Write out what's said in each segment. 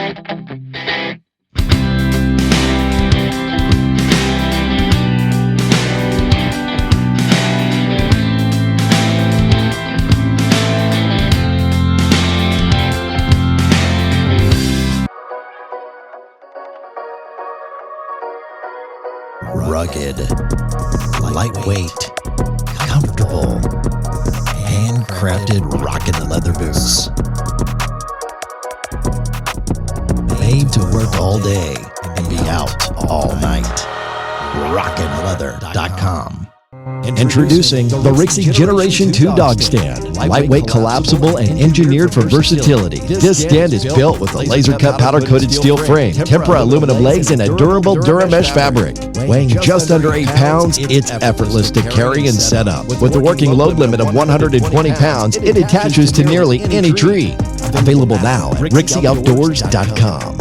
Rugged, lightweight, comfortable, handcrafted rockin' leather boots. Made to work all day and be out all night. RockinLeather.com. Introducing the Rixie Generation 2 Dog Stand. Lightweight, collapsible, and engineered for versatility. This stand is built with a laser-cut powder-coated steel frame, tempera aluminum legs, and a durable Duramesh fabric. Weighing just under 8 pounds, it's effortless to carry and set up. With a working load limit of 120 pounds, it attaches to nearly any tree. Available now at RixieOutdoors.com.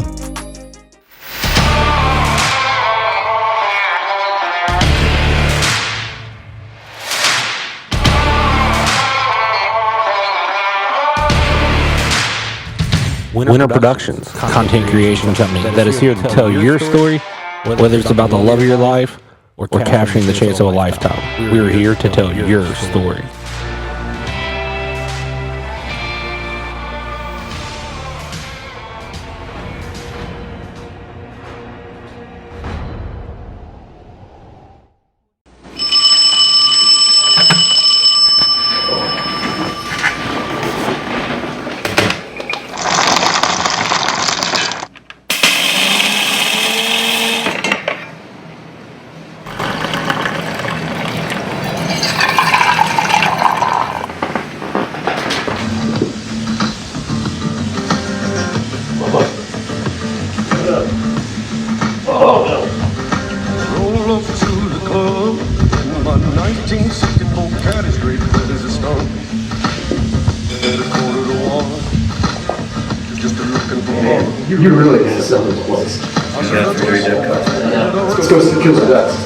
Winter Productions, content creation company that is here to tell your story, whether it's about the love of your life or capturing the chance of a lifetime. We are here to tell your story. You really need to sell this place. Let's go to the killer dust.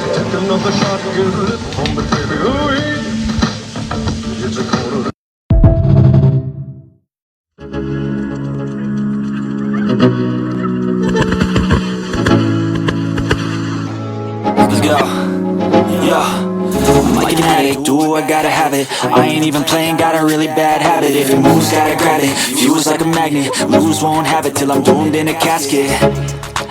Let's go. Yeah. I'm like an addict, do I gotta have it. I ain't even playing, got a really bad habit. If it moves, gotta grab it. Fuse like a magnet, lose, won't have it till I'm doomed in a casket.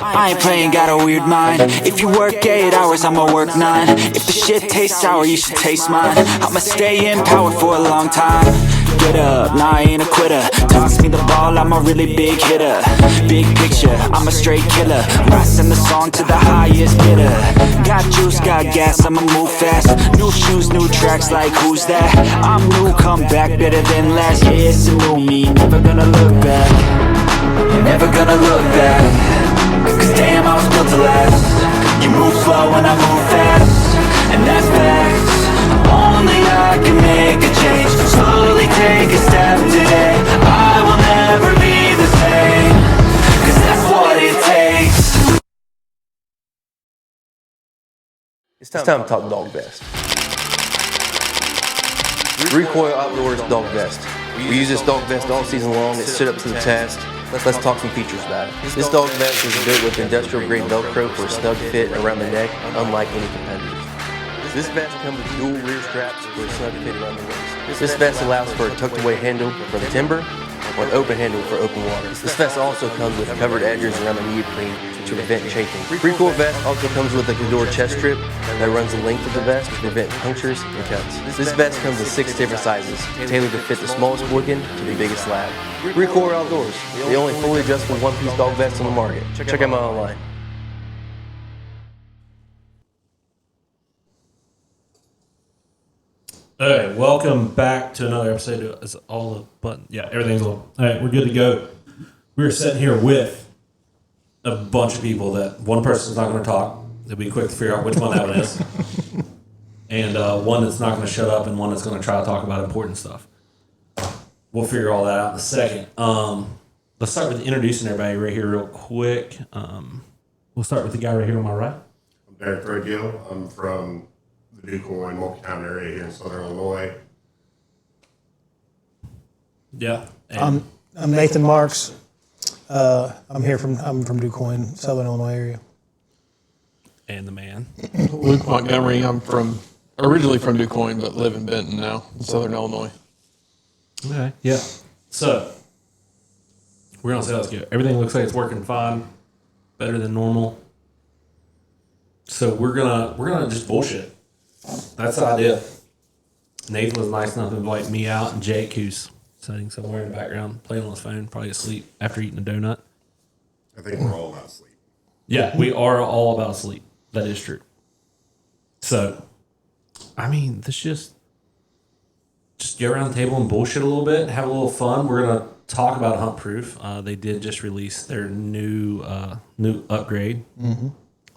I ain't playing, got a weird mind. If you work 8 hours, I'ma work 9. If the shit tastes sour, you should taste mine. I'ma stay in power for a long time. Get up, nah, I ain't a quitter. Toss me the ball, I'm a really big hitter. Big picture, I'm a straight killer. Rising the song to the highest bidder. Got juice, got gas, I'ma move fast. New shoes, new tracks, like who's that? I'm new, come back better than last. Yeah, it's a new me, never gonna look back. Never gonna look back. Cause damn, I was built to last. You move slow and I move fast, and that's facts. Only I can make a change. Slowly take a step today. I will never be the same. Cause that's what it takes. It's time to talk dog vest. Recoil Outdoors dog vest. We use this dog vest all season long. It stood up to the test. Let's talk some features about it. This dog vest is built with industrial grade Velcro for a snug fit around the neck, unlike any competitors. This vest comes with dual rear straps for a snug fit around the waist. This vest allows for a tucked away handle for the timber or an open handle for open water. This vest also comes with covered edges around the neoprene to prevent chafing. Recoil vest also comes with a Cador chest strip that runs the length of the vest to prevent punctures and cuts. This vest comes in 6 different sizes, tailored to fit the smallest boykin to the biggest lab. Recoil Outdoors, the only fully adjustable one-piece dog vest on the market. Check them out online. All right, welcome back to another episode. Is all the button? Yeah, everything's on. All right, we're good to go. We're sitting here with a bunch of people that one person's not going to talk. It'll be quick to figure out which one that one is. And one that's not going to shut up and one that's going to try to talk about important stuff. We'll figure all that out in a second. Let's start with introducing everybody right here real quick. We'll start with the guy right here on my right. I'm Derek Threadgill. I'm from the DuQuoin Multi-Town area here in Southern Illinois. Yeah. I'm Nathan Marks. I'm from DuQuoin, Southern Illinois area. And the man. Luke Montgomery. I'm originally from DuQuoin, but live in Benton now, in Southern Illinois. Okay. Yeah. So we're gonna say let's go. Everything looks like it's working fine, better than normal. So we're gonna just bullshit. That's the idea. Nathan was nice enough to invite me out, and Jake, who's sitting somewhere in the background, playing on his phone, probably asleep after eating a donut. I think we're all about sleep. Yeah, we are all about sleep. That is true. So, I mean, let's just get around the table and bullshit a little bit and have a little fun. We're gonna talk about Hunt Proof. They did just release their new upgrade,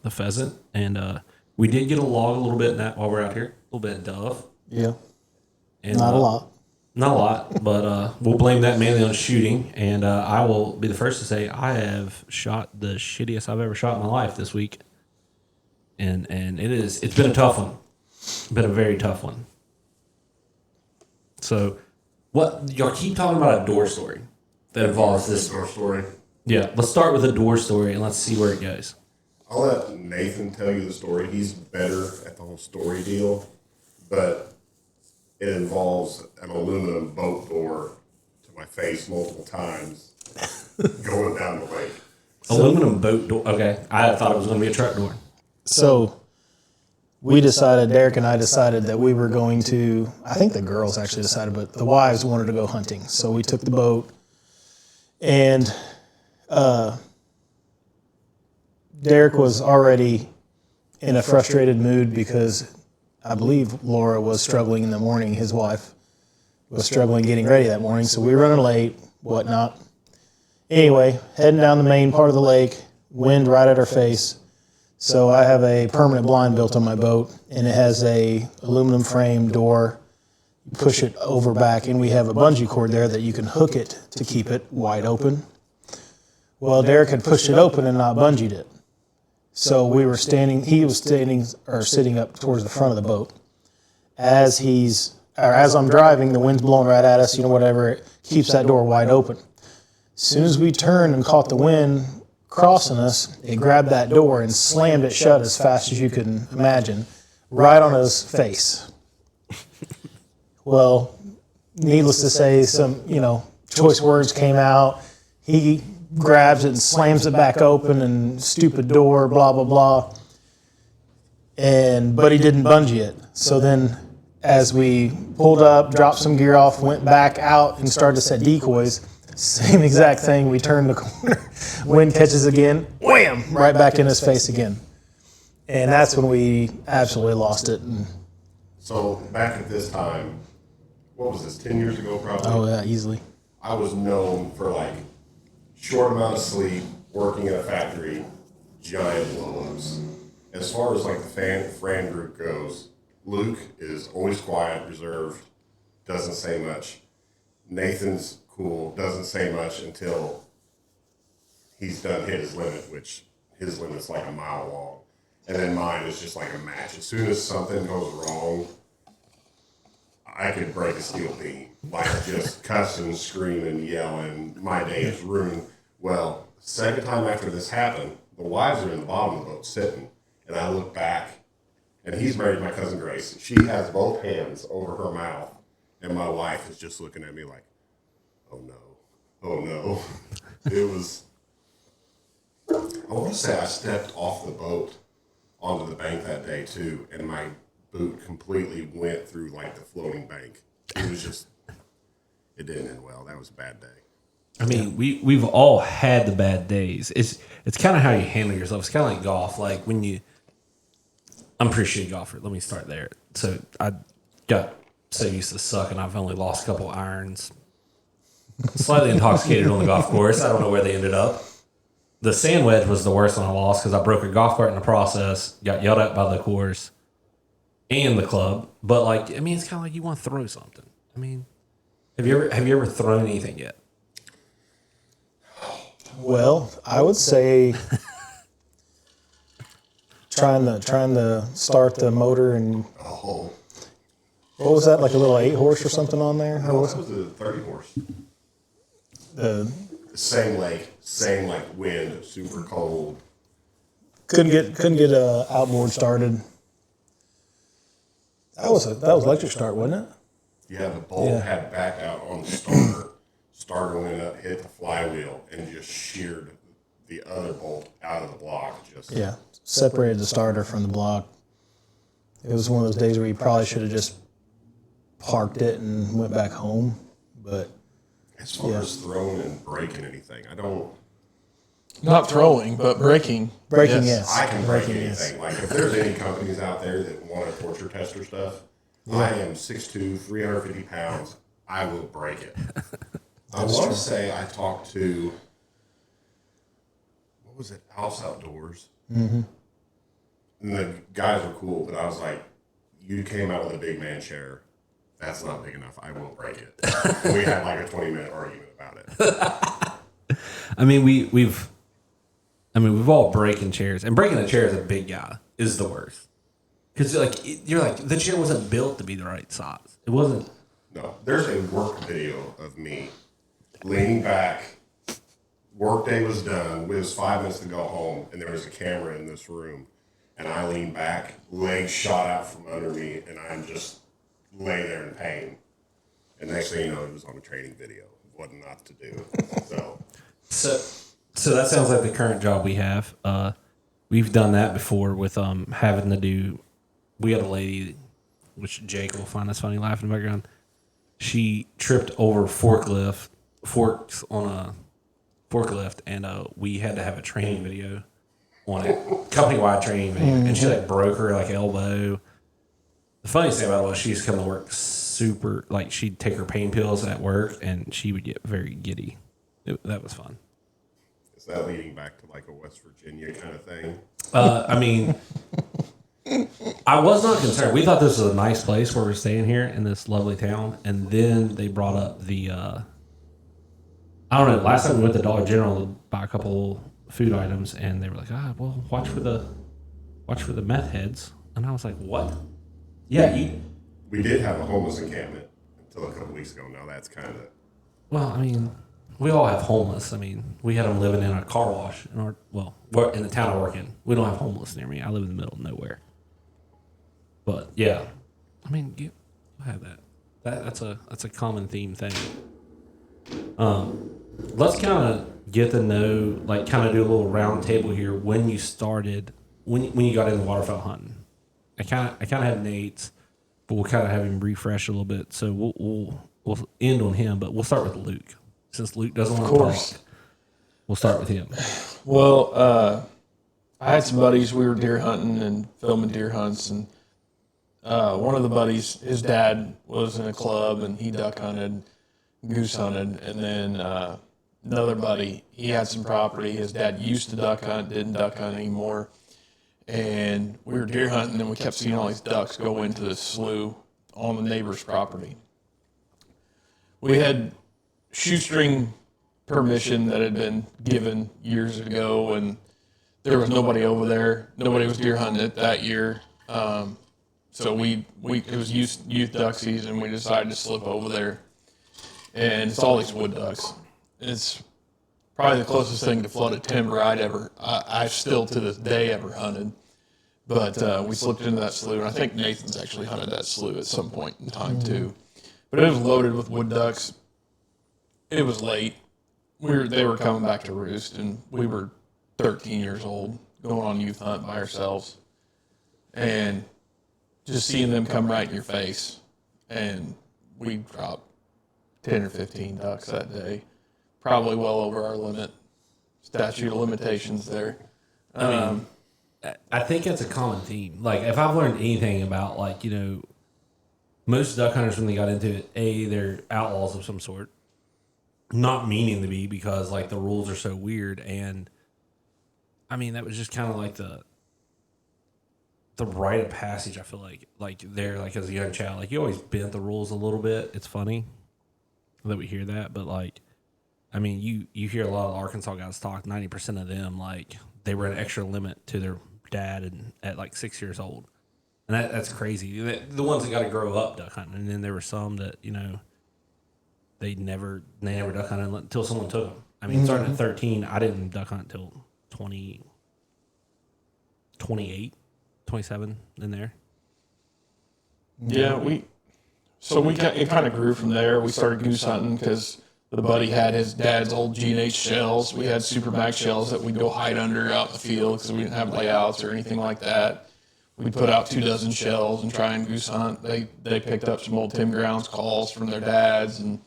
the pheasant, and we did get a log a little bit in that while we're out here. A little bit of dove. Yeah. And, Not a lot. Not a lot, but we'll blame that mainly on shooting. And I will be the first to say I have shot the shittiest I've ever shot in my life this week. And it's been a tough one. Been a very tough one. So, what y'all keep talking about a door story that involves this door story. Yeah, let's start with a door story and let's see where it goes. I'll let Nathan tell you the story. He's better at the whole story deal, but it involves an aluminum boat door to my face multiple times going down the lake. Aluminum boat door. Okay, I thought it was going to be a truck door. So Derek and I decided that we were going to, I think the girls actually decided, but the wives wanted to go hunting. So we took the boat, and Derek was already in a frustrated mood because I believe Laura was struggling in the morning. His wife was struggling getting ready that morning. So we were running late, whatnot. Anyway, heading down the main part of the lake, wind right at our face. So I have a permanent blind built on my boat, and it has a aluminum frame door. You push it over back, and we have a bungee cord there that you can hook it to keep it wide open. Well, Derek had pushed it open and not bungeed it. So he was sitting up towards the front of the boat. As I'm driving, the wind's blowing right at us, whatever, it keeps that door wide open. As soon as we turned and caught the wind crossing us, it grabbed that door and slammed it shut as fast as you can imagine, right on his face. Well, needless to say, some, choice words came out. He grabs it and slams it back open, and stupid door, blah, blah, blah. But he didn't bungee it. So then as we pulled up, dropped some gear off, went back out and started to set decoys, same exact thing. We turn the corner, wind catches again, wham, right back in his face again. And that's when we absolutely lost it. So back at this time, what was this, 10 years ago probably? Oh yeah, easily. I was known for short amount of sleep, working in a factory, giant blow-ups. As far as the friend group goes, Luke is always quiet, reserved, doesn't say much. Nathan's cool, doesn't say much until he's done hit his limit, which his limit's like a mile long. And then mine is just like a match. As soon as something goes wrong, I could break a steel beam. Just cussing, screaming, yelling. My day is ruined. Well, second time after this happened, the wives are in the bottom of the boat sitting, and I look back, and he's married my cousin Grace. She has both hands over her mouth, and my wife is just looking at me like, oh no. It was, I want to say I stepped off the boat onto the bank that day too, and my boot completely went through the floating bank. It was just, it didn't end well. That was a bad day. I mean, we've all had the bad days. It's kind of how you handle yourself. It's kind of like golf. I'm a pretty shitty golfer. Let me start there. So I got so used to sucking, I've only lost a couple irons. Slightly intoxicated on the golf course. I don't know where they ended up. The sand wedge was the worst one I lost because I broke a golf cart in the process, got yelled at by the course and the club. But it's kind of like you want to throw something. Have you ever thrown anything yet? Well, I would say trying to start the motor and what was that, like a little 8-horse or something on there? No, that was a 30-horse. Same lake, same like wind, super cold. Couldn't get a outboard started. That was electric start, wasn't it? Yeah, the bolt had back out on the starter. Starter went up, hit the flywheel, and just sheared the other bolt out of the block. Separated the starter from the block. It was one of those days where you probably should have just parked it and went back home. But as far as throwing and breaking anything, I don't. Not throwing, but breaking. Breaking, yes. I can break anything. Like, if there's any companies out there that want to torture tester stuff, I am 6'2", 350 pounds. I will break it. I want to say I talked to, what was it, Alf's Outdoors? Mm-hmm. And the guys were cool, but I was like, you came out with a big man chair. That's not big enough. I will break it. And we had like a 20-minute argument about it. I mean, we've all breaking chairs, and breaking a chair as a big guy is the worst. Because you're like the chair wasn't built to be the right size. It wasn't. No, there's a work video of me leaning back. Work day was done. It was 5 minutes to go home, and there was a camera in this room. And I leaned back, legs shot out from under me, and I'm just lay there in pain. And next thing you know, it was on a training video of what not to do. So that sounds like the current job we have. We've done that before with having to do. We had a lady, which Jake will find this funny, laughing in the background. She tripped over forks on a forklift, and we had to have a training video on it, company-wide training video, and she broke her elbow. The funniest thing about it was she used to come to work super, she'd take her pain pills at work, and she would get very giddy. That was fun. Is that leading back to a West Virginia kind of thing? I mean, I was not concerned. We thought this was a nice place where we're staying here in this lovely town, and then they brought up the, I don't know, last time we went to Dollar General to buy a couple food items, and they were like, well, watch for the meth heads. And I was like, what? Yeah, we did have a homeless encampment until a couple weeks ago. Now that's kind of. Well, I mean, we all have homeless. I mean, we had them living in a car wash in in the town I work in. We don't have homeless near me. I live in the middle of nowhere. But yeah, I mean, you have that. That's a common theme thing. Let's kind of get to know, kind of do a little round table here. When you started, when you got into waterfowl hunting, I kind of had Nate's, but we'll kind of have him refresh a little bit. So we'll end on him, but we'll start with Luke, since Luke doesn't want to talk. We'll start with him. Well, I had some buddies. We were deer hunting and filming deer hunts, and one of the buddies, his dad was in a club, and he duck hunted, goose hunted, and then another buddy, he had some property. His dad used to duck hunt, didn't duck hunt anymore. And we were deer hunting, and we kept seeing all these ducks go into the slough on the neighbor's property. We had shoestring permission that had been given years ago, and there was nobody over there. Nobody was deer hunting it that year. So it was youth duck season. We decided to slip over there, and it's all these wood ducks. It's probably the closest thing to flooded timber I still to this day ever hunted. But we slipped into that slough, and I think Nathan's actually hunted that slough at some point in time too. But it was loaded with wood ducks. It was late. They were coming back to roost, and we were 13 years old, going on youth hunt by ourselves, and just seeing them come right in your face. And we dropped 10 or 15 ducks that day. Probably well over our limit, statute of limitations there. I think that's a common theme. If I've learned anything about, most duck hunters, when they got into it, they're outlaws of some sort. Not meaning to be, because, the rules are so weird. And, I mean, that was just kind of the rite of passage, I feel like there, as a young child. You always bent the rules a little bit. It's funny that we hear that, but, I mean, you hear a lot of Arkansas guys talk. 90% of them, they were an extra limit to their dad at 6 years old, and that's crazy. The ones that got to grow up duck hunting, and then there were some that they never duck hunted until someone took them. I mean, starting at 13, I didn't duck hunt until 28, 27 in there. Yeah, it kind of grew from there. We started goose hunting because the buddy had his dad's old G&H shells. We had Super Max shells that we'd go hide under out in the field because we didn't have layouts or anything like that. We'd put out 24 shells and try and goose hunt. They picked up some old Tim Grounds calls from their dads and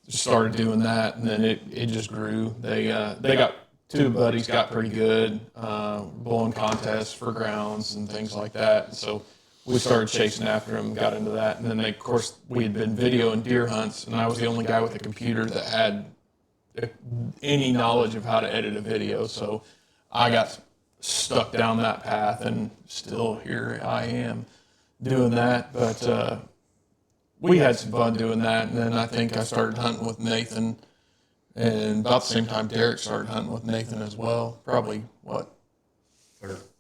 just started doing that, and then it just grew. They got two buddies got pretty good, blowing contests for grounds and things like that. So we started chasing after them, got into that, and then of course we had been videoing deer hunts, and I was the only guy with a computer that had any knowledge of how to edit a video. So I got stuck down that path, and still here I am doing that. But we had some fun doing that, and then I think I started hunting with Nathan, and about the same time Derek started hunting with Nathan as well. Probably,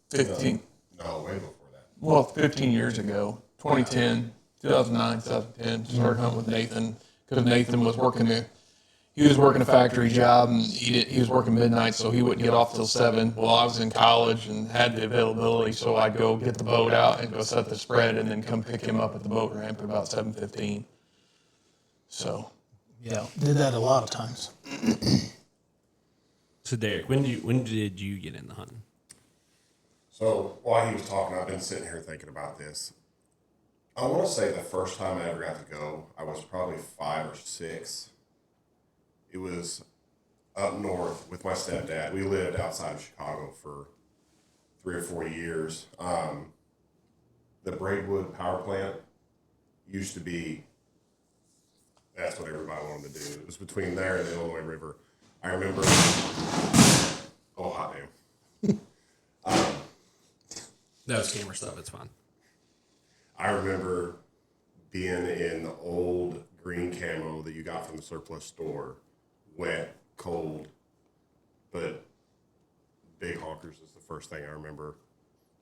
15? No, way before that. Well, 15 years ago, 2010, 2009, 2010, started hunting with Nathan because Nathan was working a factory job, and he was working midnight, so he wouldn't get off till 7. Well, I was in college and had the availability, so I'd go get the boat out and go set the spread, and then come pick him up at the boat ramp at about 7:15. So, yeah, did that a lot of times. So Derek, when did you get into hunting? So while he was talking, I've been sitting here thinking about this. I want to say the first time I ever got to go, I was probably 5 or 6. It was up north with my stepdad. We lived outside of Chicago for 3 or 4 years. The Braidwood power plant used to be, that's what everybody wanted to do. It was between there and the Illinois River. I remember, hot damn. That was camera stuff. It's fine. I remember being in the old green camo that you got from the surplus store. Wet, cold, but big honkers is the first thing I remember.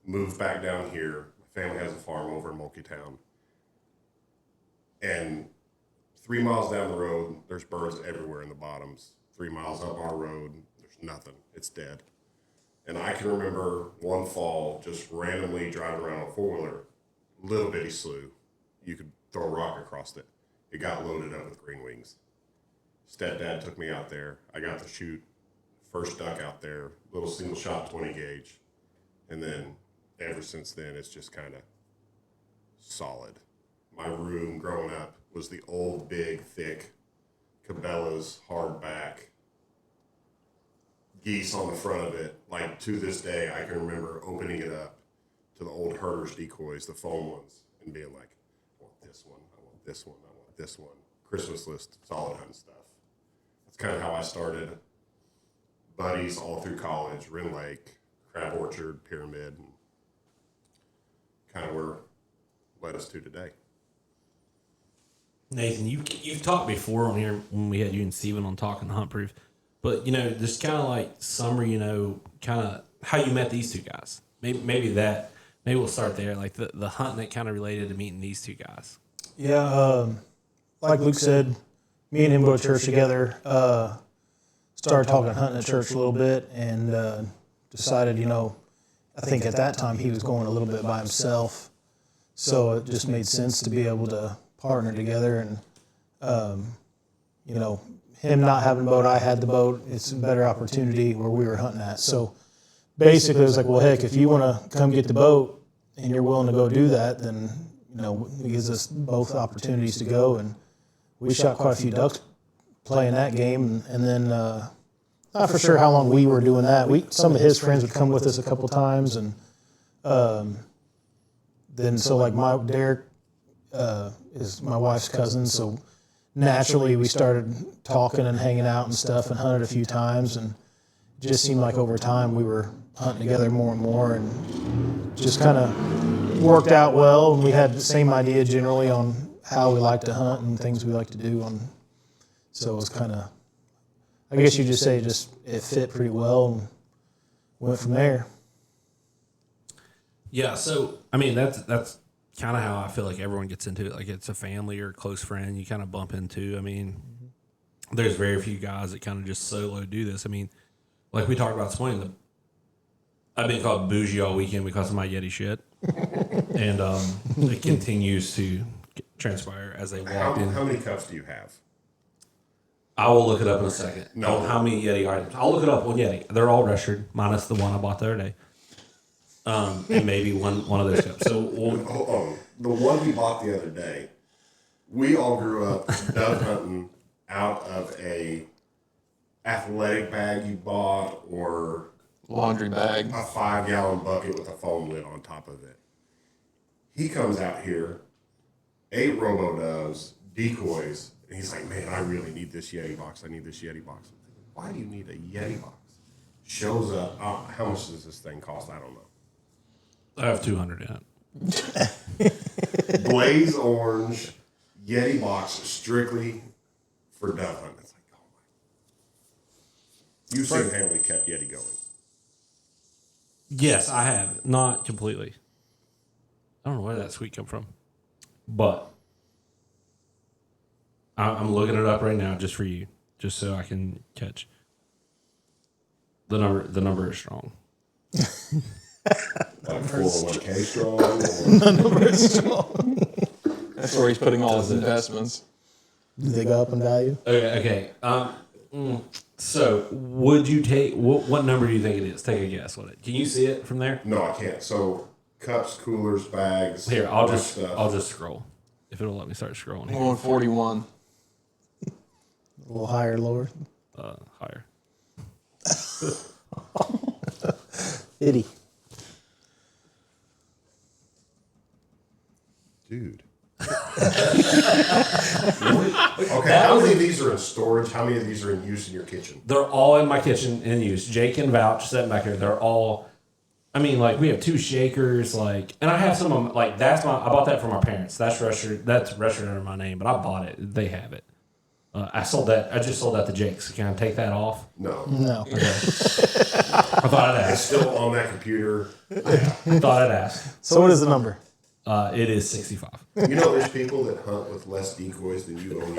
Moved back down here. My family has a farm over in Mulkeytown. And 3 miles down the road, there's birds everywhere in the bottoms. 3 miles up our road, there's nothing. It's dead. And I can remember one fall just randomly driving around a four-wheeler, little bitty slough. You could throw a rock across it. It got loaded up with green wings. Stepdad took me out there. I got to shoot first duck out there, little single shot 20 gauge. And then ever since then, it's just kind of solid. My room growing up was the old, big, thick Cabela's hardback geese on the front of it. Like to this day, I can remember opening it up to the old herder's decoys, the foam ones, and being like, I want this one, I want this one, I want this one. Christmas list, solid hunting stuff. That's kind of how I started. Buddies all through college, Wren Lake, Crab Orchard, Pyramid, and kind of where led us to today. Nathan, you've talked before on here when we had you and Steven on Talking Hunt Proof, but just kind of like summary, kind of how you met these two guys. Maybe we'll start there, like the hunting that kind of related to meeting these two guys. Yeah, like Luke said, me and him go to church together. Started talking hunting at church a little bit, and decided, I think at that time he was going a little bit by himself, so it just made sense to be able to partner together. And him not having a boat, I had the boat. It's a better opportunity where we were hunting at. So basically, it was like, well, heck, if you want to come get the boat and you're willing to go do that, then it gives us both opportunities to go. And we shot quite a few ducks playing that game, and then not for sure how long we were doing that. Some of his friends would come with us a couple times, and then so like Derek is my wife's cousin, so naturally we started talking and hanging out and stuff, and hunted a few times, and it just seemed like over time we were hunting together more and more, and just kind of worked out well. And we had the same idea generally on how we like to hunt and things we like to do. So it was kind of, I guess you just say it fit pretty well, and went from there. Yeah, so I mean that's kind of how I feel like everyone gets into it. Like it's a family or a close friend you kind of bump into. I mean, there's very few guys that kind of just solo do this. I mean, like we talked about this morning, I've been called bougie all weekend because of my Yeti shit. And it continues to transpire as they walk in. How many cups do you have? I will look it up in a second. No. On how many Yeti items. I'll look it up on Yeti. They're all registered, minus the one I bought the other day. And maybe one of those cups. So the one we bought the other day, we all grew up dove hunting out of a athletic bag you bought or Laundry bag. a 5-gallon bucket with a foam lid on top of it. He comes out here, 8 robo-doves, decoys, and he's like, man, I really need this Yeti box. I need this Yeti box. I'm thinking, why do you need a Yeti box? Shows up. How much does this thing cost? I don't know. I have 200 in it. Blaze orange Yeti box strictly for dove hunting. It's like, oh my. You've single-handedly kept Yeti going. Yes, I have. Not completely. I don't know where that sweet come from. But I'm looking it up right now just for you, just so I can catch. The number is strong. Like 401k strong? The number is strong. That's where he's putting all his investments. Do they go up in value? Okay. So, would you take what number do you think it is? Take a guess. Can you see it from there? No, I can't. So cups, coolers, bags. Here, I'll just scroll. If it'll let me start scrolling. I'm going 41. A little higher, lower? Higher. 50. Dude. Okay, how many of these are in storage? How many of these are in use in your kitchen? They're all in my kitchen in use. Jake can vouch, sitting back here. They're all. I mean, like we have 2 shakers, like, and I have some of them. Like I bought that for my parents. That's registered under my name, but I bought it. They have it. I sold that. I just sold that to Jake. So can I take that off? No. Okay. I thought I'd It's ask. still on that computer. I thought I'd ask. So what is the number? It is 65. You know, there's people that hunt with less decoys than you own.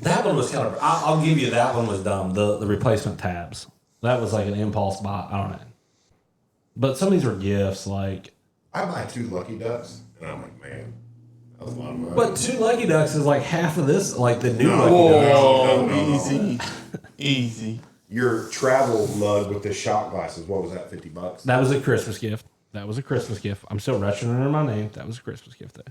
That one was kind of. I'll give you that one was dumb. The replacement tabs. That was like an impulse buy. I don't know. But some of these were gifts. Like I buy 2 Lucky Ducks, and I'm like, man, that was a lot of money. But 2 Lucky Ducks is like half of this. Like the new No. Lucky Ducks. No. Easy. Easy. Your travel mug with the shot glasses, what was that, $50? That was a Christmas gift. I'm still registering under my name. That was a Christmas gift though.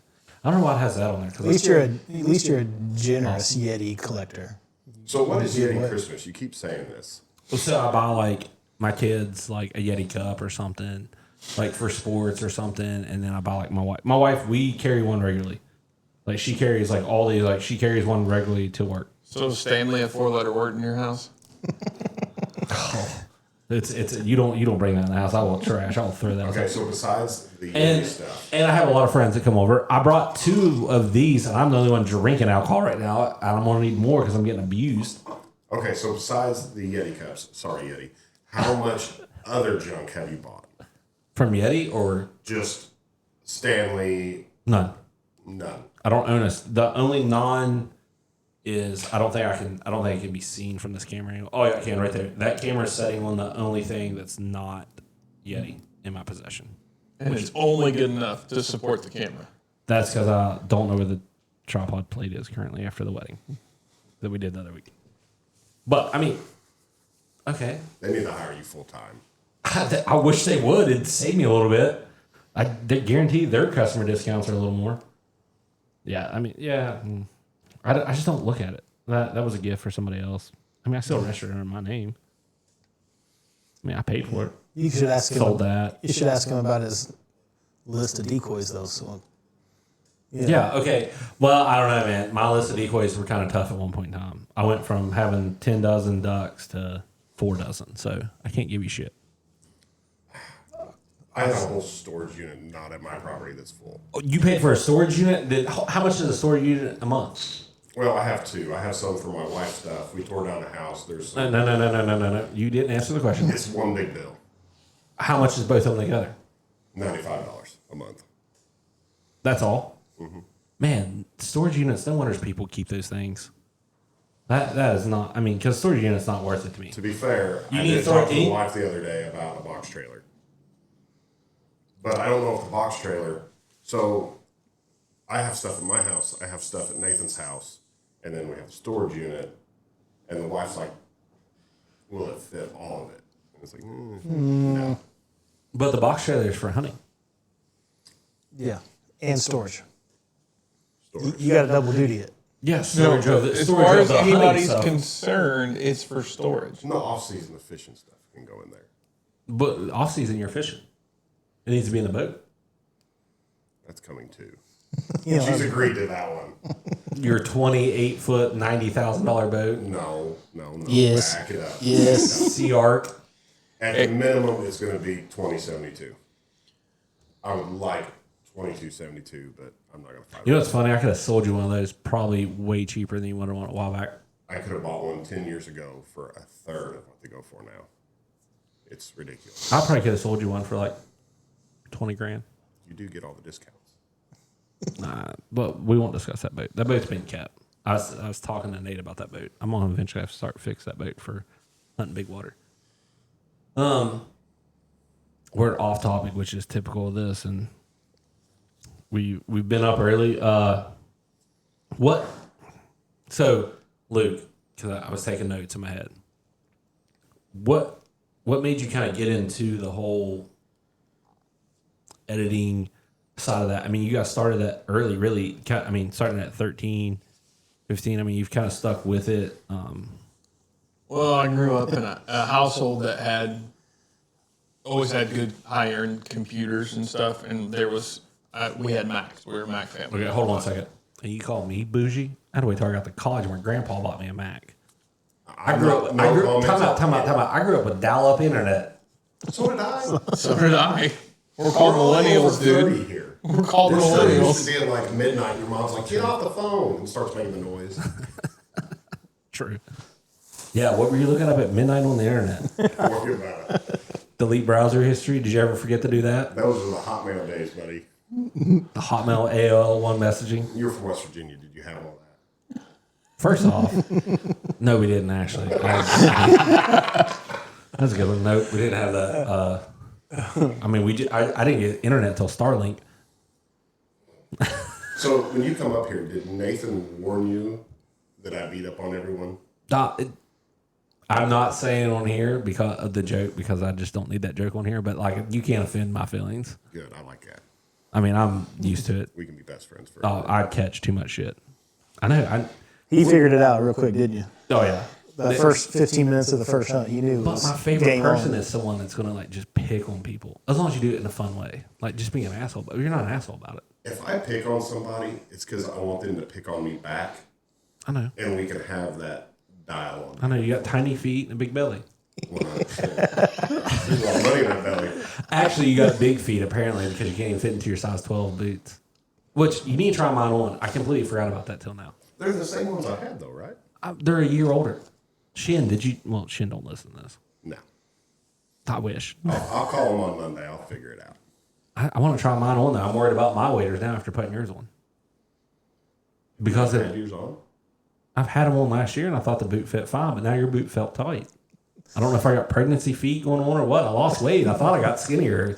I don't know why it has that on there. At least you're a generous Yeti collector. So what is Yeti Christmas? You keep saying this. So I buy like my kids like a Yeti cup or something, like for sports or something, and then I buy like my wife. My wife, we carry one regularly. Like she carries like all these. Like she carries one regularly to work. So is Stanley a 4-letter word in your house? It's you don't bring that in the house. I will trash. I will throw that. Okay, out. so besides the And, Yeti stuff. and I have a lot of friends that come over. I brought 2 of these, and I'm the only one drinking alcohol right now. I'm going to need more because I'm getting abused. Okay, so besides the Yeti cups, sorry Yeti, how much other junk have you bought? From Yeti or Just Stanley? none? None. I don't own the only non is I don't think it can be seen from this camera angle. Oh yeah, I can right there. That camera is setting on the only thing that's not Yeti in my possession. And it's only good enough to support the camera. That's because I don't know where the tripod plate is currently after the wedding that we did the other week. But I mean, okay. They need to hire you full time. I wish they would. It'd save me a little bit. They guarantee their customer discounts are a little more. Yeah, I mean, yeah. I just don't look at it. That was a gift for somebody else. I mean, I still registered under my name. I mean, I paid for it. You should ask him. Sold that. You should ask him about his list of decoys, though. So, Yeah, okay. Well, I don't know, man. My list of decoys were kind of tough at one point in time. I went from having 10 dozen ducks to 4 dozen, so I can't give you shit. I have a whole storage unit not at my property that's full. You paid for a storage unit? How much is a storage unit a month? Well, I have 2. I have some for my wife's stuff. We tore down a house. There's some. No. You didn't answer the question. It's one big bill. How much is both of them together? $95 a month. That's all? Mm-hmm. Man, storage units, no wonder people keep those things. That is not, I mean, because storage unit's not worth it to me. To be fair, You I need did talk to the storage- wife the other day about a box trailer. But I don't know if the box trailer, so I have stuff at my house, I have stuff at Nathan's house, and then we have a storage unit, and the wife's like, will it fit all of it? And it's like, no. But the box trailer is for hunting. Yeah, and storage. Storage. You got to double duty it. Yes, No, storage of the, as storage far of as the hunting anybody's stuff. concerned, it's for storage. No off-season the fishing stuff can go in there. But off season, you're fishing. It needs to be in the boat. That's coming too. You know, She's agreed to that one. Your 28-foot, $90,000 boat. No. Yes. Back it up. Yes. Sea Arc. At the minimum, it's going to be 2072. I would like 2272, but I'm not going to fight. You know what's funny? I could have sold you one of those probably way cheaper than you would have wanted a while back. I could have bought one 10 years ago for a third of what they go for now. It's ridiculous. I probably could have sold you one for like 20 grand. You do get all the discounts. Nah, but we won't discuss that boat. That boat's been kept. I was talking to Nate about that boat. I'm gonna eventually have to start fix that boat for hunting big water. We're off topic, which is typical of this, and we've been up early. What? So, Luke, because I was taking notes in my head. What made you kind of get into the whole editing side of that? I mean, you guys started that early, really. I mean, starting at 13, 15. I mean, you've kind of stuck with it. Well, I grew up in a household that always had good high-end computers and stuff, and we had Macs. We were a Mac family. Okay, hold on a second. And you call me bougie? I had to wait till I got to college when Grandpa bought me a Mac. Time out. I grew up with dial-up internet. So did I. So did I. We're called millennials, dude. Here. We're called It used millennials. to be at like midnight. Your mom's like, get off the phone, and starts making the noise. True. Yeah, what were you looking up at midnight on the internet? Worry about it. Delete browser history? Did you ever forget to do that? Those are the Hotmail days, buddy. The Hotmail AOL1 messaging? You're from West Virginia. Did you have all that? First off, no, we didn't actually. That's a good one. No, we didn't have that. I mean, I didn't get internet till Starlink. So when you come up here, did Nathan warn you that I beat up on everyone? I'm not saying on here because of the joke, because I just don't need that joke on here. But like, you can't offend my feelings. Good, I like that. I mean, I'm used to it. We can be best friends for. I catch too much shit. I know. He figured it out real quick, didn't you? Oh yeah. The first 15 minutes of the first hunt, you knew. But my favorite person is someone that's gonna like just pick on people, as long as you do it in a fun way, like just being an asshole. But you're not an asshole about it. If I pick on somebody, it's because I want them to pick on me back, I know. and we can have that dialogue. I know you got tiny feet and a big belly. 100%. There's a lot of money in that belly. Actually, you got big feet apparently because you can't even fit into your size 12 boots. Which you need to try mine on. I completely forgot about that till now. They're the same ones I had, though, right? They're a year older. Shin, did you? Well, Shin don't listen to this. No. I wish. I'll call them on Monday. I'll figure it out. I want to try mine on though. I'm worried about my waders now after putting yours on. Because Had yours on? I've had them on last year and I thought the boot fit fine, but now your boot felt tight. I don't know if I got pregnancy feet going on or what. I lost weight. I thought I got skinnier.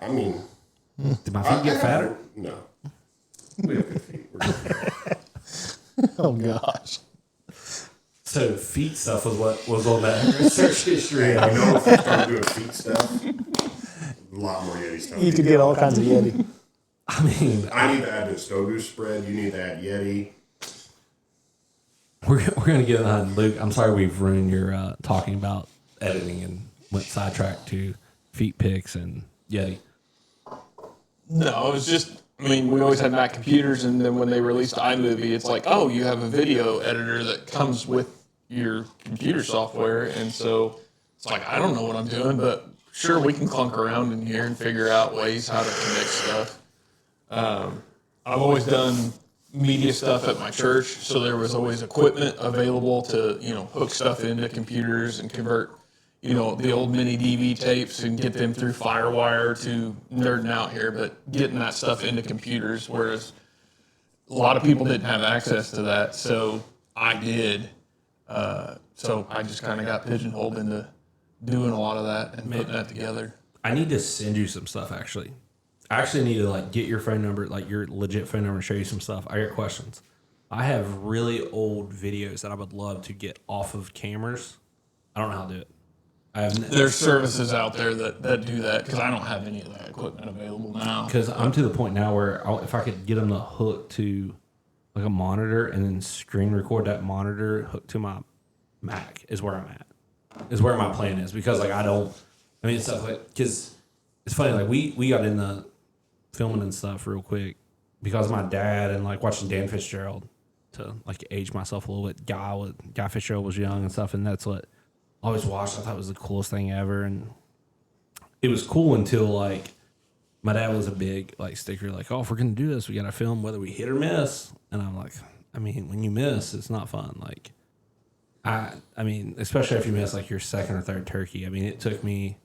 I mean, Did my feet get fatter? No. We have good feet. We're good. Oh, gosh. So feet stuff was what was on that search history. Hey, you know, if you start doing feet stuff, a lot more Yeti stuff. You could get all kinds of Yeti. I mean, I need to add this Goose spread. You need to add Yeti. we're going to get on Luke. I'm sorry we've ruined your talking about editing and went sidetracked to feet pics and Yeti. No, it was just, I mean, we always had Mac computers, and then when they released iMovie, it's like, oh, you have a video editor that comes with your computer software, and so it's like, I don't know what I'm doing, but sure, we can clunk around in here and figure out ways how to connect stuff. I've always done media stuff at my church, so there was always equipment available to, hook stuff into computers and convert, the old mini DV tapes and get them through FireWire to nerding out here, but getting that stuff into computers, whereas lot of people didn't have access to that, so I did. So I just kind of got pigeonholed into doing a lot of that and putting that together. I need to send you some stuff, actually. I actually need to, like, get your phone number, like, your legit phone number and show you some stuff. I got questions. I have really old videos that I would love to get off of cameras. I don't know how to do it. There's services out there that do that because I don't have any of that equipment available now. Because I'm to the point now where if I could get them to hook to like a monitor and then screen record that monitor hooked to my Mac is where I'm at. Is where my plan is. Because like it's stuff like, because it's funny, like we got into filming and stuff real quick because of my dad and like watching Dan Fitzgerald to like age myself a little bit. Guy Fitzgerald was young and stuff, and that's what I always watched. I thought it was the coolest thing ever, and it was cool until like my dad was a big like sticker, like, oh, if we're gonna do this, we gotta film whether we hit or miss. And I'm like, I mean, when you miss, it's not fun. Like, I mean, especially if you miss like your second or third turkey. I mean, it took me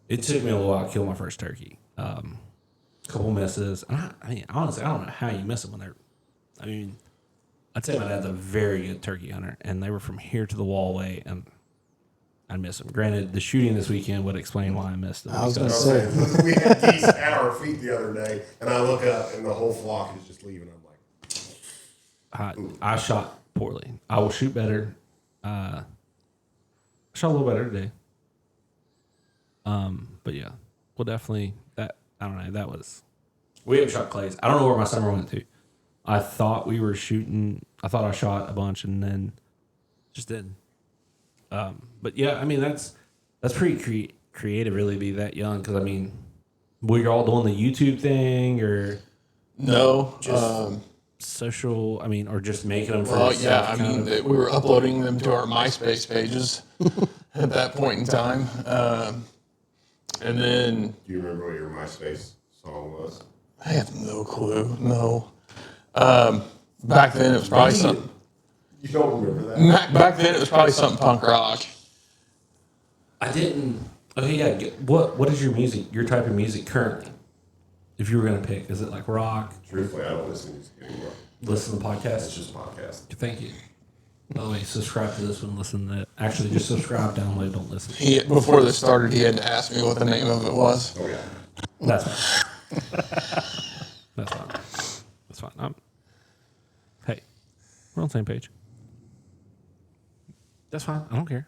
a little while to kill my first turkey. A couple misses, and I mean, honestly, I don't know how you miss them when they're. I mean, I'd say my dad's a very good turkey hunter, and they were from here to the wallway, and I miss them. Granted, the shooting this weekend would explain why I missed them. I was going to say. We had geese at our feet the other day, and I look up, and the whole flock is just leaving. I'm like, I shot poorly. I will shoot better. I shot a little better today. But yeah, well, definitely that. I don't know. That was. We haven't shot clays. I don't know where my summer went to. I thought we were shooting. I thought I shot a bunch, and then just didn't. But yeah, I mean that's pretty creative, really, to be that young. Because I mean, were you all doing the YouTube thing or no? Just social. I mean, or just making them for. Well, yeah, I mean, we were uploading them to our MySpace pages at that point in time, and then. Do you remember what your MySpace song was? I have no clue. No. Back then it was probably something. You don't remember that? Back then it was probably something punk rock. I didn't. Okay, yeah. What is your music? Your type of music currently? If you were gonna pick, is it like rock? Truthfully, I don't listen to music anymore. Listen to podcasts. It's just podcast. Thank you. By the way, subscribe to this one. Listen to it. Actually, just subscribe, download, don't listen. Before this started, he had to ask me what the name of it was. Oh yeah. That's fine. That's fine. That's fine. Hey, we're on the same page. That's fine. I don't care.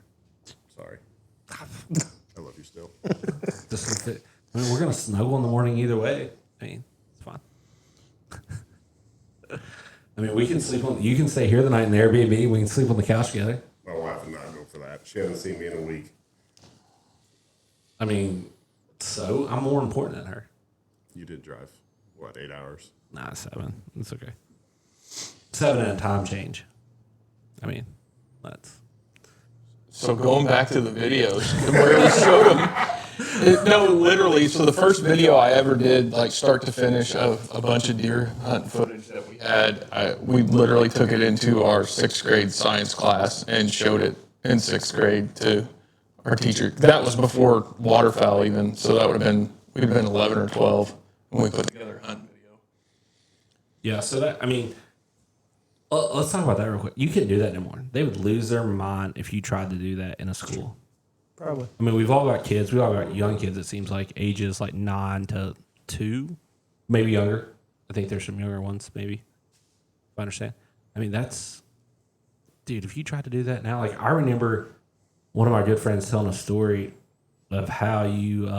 Sorry. I love you still. I mean, we're gonna snuggle in the morning either way. I mean, it's fine. I mean, we can sleep on. You can stay here the night in the Airbnb. We can sleep on the couch together. My wife would not go for that. She hasn't seen me in a week. I mean, so I'm more important than her. You did drive, what, 8 hours? Nah, 7. It's okay. 7 and a time change. I mean, that's. So going back to the videos where we showed them. No, literally. So the first video I ever did, like start to finish, of a bunch of deer hunt footage that we had, we literally took it into our 6th grade science class and showed it in 6th grade to our teacher. That was before waterfowl even, so that would have been, we'd have been 11 or 12 when we put together a hunt video. Yeah, so that, I mean, let's talk about that real quick. You couldn't do that anymore. They would lose their mind if you tried to do that in a school. Probably. I mean, we've all got kids. We've all got young kids, it seems like, ages like 9 to 2, maybe younger. I think there's some younger ones, maybe, if I understand. I mean, that's, dude, if you tried to do that now, like, I remember one of my good friends telling a story of how you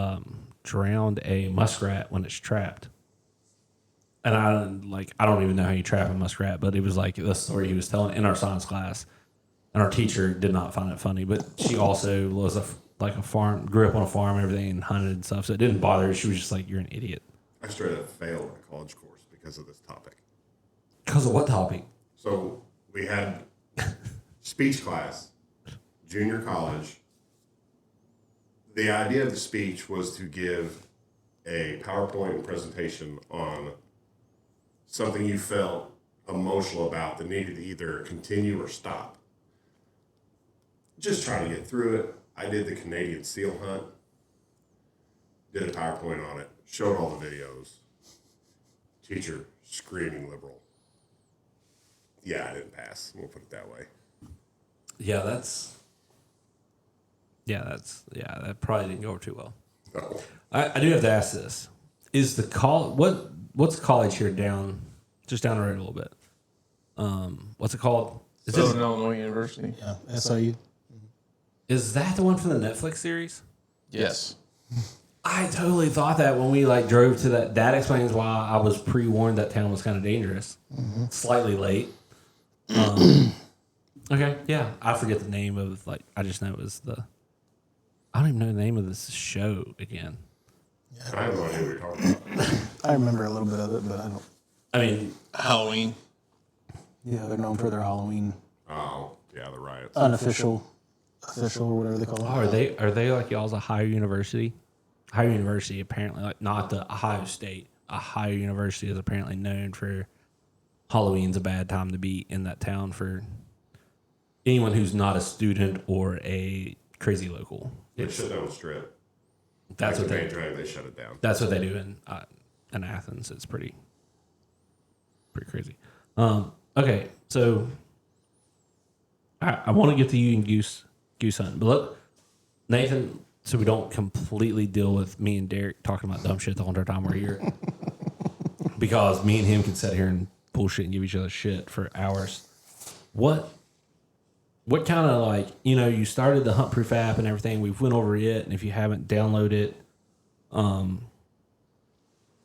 drowned a muskrat when it's trapped. And I don't even know how you trap a muskrat, but it was like the story he was telling in our science class. And our teacher did not find it funny, but she also was grew up on a farm and everything and hunted and stuff. So it didn't bother her. She was just like, you're an idiot. I straight up failed a college course because of this topic. Because of what topic? So we had speech class, junior college. The idea of the speech was to give a PowerPoint presentation on something you felt emotional about that needed to either continue or stop. Just trying to get through it. I did the Canadian seal hunt, did a PowerPoint on it, showed all the videos. Teacher screaming liberal. Yeah, I didn't pass. We'll put it that way. Yeah, that probably didn't go over too well. No. I do have to ask this: is the what's college here down the road a little bit? What's it called? Is Southern Illinois University. Yeah, SIU. Is that the one from the Netflix series? Yes. I totally thought that when we drove to that. That explains why I was pre-warned that town was kind of dangerous. Slightly late. Okay, yeah. I forget the name of I just know it was I don't even know the name of this show again. I have no idea what you're talking about. I remember a little bit of it, but I don't. I mean, Halloween. Yeah, they're known for their Halloween Oh, yeah, the riots. official, or whatever they call it. are they like y'all's Ohio University? Ohio University apparently not the Ohio State. Ohio University is apparently known for Halloween's a bad time to be in that town for anyone who's not a student or a crazy local. They shut down the strip. That's what they shut it down. That's what they do in Athens. It's pretty crazy. Okay, so I want to get to you and goose hunting, but look, Nathan, so we don't completely deal with me and Derek talking about dumb shit the whole entire time we're here, because me and him can sit here and bullshit and give each other shit for hours. What kind of you started the Hunt Proof app and everything. We've went over it, and if you haven't, download it, and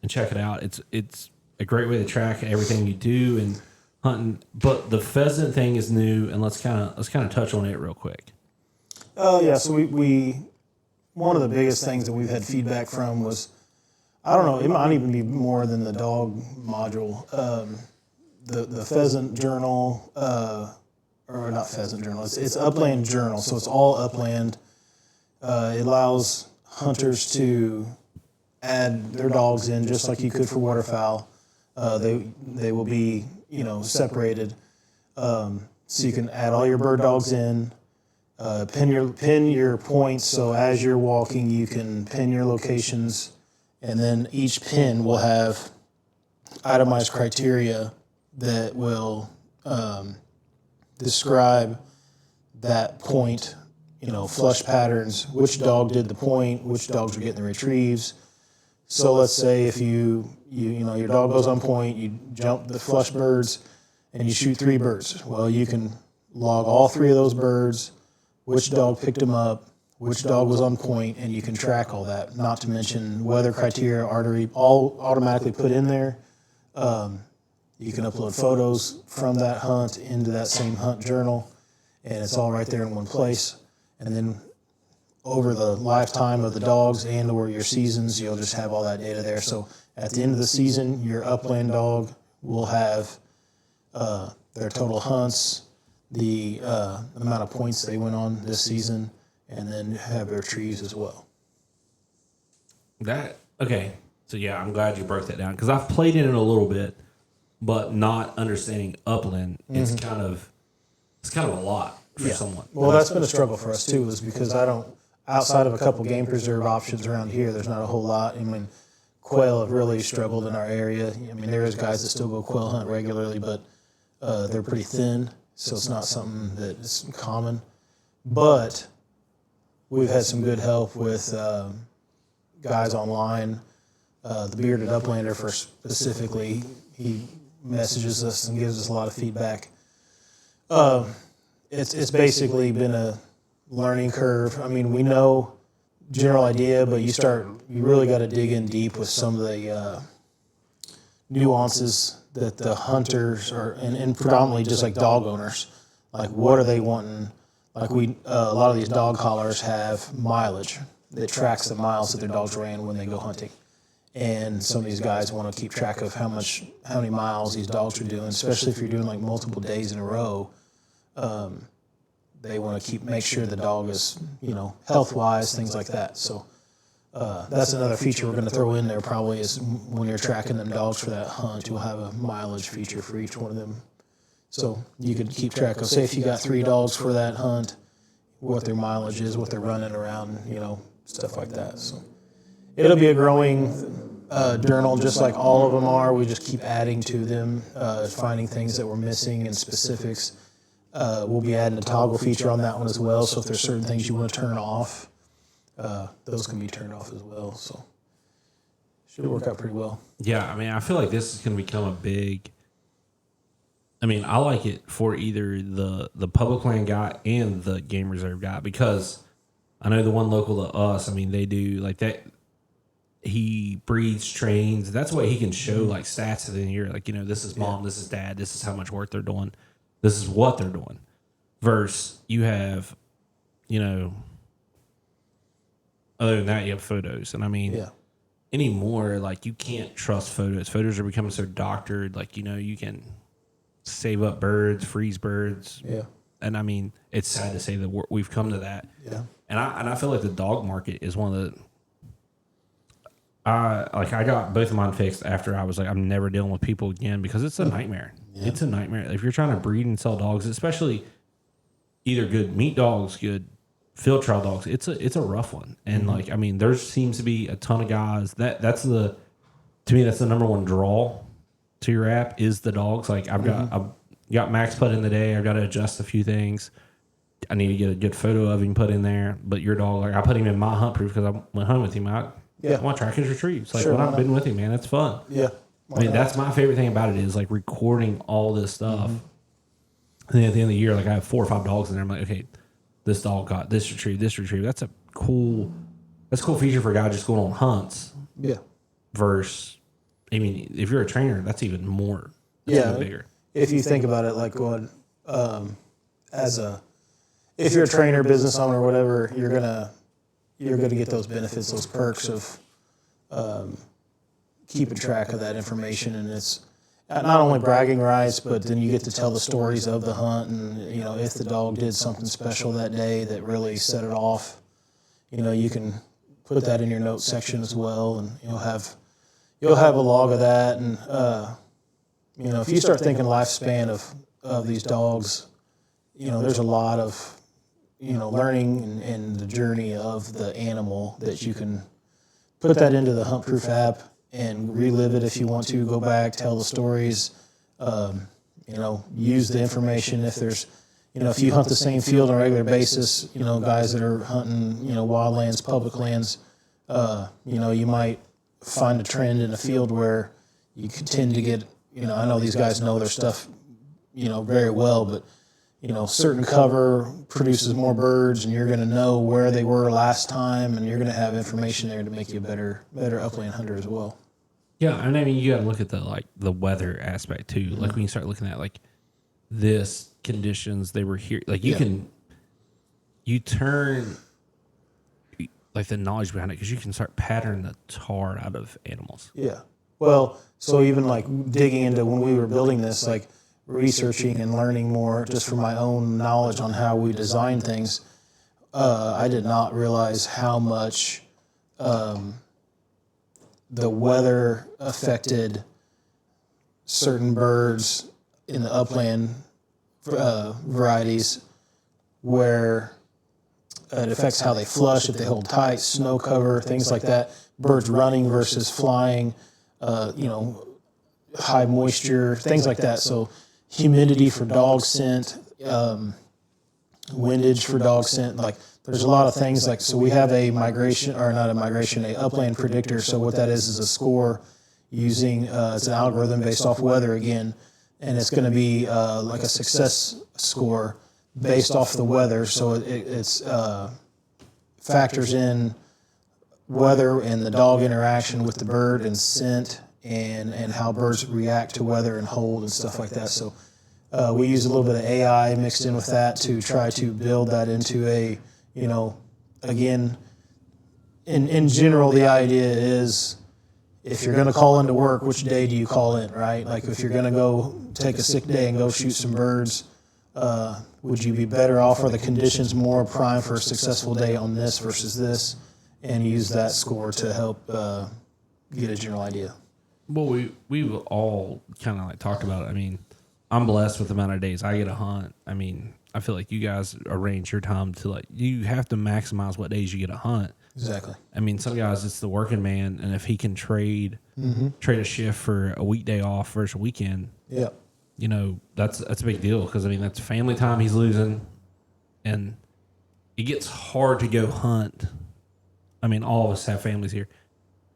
check it out. It's a great way to track everything you do and hunting. But the pheasant thing is new, and let's kind of touch on it real quick. Yeah. So we one of the biggest things that we've had feedback from was, I don't know, it might even be more than the dog module. The pheasant journal, or not pheasant journal, it's upland journal, so it's all upland. It allows hunters to add their dogs in just like you could for waterfowl. They will be separated, so you can add all your bird dogs in. Pin your points, so as you're walking you can pin your locations, and then each pin will have itemized criteria that will describe that point, flush patterns, which dog did the point, which dogs are getting the retrieves. So let's say if your dog goes on point, you jump the flush birds and you shoot 3 birds. Well, you can log all 3 of those birds, which dog picked them up, which dog was on point, and you can track all that. Not to mention weather criteria, artery, all automatically put in there. You can upload photos from that hunt into that same hunt journal, and it's all right there in one place. And then over the lifetime of the dogs and or your seasons, you'll just have all that data there. So at the end of the season, your upland dog will have their total hunts, the amount of points they went on this season, and then have their retrieves as well. Okay. So yeah, I'm glad you broke that down, because I've played in it a little bit, but not understanding upland, it's kind of a lot for someone. Well, that's been a struggle for us too, is because outside of a couple game preserve options around here, there's not a whole lot. I mean, quail have really struggled in our area. I mean, there is guys that still go quail hunt regularly, but they're pretty thin, so it's not something that is common. But we've had some good help with guys online. The Bearded Uplander, for specifically, he messages us and gives us a lot of feedback. It's basically been a learning curve. I mean, we know general idea, but you really got to dig in deep with some of the nuances that the hunters are, and predominantly just like dog owners, like what are they wanting? Like a lot of these dog collars have mileage that tracks the miles that their dogs ran when they go hunting. And some of these guys want to keep track of how many miles these dogs are doing, especially if you're doing like multiple days in a row. They want to make sure the dog is, health-wise, things like that. So that's another feature we're going to throw in there probably, is when you're tracking them dogs for that hunt, you'll have a mileage feature for each one of them. So you could keep track of, say if you got 3 dogs for that hunt, what their mileage is, what they're running around, stuff like that. So it'll be a growing journal, just like all of them are. We just keep adding to them, finding things that we're missing and specifics. We'll be adding a toggle feature on that one as well. So if there's certain things you want to turn off, those can be turned off as well. So should work out pretty well. Yeah, I mean, I feel like this is going to become a big. I mean, I like it for either the public land guy and the game reserve guy, because I know the one local to us. I mean, they do like that. He breeds, trains. That's why he can show like stats at the end of the year. Like, you know, this is mom, this is dad, this is how much work they're doing, this is what they're doing. Versus you have, you know, other than that, you have photos. And I mean, anymore, like, you can't trust photos. Photos are becoming so doctored. Like, you know, you can save up birds, freeze birds. Yeah. And I mean, it's sad to say that we've come to that. Yeah. And I feel like the dog market is one of the. I got both of mine fixed after I was like, I'm never dealing with people again, because it's a nightmare. Yeah. It's a nightmare. If you're trying to breed and sell dogs, especially either good meat dogs, good field trial dogs, it's a rough one. And like, I mean, there seems to be a ton of guys that's the number one draw to your app is the dogs. Like I've got Max put in the day. I've got to adjust a few things. I need to get a good photo of him put in there. But your dog, like I put him in my hunt proof because I went home with him. I want to track his retrieves. Like when I've been with him, man, it's fun. Yeah. I mean, that's my favorite thing about it is like recording all this stuff. And then at the end of the year, like I have 4 or 5 dogs in there. I'm like, okay, this dog got this retrieve. That's a cool feature for a guy just going on hunts. Yeah. Versus, I mean, if you're a trainer, that's even more. Even bigger. If you think about it, like going if you're a trainer, business owner, whatever, you're gonna get those benefits, those perks of keeping track of that information, and it's not only bragging rights, but then you get to tell the stories of the hunt, and you know if the dog did something special that day that really set it off, you know you can put that in your notes section as well, and you'll have a log of that, and you know if you start thinking lifespan of these dogs, you know there's a lot of learning and the journey of the animal that you can put that into the Hunt Proof app and relive it if you want to, go back, tell the stories, use the information if there's, if you hunt the same field on a regular basis, guys that are hunting, wildlands, public lands, you might find a trend in a field where you could tend to get, I know these guys know their stuff, very well, but certain cover produces more birds, and you're going to know where they were last time, and you're going to have information there to make you a better upland hunter as well. Yeah, and I mean, you got to look at the weather aspect too. Mm-hmm. Like when you start looking at like this conditions, they were here. Like you turn like the knowledge behind it because you can start patterning the tar out of animals. Yeah. Well, so even like digging into when we were building this, like researching and learning more just from my own knowledge on how we design things, I did not realize how much the weather affected certain birds in the upland varieties, where it affects how they flush, if they hold tight, snow cover, things like that. Birds running versus flying, high moisture, things like that. So humidity for dog scent, windage for dog scent, like there's a lot of things like, so we have a upland predictor. So what that is a score using, it's an algorithm based off weather again, and it's going to be like a success score based off the weather. So it's factors in weather and the dog interaction with the bird and scent and how birds react to weather and hold and stuff like that. So we use a little bit of AI mixed in with that to try to build that into a, again, in general, the idea is if you're going to call into work, which day do you call in, right? Like if you're going to go take a sick day and go shoot some birds, would you be better off? Are the conditions more prime for a successful day on this versus this? And use that score to help get a general idea. Well, we've all kind of like talked about it. I mean, I'm blessed with the amount of days I get to hunt. I mean, I feel like you guys arrange your time to like, you have to maximize what days you get to hunt. Exactly. I mean, some guys, it's the working man, and if he can trade a shift for a weekday off versus a weekend, you know, that's a big deal because, I mean, that's family time he's losing, and it gets hard to go hunt. I mean, all of us have families here,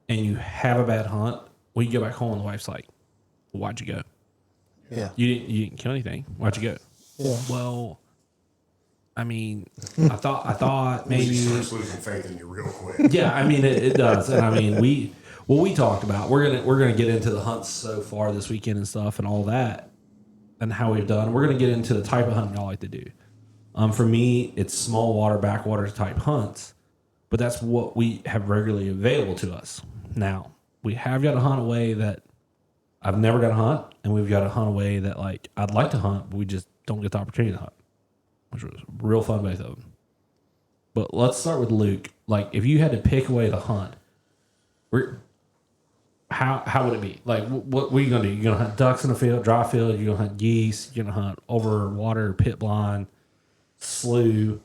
and you have a bad hunt. Well, you go back home, and the wife's like, well, "Why'd you go? Yeah. You didn't kill anything. Why'd you go?" Yeah. Well, I mean, I thought maybe starts losing faith in you real quick. Yeah, I mean it does, and I mean we talked about we're gonna get into the hunts so far this weekend and stuff and all that, and how we've done. We're gonna get into the type of hunting I like to do. For me, it's small water, backwater type hunts, but that's what we have regularly available to us. Now we have got to hunt a way that I've never got to hunt, and we've got to hunt a way that like I'd like to hunt, but we just don't get the opportunity to hunt, which was real fun, both of them. But let's start with Luke. Like, if you had to pick away the hunt, how would it be? Like, what are you going to do? You're going to hunt ducks in a field, dry field? You're going to hunt geese? You're going to hunt over water, pit blind, slough?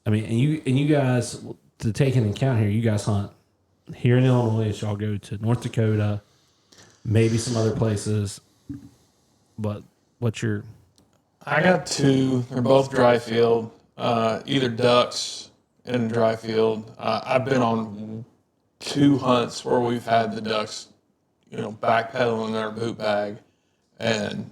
I mean, and you guys, to take into account here, you guys hunt here in Illinois. Y'all go to North Dakota, maybe some other places. But what's your... I got two. They're both dry field, either ducks in a dry field. I've been on 2 hunts where we've had the ducks, backpedaling in our boot bag. And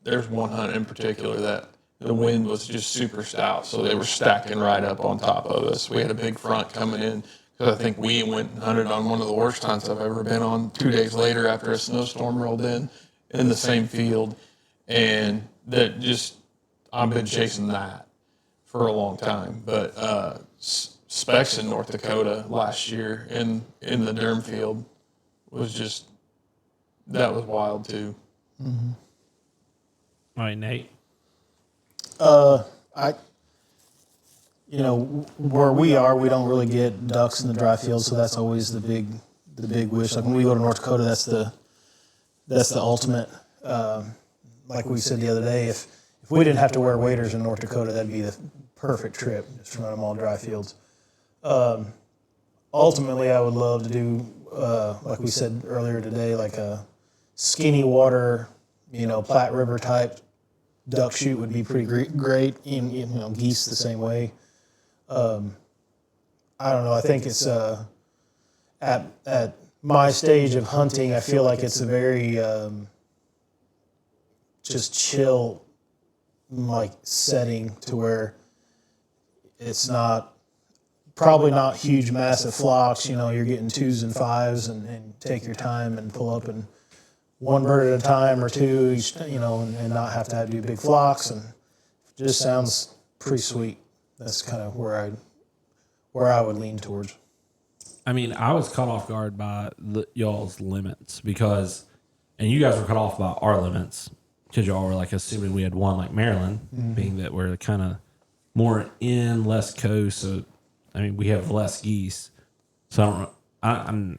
there's one hunt in particular that the wind was just super stout, so they were stacking right up on top of us. We had a big front coming in because I think we went and hunted on one of the worst hunts I've ever been on 2 days later after a snowstorm rolled in the same field. And that just, I've been chasing that for a long time. But specs in North Dakota last year in the Durham field was just, that was wild too. Mm-hmm. All right, Nate. Where we are, we don't really get ducks in the dry field, so that's always the big wish. Like when we go to North Dakota, that's the ultimate. Like we said the other day, if we didn't have to wear waders in North Dakota, that'd be the perfect trip, just to run them all dry fields. Ultimately, I would love to do, like we said earlier today, like a skinny water, Platte River type duck shoot would be pretty great. Geese the same way. I don't know. I think it's at my stage of hunting, I feel like it's a very just chill like setting to where it's probably not huge massive flocks. You're getting 2s and 5s and take your time and pull up and one bird at a time or 2 each, and not have to do big flocks, and it just sounds pretty sweet. That's kind of where I would lean towards. I mean, I was caught off guard by y'all's limits and you guys were caught off by our limits because y'all were like assuming we had one like Maryland, being that we're kind of more in, less coast. So, I mean, we have less geese. So I'm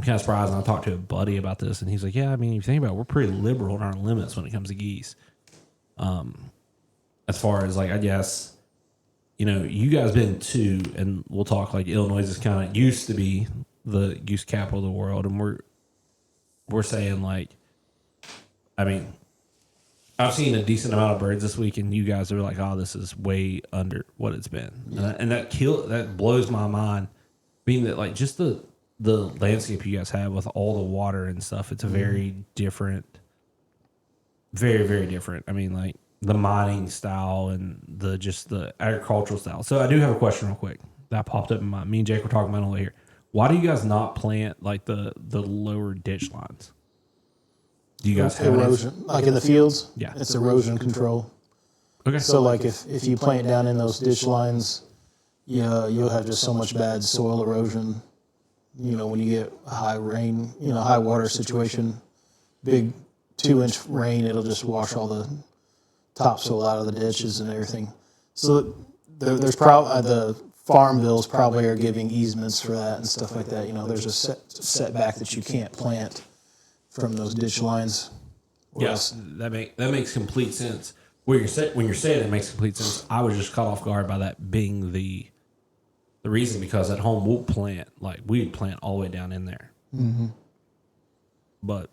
kind of surprised. And I talked to a buddy about this, and he's like, "Yeah, I mean, if you think about it, we're pretty liberal in our limits when it comes to geese. As far as like, I guess, you guys been to, and we'll talk like Illinois is kind of used to be the goose capital of the world, and we're saying like, I mean, I've seen a decent amount of birds this week, and you guys are like, "Oh, this is way under what it's been," and that blows my mind, being that like just the landscape you guys have with all the water and stuff, it's a very different, very, very different. I mean, like the mining style and the agricultural style. So I do have a question real quick that popped up in my mind. Me and Jake were talking about it here. Why do you guys not plant like the lower ditch lines? Do you guys have erosion, like in the fields? Yeah, it's erosion control. Okay. So like if you plant down in those ditch lines, you'll have just so much bad soil erosion. When you get high rain, high water situation, big 2-inch rain, it'll just wash all the topsoil out of the ditches and everything. So there's probably the farm bills probably are giving easements for that and stuff like that. There's a setback that you can't plant from those ditch lines. Yes, that makes complete sense. When you're saying it makes complete sense, I was just caught off guard by that being the The reason, because at home we'll plant, like we'd plant all the way down in there. Mm-hmm. But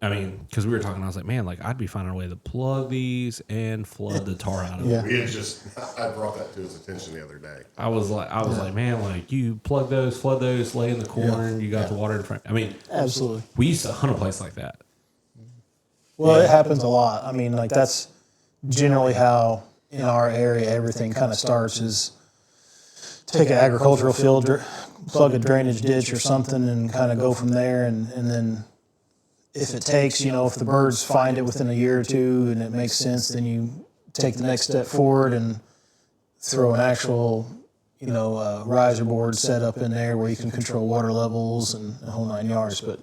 I mean, because we were talking, I was like, man, like I'd be finding a way to plug these and flood the tar out of Yeah. it. I brought that to his attention the other day. I was like, man, like you plug those, flood those, lay in the corner, you got the water in front. I mean, Absolutely. we used to hunt a place like that. Well, it happens a lot. I mean, like that's generally how in our area everything kind of starts is take an agricultural field, plug a drainage ditch or something and kind of go from there. And then if it takes, if the birds find it within a year or two and it makes sense, then you take the next step forward and throw an actual, riser board set up in there where you can control water levels and the whole 9 yards. But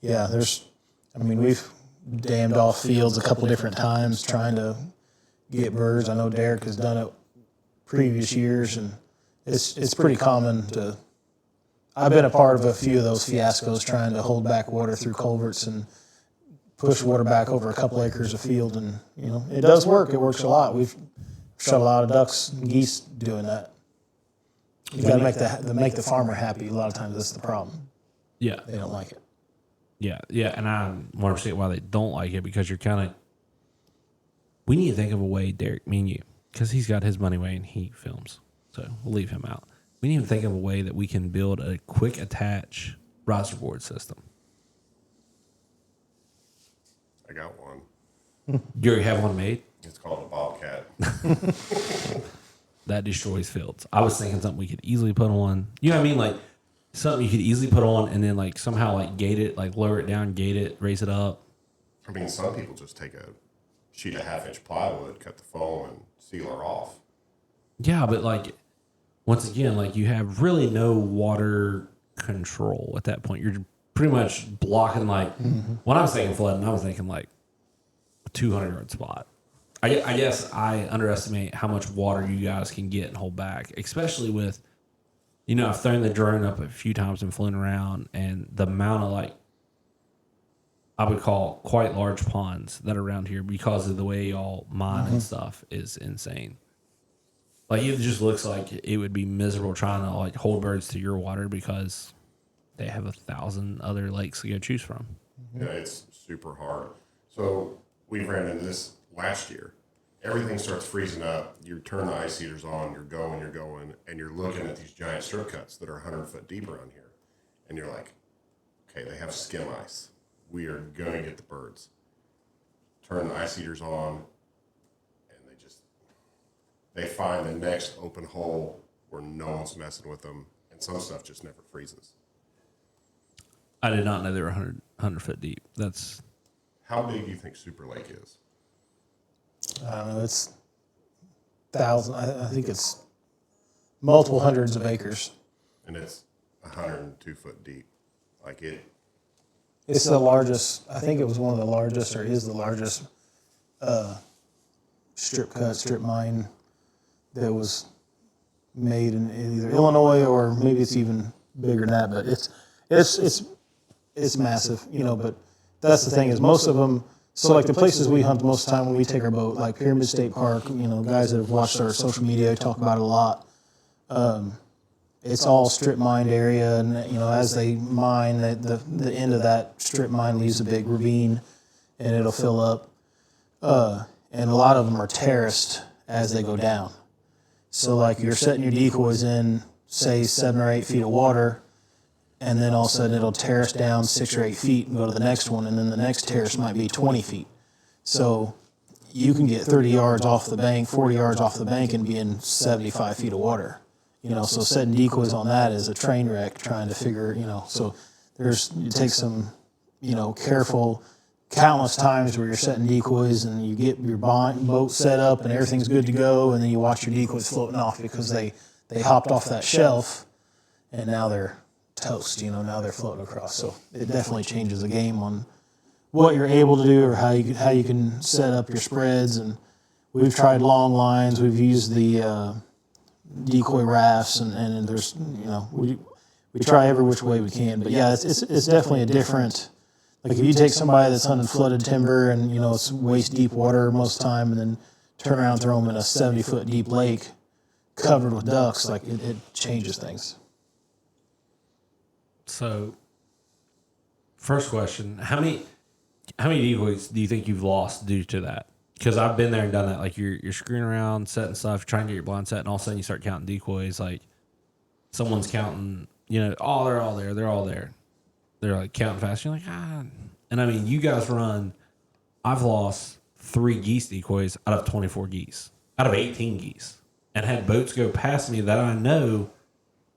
yeah, we've dammed off fields a couple different times trying to get birds. I know Derek has done it previous years, and it's pretty common to. I've been a part of a few of those fiascos trying to hold back water through culverts and push water back over a couple acres of field, and it does work. It works a lot. We've shot a lot of ducks and geese doing that. You got to make the farmer happy. A lot of times that's the problem. Yeah, they don't like it. Yeah, and I want to say why they don't like it, because you're kind of. We need to think of a way, Derek, me and you, because he's got his money way and he films, so we'll leave him out. We need to think of a way that we can build a quick attach riser board system. I got one. You already have one made? It's called a Bobcat. That destroys fields. I was thinking something we could easily put on. You know what I mean? Like something you could easily put on and then like somehow like gate it, like lower it down, gate it, raise it up. I mean, some people just take a sheet of 1/2-inch plywood, cut the foam, and seal her off. Yeah, but like once again, like you have really no water control at that point. You're pretty much blocking like when I was thinking flooding, I was thinking like a 200-yard spot. I guess I underestimate how much water you guys can get and hold back, especially with, I've thrown the drone up a few times and flown around, and the amount of like, I would call quite large ponds that are around here because of the way y'all mine and stuff is insane. Like it just looks like it would be miserable trying to like hold birds to your water because they have 1,000 other lakes to go choose from. Yeah, it's super hard. So we ran into this last year. Everything starts freezing up. You turn the ice heaters on, you're going, and you're looking at these giant strip cuts that are 100 foot deep around here. And you're like, okay, they have skim ice. We are going to get the birds. Turn the ice heaters on, and they find the next open hole where no one's messing with them, and some stuff just never freezes. I did not know they were 100 foot deep. That's how big do you think Super Lake is? I don't know. It's 1,000. I think it's multiple hundreds of acres. And it's 102 foot deep. Like it. It's the largest. I think it was one of the largest, or is the largest strip mine that was made in either Illinois or maybe it's even bigger than that. But it's massive, But that's the thing is most of them. So like the places we hunt most of the time when we take our boat, like Pyramid State Park, guys that have watched our social media talk about it a lot. It's all strip mined area, and as they mine, the end of that strip mine leaves a big ravine, and it'll fill up. And a lot of them are terraced as they go down. So like you're setting your decoys in, say 7 or 8 feet of water, and then all of a sudden it'll terrace down 6 or 8 feet and go to the next one, and then the next terrace might be 20 feet. So you can get 30 yards off the bank, 40 yards off the bank, and be in 75 feet of water. So setting decoys on that is a train wreck trying to figure, so it takes some, careful, countless times where you're setting decoys and you get your boat set up and everything's good to go, and then you watch your decoys floating off because they hopped off that shelf and now they're toast, now they're floating across. So it definitely changes the game on what you're able to do or how you can set up your spreads. And we've tried long lines. We've used the decoy rafts, and there's we try every which way we can. But yeah, it's definitely a different. Like if you take somebody that's hunting flooded timber and it's waist deep water most of the time, and then turn around and throw them in a 70-foot deep lake, covered with ducks, like it changes things. So, first question: How many decoys do you think you've lost due to that? Because I've been there and done that. Like you're screwing around, setting stuff, trying to get your blind set, and all of a sudden you start counting decoys. Like someone's counting, oh, they're all there, they're all there. They're like counting fast. You're like, ah. And I mean, you guys run. I've lost 3 geese decoys out of 24 geese, out of 18 geese, and had boats go past me that I know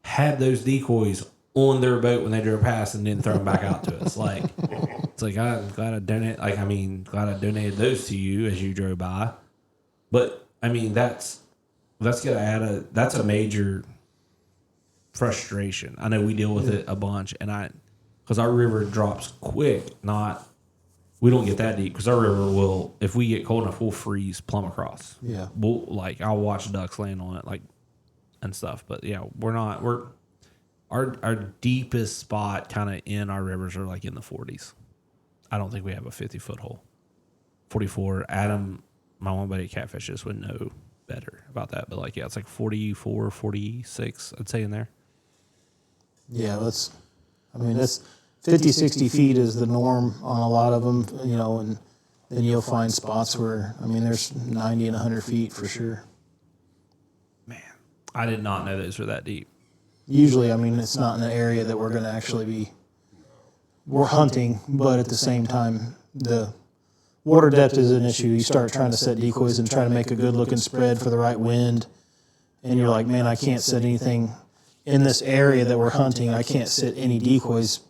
had those decoys on their boat when they drove past and didn't throw them back out to us. Like, it's like, I'm glad I donated. Like, I mean, glad I donated those to you as you drove by. But I mean, that's gonna add that's a major frustration. I know we deal with it a bunch, and because our river drops quick, we don't get that deep because our river will, if we get cold enough, we'll freeze plumb across. Yeah. I'll watch ducks land on it, like, and stuff. But yeah, our deepest spot kind of in our rivers are like in the 40s. I don't think we have a 50-foot hole. 44. Adam, my one buddy catfishes, would know better about that. But like, yeah, it's like 44, 46, I'd say in there. Yeah, that's 50, 60 feet is the norm on a lot of them, and then you'll find spots where, there's 90 and 100 feet for sure. Man, I did not know those were that deep. Usually, it's not in an area that we're going to actually we're hunting, but at the same time, the water depth is an issue. You start trying to set decoys and try to make a good looking spread for the right wind, and you're like, man, I can't set anything in this area that we're hunting. I can't set any decoys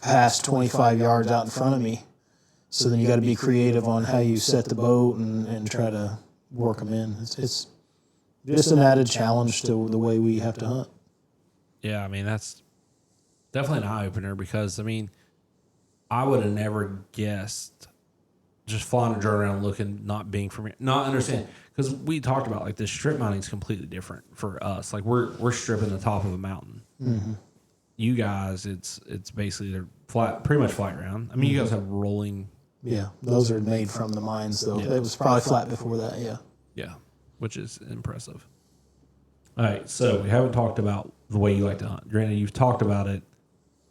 past 25 yards out in front of me. So then you got to be creative on how you set the boat and try to work them in. It's just an added challenge to the way we have to hunt. Yeah, that's definitely an eye-opener because, I would have never guessed just flying a drone around looking, not being from here, not understanding. Because we talked about, like, the strip mining is completely different for us. Like, we're stripping the top of a mountain. Mm-hmm. You guys, it's basically they're flat, pretty much flat ground. You guys have rolling. Yeah, those are made from the mines, though. Yeah. It was probably flat before that, yeah. Yeah, which is impressive. All right, so we haven't talked about the way you like to hunt. Granted, you've talked about it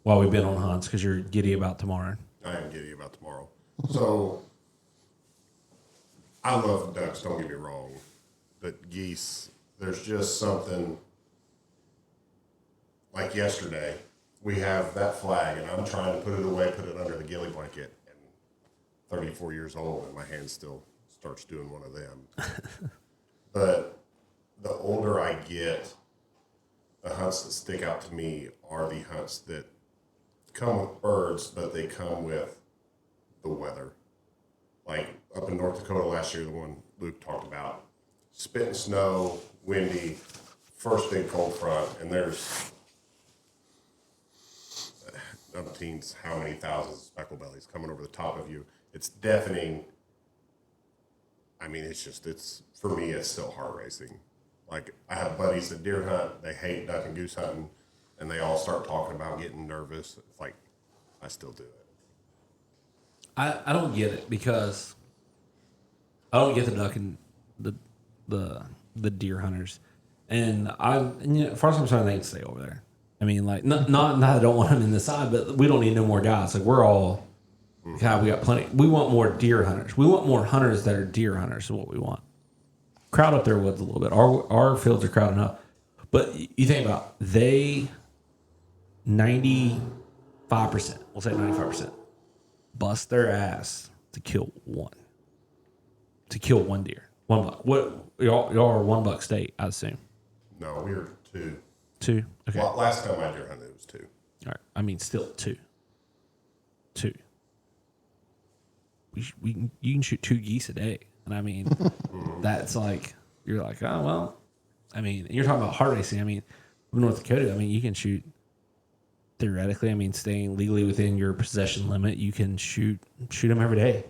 while we've been on hunts because you're giddy about tomorrow. I am giddy about tomorrow. So, I love ducks, don't get me wrong. But geese, there's just something, like yesterday, we have that flag, and I'm trying to put it away, put it under the ghillie blanket, and 34 years old, and my hand still starts doing one of them. But the older I get, the hunts that stick out to me are the hunts that come with birds, but they come with the weather. Like up in North Dakota last year, the one Luke talked about, spitting snow, windy, first big cold front, and there's umpteens how many thousands of speckle bellies coming over the top of you. It's deafening. It's for me, it's still heart racing. Like, I have buddies that deer hunt, they hate duck and goose hunting, and they all start talking about getting nervous. It's like, I still do it. I don't get it because I don't get the duck and the deer hunters. And first I'm saying they can stay over there. Not that I don't want them in the side, but we don't need no more guys. Like, we're all, God, we got plenty. We want more deer hunters. We want more hunters that are deer hunters is what we want. Crowd up their woods a little bit. Our fields are crowded up. But you think about, 95%, we'll say 95%, bust their ass to kill one deer. $1 buck. What y'all are $1 state, I assume. No, we were 2. 2? Okay. Well, last time I deer hunted, it was 2. All right. Still 2. You can shoot 2 geese a day. And that's like, you're like, oh, well, you're talking about heart racing. In North Dakota, you can shoot theoretically, staying legally within your possession limit, you can shoot them every day.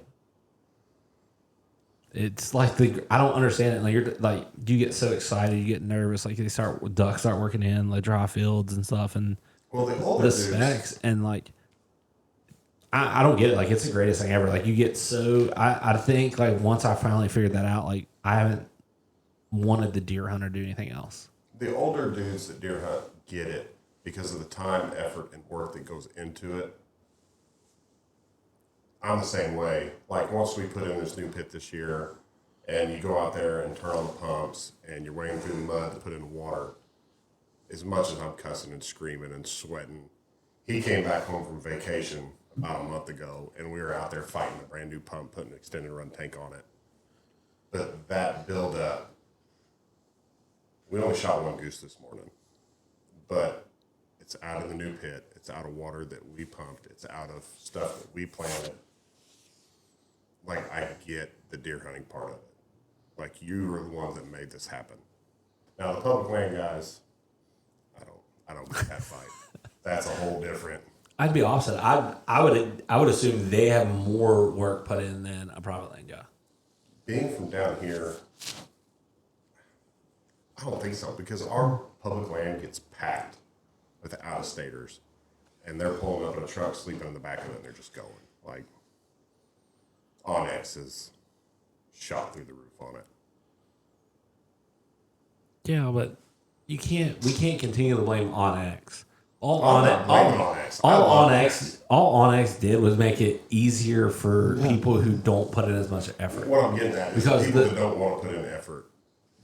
It's like I don't understand it. Like, you're like, you get so excited, you get nervous. Like, ducks start working in like dry fields and stuff, and the specs and like, I don't get it. Like, it's the greatest thing ever. Like, you get so, I think like once I finally figured that out, like I haven't wanted the deer hunter to do anything else. The older dudes that deer hunt get it because of the time, effort, and work that goes into it. I'm the same way. Like, once we put in this new pit this year, and you go out there and turn on the pumps, and you're wading through the mud to put in the water, as much as I'm cussing and screaming and sweating, he came back home from vacation about a month ago, and we were out there fighting a brand new pump, putting an extended run tank on it. But that build up, we only shot one goose this morning, but it's out of the new pit. It's out of water that we pumped. It's out of stuff that we planted. Like, I get the deer hunting part of it. Like, you are the ones that made this happen. Now, the public land guys, I don't get that fight. That's a whole different. I'd be opposite. I would assume they have more work put in than a private land guy. Being from down here, I don't think so, because our public land gets packed with out-of-staters, and they're pulling up in a truck, sleeping in the back of it, and they're just going. Like, Onyx is shot through the roof on it. Yeah, but we can't continue to blame Onyx. All Onyx did was make it easier for people who don't put in as much effort. What I'm getting at is people that don't want to put in effort,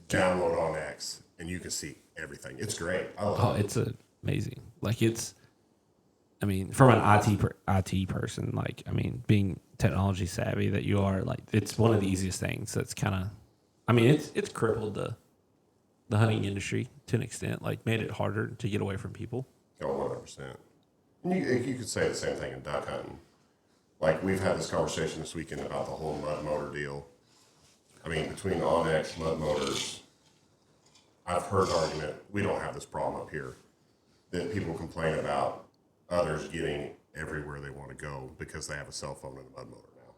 download Onyx, and you can see everything. It's great. I love it. It's amazing. Like, from an IT person, like, being technology savvy that you are, like, it's one of the easiest things. That's kind of, it's crippled the hunting industry to an extent, like, made it harder to get away from people. Oh, 100%. And you could say the same thing in duck hunting. Like, we've had this conversation this weekend about the whole mud motor deal. Between Onyx, mud motors, I've heard the argument, we don't have this problem up here, that people complain about others getting everywhere they want to go because they have a cell phone and a mud motor now.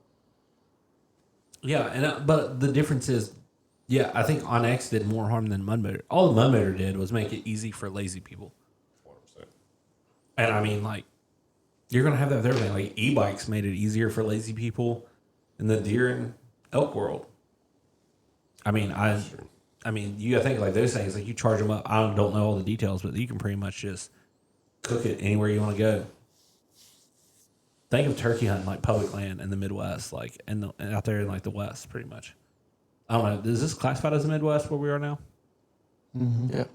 Yeah, but the difference is, I think Onyx did more harm than mud motor. All the mud motor did was make it easy for lazy people. 100%. And you're going to have that with everything. Like, e-bikes made it easier for lazy people in the deer and elk world. You got to think like those things. Like, you charge them up. I don't know all the details, but you can pretty much just cook it anywhere you want to go. Think of turkey hunting like public land in the Midwest, like, and out there in like the West, pretty much. I don't know. Is this classified as the Midwest where we are now? Mm-hmm. Yeah.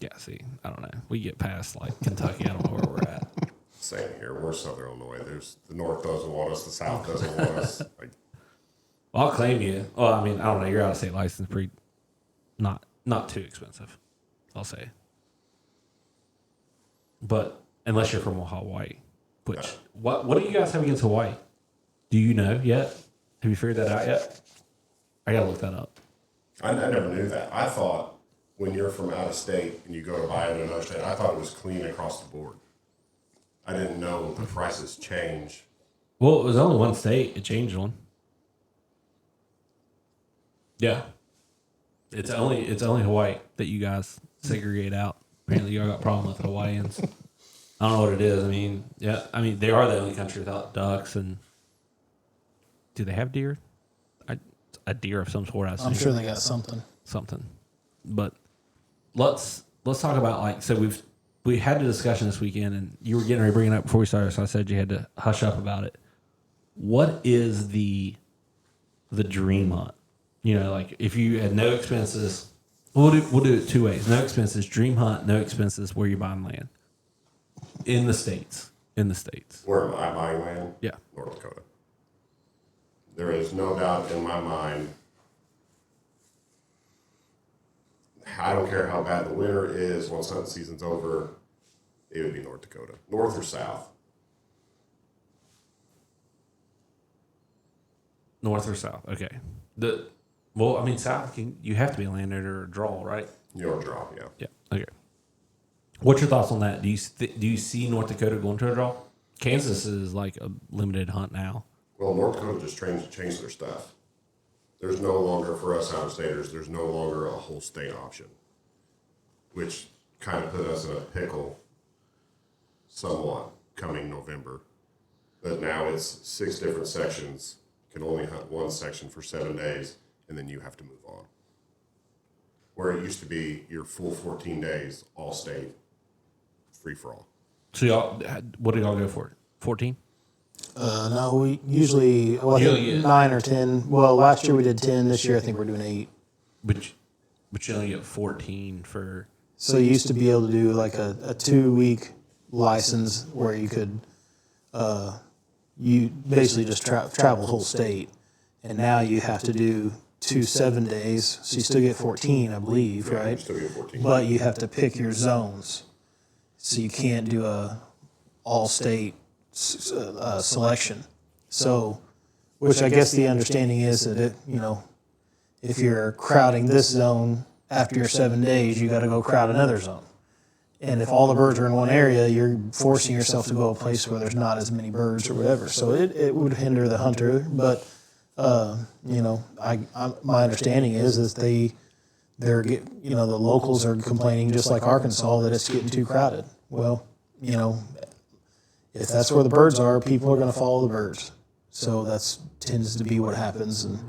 Yeah. See, I don't know. We get past like Kentucky. I don't know where we're at. Same here. We're Southern Illinois. The North doesn't want us. The South doesn't want us. Like, I'll claim you. Well, I don't know. You're out of state license, pretty not too expensive, I'll say. But unless you're from Hawaii, which what do you guys have against Hawaii? Do you know yet? Have you figured that out yet? I gotta look that up. I never knew that. I thought when you're from out of state and you go to buy it in another state, I thought it was clean across the board. I didn't know the prices change. Well, it was only one state. It changed one. Yeah. It's only Hawaii that you guys segregate out. Apparently, you all got a problem with Hawaiians. I don't know what it is. They are the only country without ducks. And do they have deer? A deer of some sort. I'm sure they got something. But let's talk about we had a discussion this weekend, and you were getting ready to bring it up before we started, so I said you had to hush up about it. What is the dream hunt? If you had no expenses, we'll do it two ways. No expenses, dream hunt, no expenses, where you're buying land. In the States. Where am I buying land? Yeah. North Dakota. There is no doubt in my mind. I don't care how bad the winter is, once hunting season's over, it would be North Dakota. North or south? North or south, okay. South, you have to be a landowner or a draw, right? You're a draw, yeah. Yeah, okay. What's your thoughts on that? Do you see North Dakota going to a draw? Kansas is like a limited hunt now. Well, North Dakota just changed their stuff. There's no longer, for us out-of-staters, there's no longer a whole state option, which kind of put us in a pickle somewhat coming November. But now it's 6 different sections. You can only hunt one section for 7 days, and then you have to move on. where it used to be your full 14 days, all state, free for all. So y'all, what did y'all go for? 14? No, we usually, I think 9 or 10. Well, last year we did 10. This year I think we're doing 8. But you only get 14 for. So you used to be able to do like a 2-week license where you could, you basically just travel the whole state. And now you have to do 2 7 days. So you still get 14, I believe, right? You still get 14. But you have to pick your zones. So you can't do a all-state selection. So, which I guess the understanding is that it, if you're crowding this zone after your 7 days, you got to go crowd another zone. And if all the birds are in one area, you're forcing yourself to go a place where there's not as many birds or whatever. So it would hinder the hunter. But my understanding is that the locals are complaining just like Arkansas that it's getting too crowded. Well, if that's where the birds are, people are going to follow the birds. So that tends to be what happens. And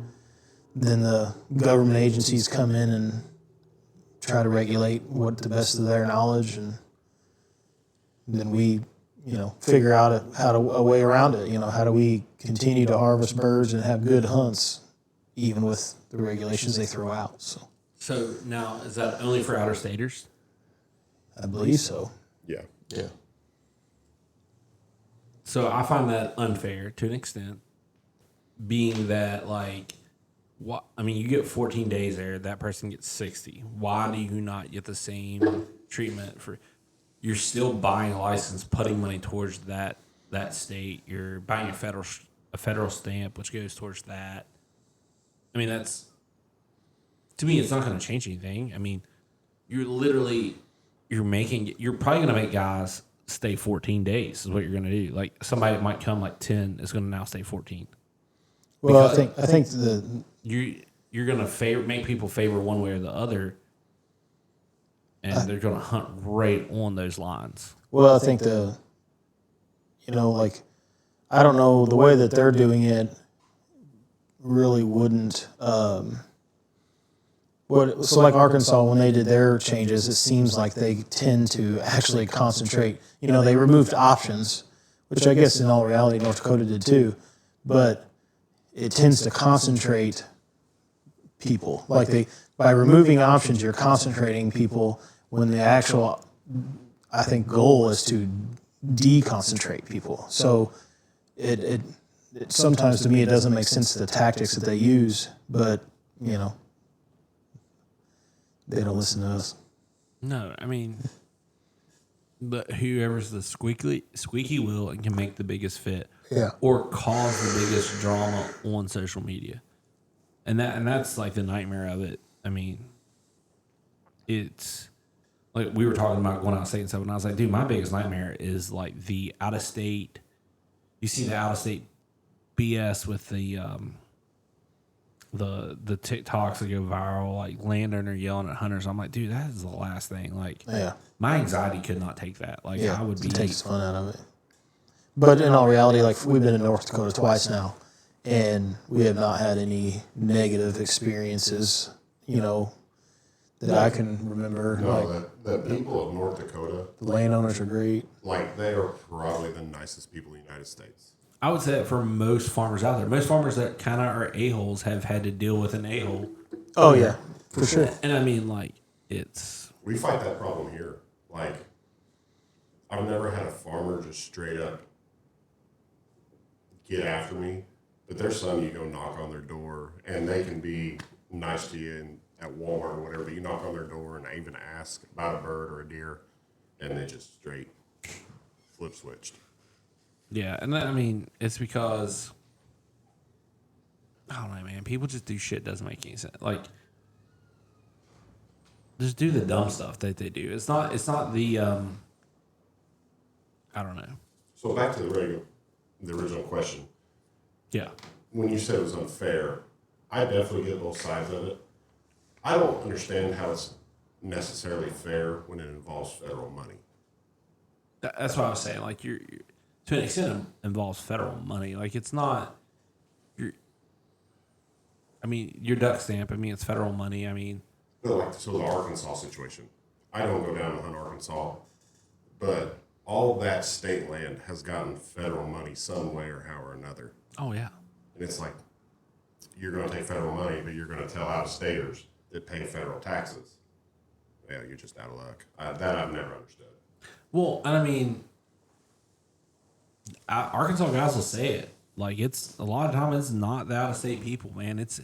then the government agencies come in and try to regulate what the best of their knowledge, and then we, figure out a way around it. How do we continue to harvest birds and have good hunts, even with the regulations they throw out? So now, is that only for outer staters? I believe so. Yeah. Yeah. So I find that unfair to an extent, being that you get 14 days there, that person gets 60. Why do you not get the same treatment for? You're still buying a license, putting money towards that state. You're buying a federal stamp, which goes towards that. I mean, to me, it's not going to change anything. I mean, you're probably going to make guys stay 14 days is what you're going to do. Like somebody that might come like 10 is going to now stay 14. Well, I think you're going to make people favor one way or the other, and they're going to hunt right on those lines. Well, I think I don't know, the way that they're doing it really wouldn't. So like Arkansas, when they did their changes, it seems like they tend to actually concentrate. They removed options, which I guess in all reality North Dakota did too, but it tends to concentrate people. By removing options, you're concentrating people when the actual, I think, goal is to deconcentrate people. So it sometimes to me it doesn't make sense the tactics that they use, but they don't listen to us. No, I mean, but whoever's the squeaky wheel and can make the biggest fit, or cause the biggest drama on social media, and that's like the nightmare of it. I mean, it's like we were talking about going out of state and stuff, and I was like, dude, my biggest nightmare is like the out of state. You see the out of state BS with the TikToks that go viral, like landowner yelling at hunters. I'm like, dude, that is the last thing. Like, my anxiety could not take that. Like, I would be. It takes fun out of it. But in all reality, like we've been in North Dakota twice now, and we have not had any negative experiences, that I can remember. No, the people of North Dakota, the landowners are great. Like, they are probably the nicest people in the United States. I would say that for most farmers out there. Most farmers that kind of are a-holes have had to deal with an a-hole. Oh, yeah, for sure. And I mean, like, it's... We fight that problem here. Like, I've never had a farmer just straight up get after me. But there's some you go knock on their door, and they can be nice to you at Walmart or whatever. You knock on their door and even ask about a bird or a deer, and they just straight flip switched. Yeah, and I mean, it's because, I don't know, man, people just do shit that doesn't make any sense. Like, just do the dumb stuff that they do. It's not the, I don't know. So back to the original question. Yeah. When you said it was unfair, I definitely get both sides of it. I don't understand how it's necessarily fair when it involves federal money. That's what I was saying. Like, you're to an extent, it involves federal money. Like, it's not. Your duck stamp. I mean, it's federal money. I mean, But like, so the Arkansas situation, I don't go down to hunt Arkansas, but all that state land has gotten federal money some way or how or another. Oh, yeah. And it's like, you're going to take federal money, but you're going to tell out-of-staters that pay federal taxes. Yeah, you're just out of luck. That I've never understood. Well, and I mean, Arkansas guys will say it. Like, it's a lot of times it's not the out-of-state people, man. It's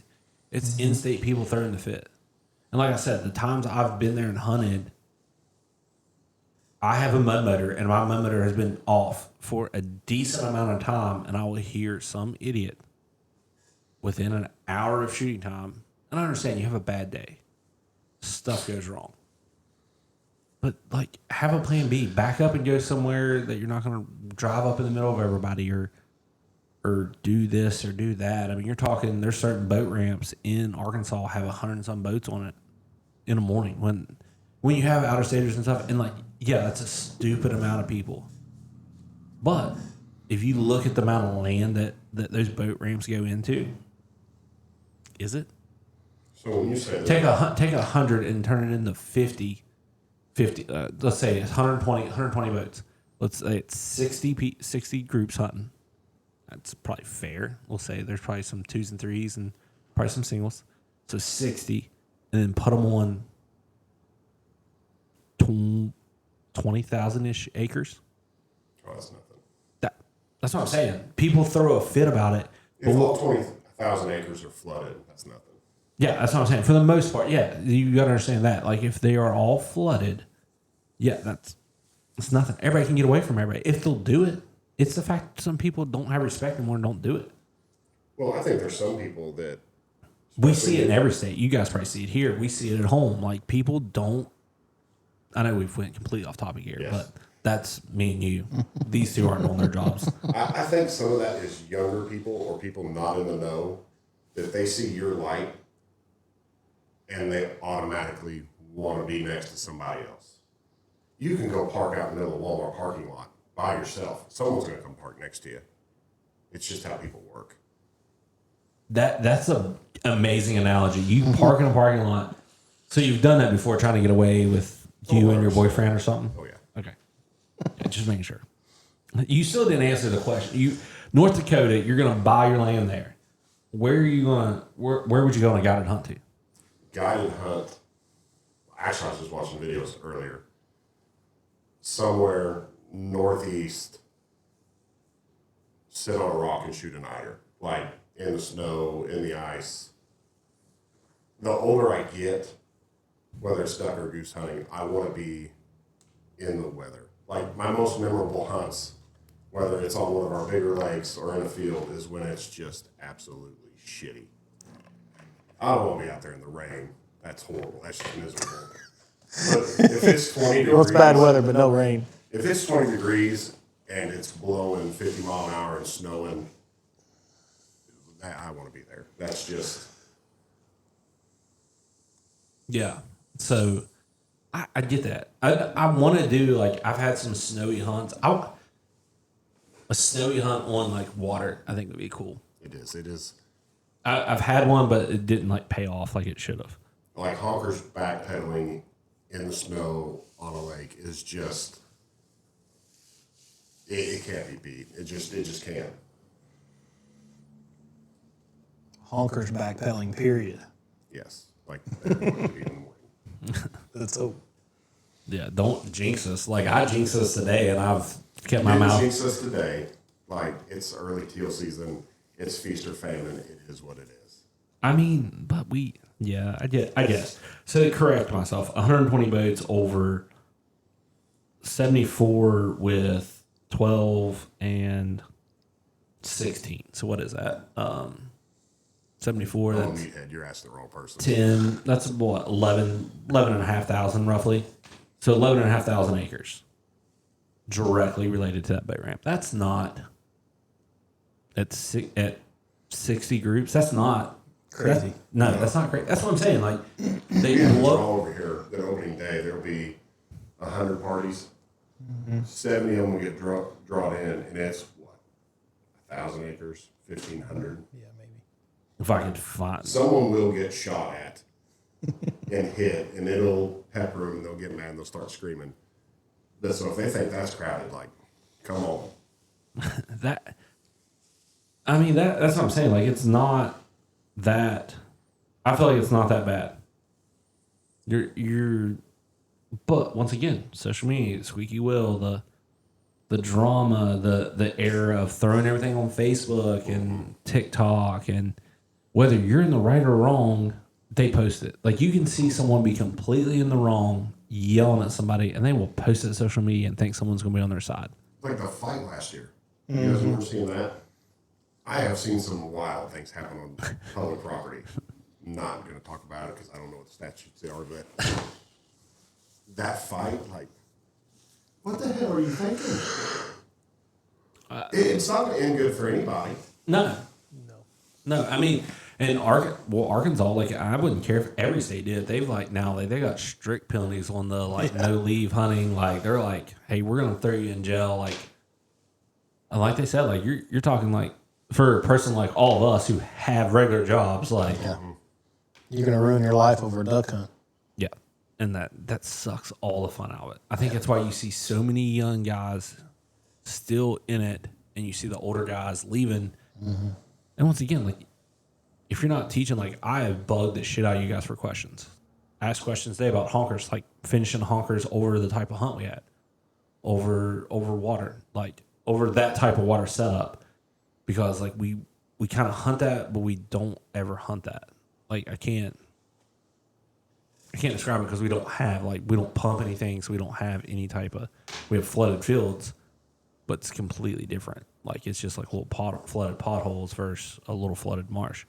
in-state people throwing the fit. And like I said, the times I've been there and hunted, I have a mud motor, and my mud motor has been off for a decent amount of time, and I will hear some idiot within an hour of shooting time. And I understand you have a bad day. Stuff goes wrong. But, like, have a plan B. Back up and go somewhere that you're not going to drive up in the middle of everybody or do this or do that. I mean, you're talking, there's certain boat ramps in Arkansas have 100 and some boats on it in the morning. When you have out-of-staters and stuff, and, like, yeah, that's a stupid amount of people. But if you look at the amount of land that those boat ramps go into, is it? So when you say take 100 and turn it into 50 let's say it's 120 boats. Let's say it's 60 groups hunting. That's probably fair. We'll say there's probably some 2s and 3s and probably some singles. So 60, and then put them on 20,000-ish acres. Oh, that's nothing. That's what I'm saying. People throw a fit about it. If all 20,000 acres are flooded, that's nothing. Yeah, that's what I'm saying. For the most part, yeah, you got to understand that. Like, if they are all flooded, yeah, it's nothing. Everybody can get away from everybody. If they'll do it, it's the fact that some people don't have respect anymore and don't do it. Well, I think there's some people that... We see it in every state. You guys probably see it here. We see it at home. Like, people don't... I know we've went completely off topic here, yes. But that's me and you. These two aren't on their jobs. I think some of that is younger people or people not in the know, that they see your light and they automatically want to be next to somebody else. You can go park out in the middle of the Walmart parking lot by yourself. Someone's going to come park next to you. It's just how people work. That's an amazing analogy. You park in a parking lot. So you've done that before, trying to get away with you and your boyfriend or something? Oh, yeah. Okay. Yeah, just making sure. You still didn't answer the question. North Dakota, you're going to buy your land there. Where are you going to, where would you go on a guided hunt to? Guided hunt. Actually, I was just watching videos earlier. Somewhere northeast, sit on a rock and shoot an eider. Like in the snow, in the ice. The older I get, whether it's duck or goose hunting, I want to be in the weather. Like my most memorable hunts, whether it's on one of our bigger lakes or in a field, is when it's just absolutely shitty. I don't want to be out there in the rain. That's horrible. That's just miserable. But if it's 20 degrees... Well, it's bad weather, but no rain. If it's 20 degrees and it's blowing 50 mile an hour and snowing, I want to be there. That's just... Yeah. So, I get that. I want to do, like, I've had some snowy hunts. A snowy hunt on, like, water, I think would be cool. It is. I've had one, but it didn't, like, pay off like it should have. Like honkers backpedaling in the snow on a lake is just... It can't be beat. It just can't. Honkers backpedaling, period. Yes. Like, everyone would be in the morning. Let's hope. Yeah, don't jinx us. Like, I jinxed us today, and I've kept my mouth. Jinx us today. Like, it's early teal season. It's feast or famine. It is what it is. I mean, but I guess. So to correct myself, 120 boats over 74 with 12 and 16. So what is that? 74. That's meathead, you're asking the wrong person. 10. That's what, 11,500 roughly. So 11,500 acres directly related to that boat ramp. That's not at 60 groups. That's not crazy. That's not crazy. That's what I'm saying. Like, they look over here. That opening day, there'll be 100 parties. 70 of them will get drawn in, and it's what, 1,000 acres, 1,500. Yeah, maybe. If I could find someone will get shot at and hit, and it'll pepper them, and they'll get mad, and they'll start screaming. But so if they think that's crowded, like, come on. That's what I'm saying. Like, it's not that. I feel like it's not that bad. But once again, social media, squeaky wheel, the drama, the era of throwing everything on Facebook and TikTok, and whether you're in the right or wrong, they post it. Like, you can see someone be completely in the wrong, yelling at somebody, and they will post it to social media and think someone's going to be on their side. Like the fight last year. You guys remember seeing that? I have seen some wild things happen on public property. Not going to talk about it because I don't know what the statutes are, but that fight, like, what the hell are you thinking? It's not going to end good for anybody. No. I mean, and Arkansas, like, I wouldn't care if every state did. They've they got strict penalties on the no leave hunting. Like, they're like, hey, we're gonna throw you in jail. Like, and like they said, like, you're talking like, for a person like all of us who have regular jobs, like, you're gonna ruin your life over a duck hunt. Yeah, and that sucks all the fun out of it. I think that's why you see so many young guys still in it, and you see the older guys leaving. And once again, like, if you're not teaching, like, I have bugged the shit out of you guys for questions. I asked questions today about honkers, like finishing honkers over the type of hunt we had, over water, like over that type of water setup, because like we kind of hunt that, but we don't ever hunt that. Like, I can't describe it because we don't pump anything, so we don't have any type of. We have flooded fields, but it's completely different. Like, it's just like little flooded potholes versus a little flooded marsh.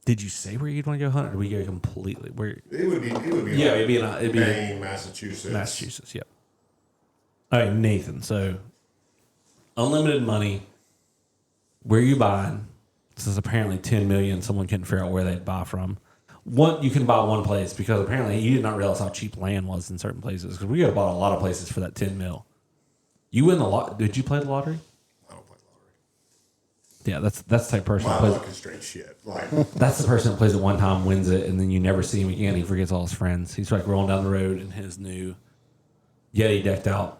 Did you say where you'd want to go hunt, or did we go completely? Where It would be yeah, like it'd be Maine, Massachusetts. Massachusetts, yep. All right, Nathan. So, unlimited money. Where are you buying? This is apparently $10 million. Someone couldn't figure out where they'd buy from. You can buy one place, because apparently you did not realize how cheap land was in certain places. Because we could have bought a lot of places for that $10 million. You win the lot. Did you play the lottery? I don't play lottery. Yeah, that's the type of person. My That plays, luck is straight shit. Like, that's the person that plays it one time, wins it, and then you never see him again. He forgets all his friends. He's like rolling down the road in his new Yeti decked out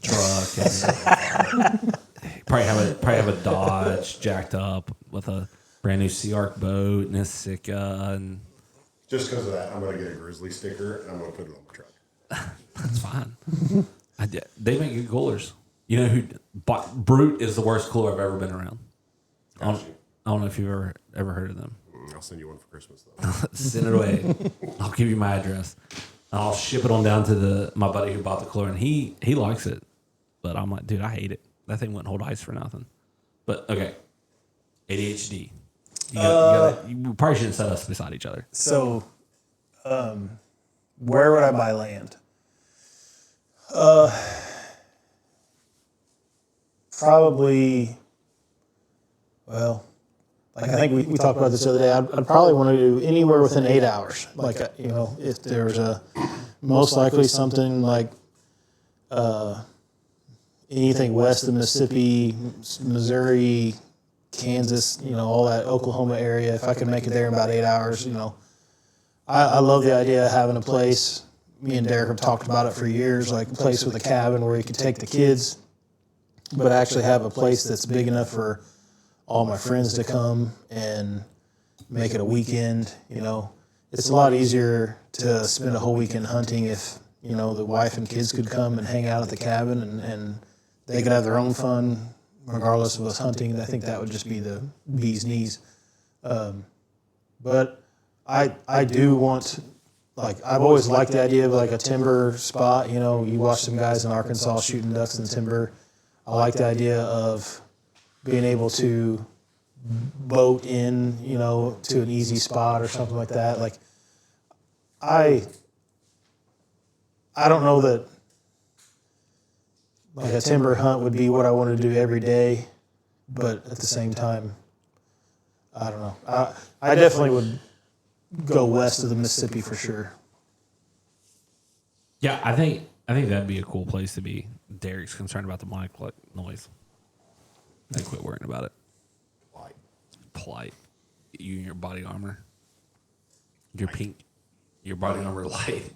truck, and probably have a Dodge jacked up with a brand new Sea Arc boat and a Sitka, and just because of that, I'm going to get a Grizzly sticker and I'm going to put it on my truck. that's fine. They make good coolers. You know who? Brute is the worst cooler I've ever been around. I don't know if you've ever heard of them. I'll send you one for Christmas, though. Send it away. I'll give you my address. I'll ship it on down to my buddy who bought the cooler, and he likes it. But I'm like, dude, I hate it. That thing wouldn't hold ice for nothing. But, okay. ADHD. You probably shouldn't set us beside each other. So, where would I buy land? Probably, well, like I think we talked about this the other day. I'd probably want to do anywhere within 8 hours. Like, if there's most likely something like anything west of Mississippi, Missouri, Kansas, all that Oklahoma area, if I could make it there in about 8 hours, I love the idea of having a place. Me and Derek have talked about it for years, like a place with a cabin where you could take the kids, but actually have a place that's big enough for all my friends to come and make it a weekend. It's a lot easier to spend a whole weekend hunting if, the wife and kids could come and hang out at the cabin and they could have their own fun regardless of us hunting. I think that would just be the bee's knees. But I do want, I've always liked the idea of a timber spot. You watch some guys in Arkansas shooting ducks in timber. I like the idea of being able to boat in, to an easy spot or something like that. I don't know that a timber hunt would be what I want to do every day, but at the same time, I don't know. I definitely would go west of the Mississippi for sure. Yeah, I think that'd be a cool place to be. Derek's concerned about the mic noise. I quit worrying about it. Polite. you and your body armor. Your pink, your body armor light.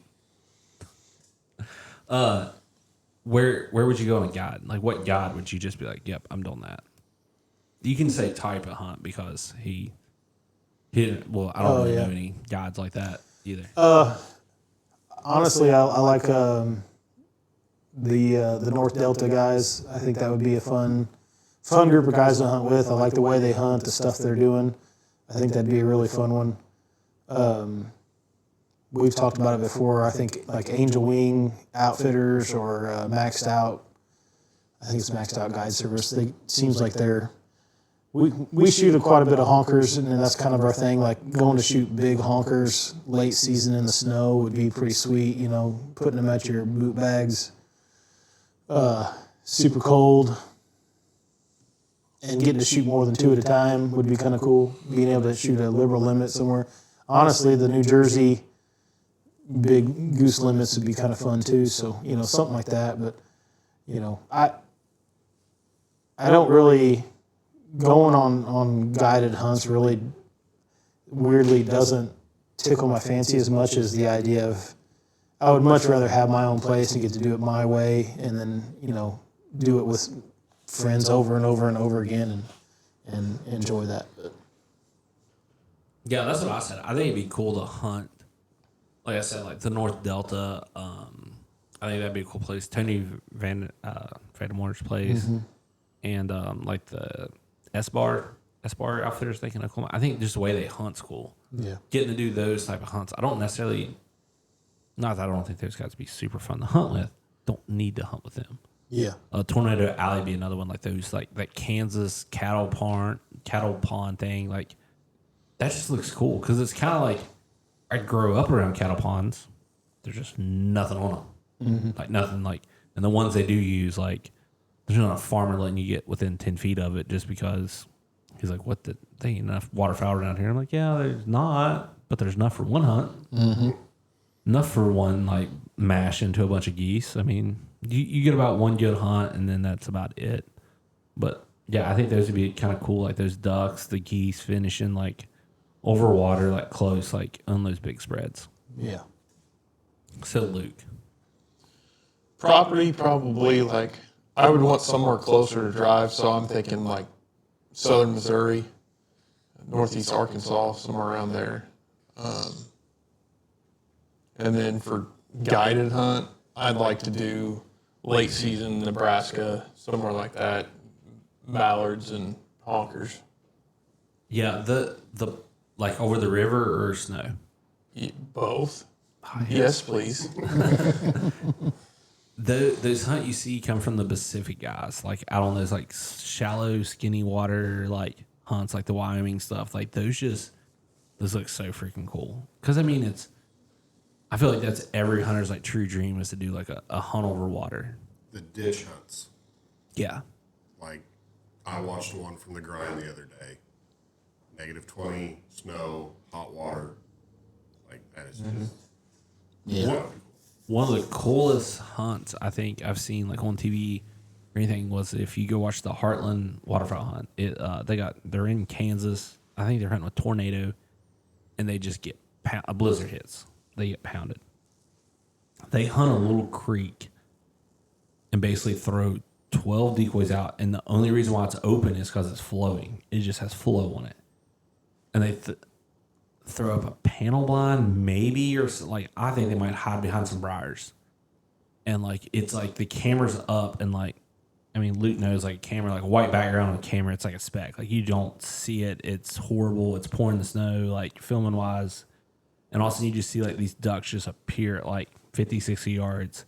Where would you go on a guide? Like, what guide would you just be like, yep, I'm doing that? You can say type of hunt because he didn't. Well, I don't really know any guides like that either. Honestly, I like the North Delta guys. I think that would be a fun group of guys to hunt with. I like the way they hunt, the stuff they're doing. I think that'd be a really fun one. We've talked about it before. I think like Angel Wing Outfitters or Maxed Out. I think it's Maxed Out Guide Service. They seems like they're. We shoot quite a bit of honkers, and that's kind of our thing. Like going to shoot big honkers late season in the snow would be pretty sweet. You know, putting them at your boot bags. Super cold, and getting to shoot more than 2 at a time would be kind of cool. Being able to shoot a liberal limit somewhere. Honestly, the New Jersey big goose limits would be kind of fun too. So, you know, something like that. But, you know, I don't really, going on guided hunts really weirdly doesn't tickle my fancy as much as the idea of, I would much rather have my own place and get to do it my way and then, you know, do it with friends over and over and over again and enjoy that. But. Yeah, that's what I said. I think it'd be cool to hunt. Like I said, like the North Delta. I think that'd be a cool place. Tony Van Moore's place, and like the S-Bar Outfitters thinking Oklahoma. I think just the way they hunt's cool. Yeah, getting to do those type of hunts. I don't necessarily. Not that I don't think those guys would be super fun to hunt with. Don't need to hunt with them. Yeah. Tornado Alley be another one like those, like that Kansas cattle pond thing. Like that just looks cool because it's kind of like I grew up around cattle ponds. There's just nothing on them, like nothing. Like and the ones they do use, like there's not a farmer letting you get within 10 feet of it just because he's like, what the they ain't enough waterfowl around here. I'm like, yeah, there's not, but there's enough for one hunt. Enough for one like mash into a bunch of geese. I mean, you get about one good hunt and then that's about it. But yeah, I think those would be kind of cool, like those ducks, the geese finishing like over water, like close, like on those big spreads. Yeah. So Luke, property probably like I would want somewhere closer to drive, so I'm thinking like southern Missouri, northeast Arkansas, somewhere around there. And then for guided hunt, I'd like to do late season Nebraska, somewhere like that, mallards and honkers. yeah, the like over the river or snow. Both. Yes, please. Those hunt you see come from the Pacific guys, like out on those like shallow, skinny water like hunts, like the Wyoming stuff. Like those look so freaking cool. Because I mean, I feel like that's every hunter's like true dream is to do like a hunt over water. The ditch hunts. Yeah. Like, I watched one from the grind the other day. -20, snow, hot water. Like, that is just... Yeah. One of the coolest hunts I think I've seen like on TV or anything was if you go watch the Heartland waterfowl hunt. They're in Kansas. I think they're hunting with tornado, and they just get a blizzard hits. They get pounded. They hunt a little creek and basically throw 12 decoys out, and the only reason why it's open is because it's flowing. It just has flow on it, and they throw up a panel blind, maybe, or like I think they might hide behind some briars, and like it's like the camera's up, and like I mean Luke knows like a camera, like a white background on a camera, it's like a speck, like you don't see it. It's horrible. It's pouring the snow, like filming wise. And also you just see like these ducks just appear at like 50, 60 yards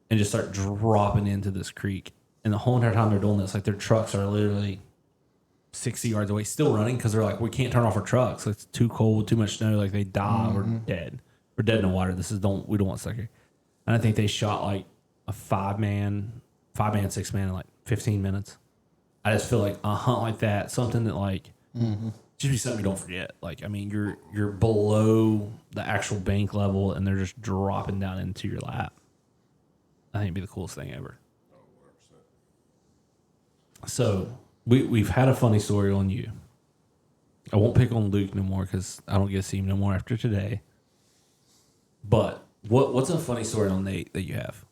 and just start dropping into this creek. And the whole entire time they're doing this, like their trucks are literally 60 yards away, still running because they're like, we can't turn off our trucks. It's too cold, too much snow. Like they die, we're dead. We're dead in the water. We don't want stuck here. And I think they shot like a 5-man, 6-man in like 15 minutes. I just feel like a hunt like that, something that like, just be something you don't forget. Like, I mean, you're below the actual bank level, and they're just dropping down into your lap. I think it'd be the coolest thing ever. So we've had a funny story on you. I won't pick on Luke no more because I don't get to see him no more after today. But what's a funny story on Nate that you have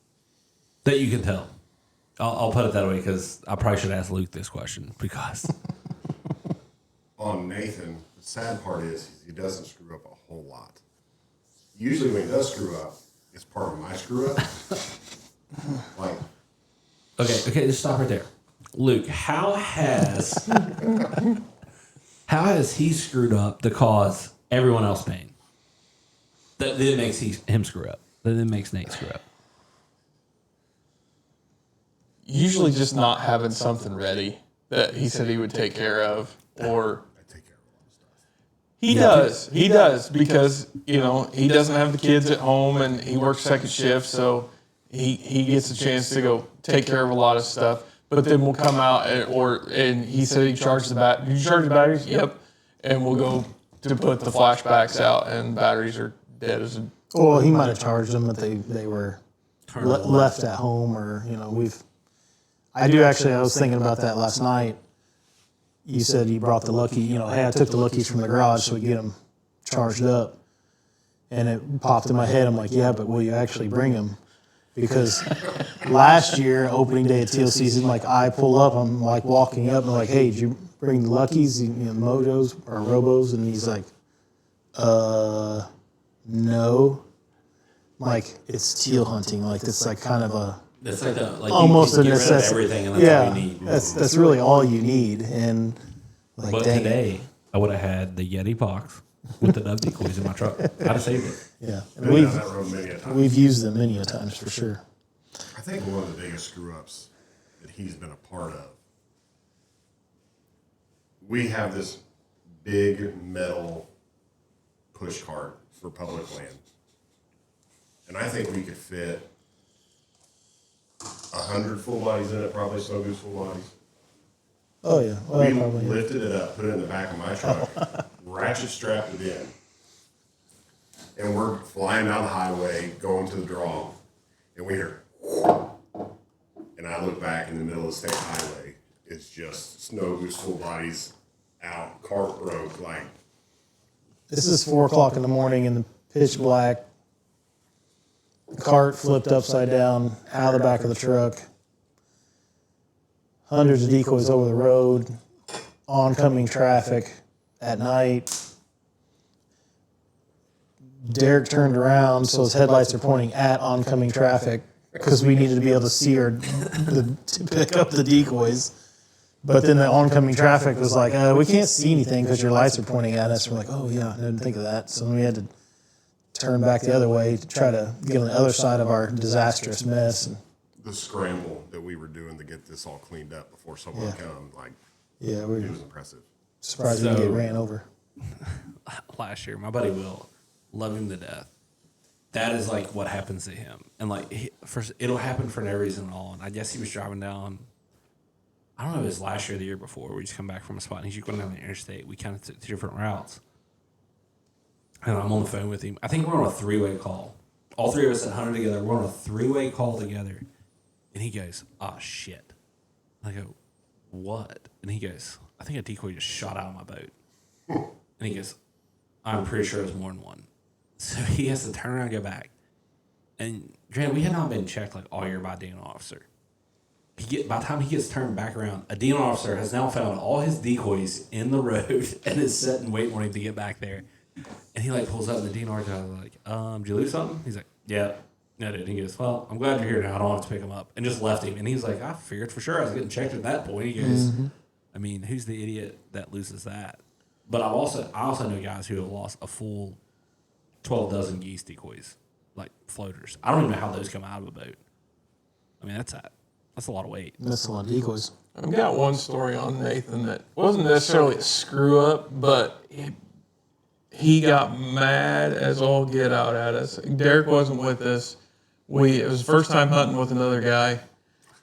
that you can tell? I'll put it that way because I probably should ask Luke this question because on Nathan, the sad part is he doesn't screw up a whole lot. Usually when he does screw up, it's part of my screw up. Like, okay, just stop right there. Luke, how has he screwed up to cause everyone else pain? That then makes him screw up. That then makes Nate screw up. Usually just not having something ready that he said he would take care of, or I take care of a lot of stuff. He does because, he doesn't have the kids at home and he works second shift, so he gets a chance to go take care of a lot of stuff. But then we'll come out and he said he charged the battery. Did you charge the batteries? Yep. And we'll go to put the flashbacks out and batteries are dead as a... Well, he might have charged them, but they were left at home, or I was thinking about that last night. You said you brought the Lucky, hey, I took the Luckies from the garage so we get them charged up. And it popped in my head. I'm like, yeah, but will you actually bring them? Because last year, opening day at teal season, I pull up, I'm walking up, and I'm like, hey, did you bring the Luckies, Mojos or Robos? And he's like, no. It's teal hunting. It's kind of a... It's almost a necessity. Everything, and that's all you need. That's really all you need. And but today, I would have had the Yeti box with the dove decoys in my truck. I'd have saved it. Yeah, Been down that road many a time. we've used them many a times for sure. I think one of the biggest screw ups that he's been a part of. We have this big metal push cart for public land, and I think we could fit 100 full bodies in it, probably snow goose full bodies. Oh yeah, well, We probably. lifted it up, put it in the back of my truck, ratchet strapped it in, and we're flying down the highway, going to the draw, and we hear, and I look back in the middle of the state highway. It's just snow goose full bodies out, cart broke, This is 4:00 in the morning in the pitch black. The cart flipped upside down out of the back of the truck. Hundreds of decoys over the road, oncoming traffic at night. Derek turned around, so his headlights are pointing at oncoming traffic because we needed to be able to see to pick up the decoys. But then the oncoming traffic was like, we can't see anything because your lights are pointing at us. We're like, oh yeah, I didn't think of that. So then we had to turn back the other way to try to get on the other side of our disastrous mess. the scramble that we were doing to get this all cleaned up before someone come, it was impressive. Surprised we didn't get ran over. Last year, my buddy Will, love him to death. That is what happens to him, and first it'll happen for no reason at all. And I guess he was driving down. I don't know if it was last year or the year before. We just come back from a spot and he's going down the interstate. We kind of took 2 different routes. And I'm on the phone with him. I think we're on a 3-way call. All 3 of us at Hunter together. We're on a 3-way call together. And he goes, oh, shit. I go, what? And he goes, I think a decoy just shot out of my boat. And he goes, I'm pretty sure it was more than one. So he has to turn around and go back. And granted, we had not been checked all year by a DNO officer. By the time he gets turned back around, a DNO officer has now found all his decoys in the road and is sitting waiting for him to get back there. And he pulls up and the DNR guy's did you lose something? He's like, yeah, no, dude. And he goes, well, I'm glad you're here now. I don't have to pick him up. And just left him. And he's like, I figured for sure I was getting checked at that point. He goes, I mean, who's the idiot that loses that? But I also know guys who have lost a full 12 dozen geese decoys, floaters. I don't even know how those come out of a boat. I mean, that's a lot of weight. That's a lot of decoys. I've got one story on Nathan that wasn't necessarily a screw up, but he got mad as all get out at us. Derek wasn't with us. It was the first time hunting with another guy.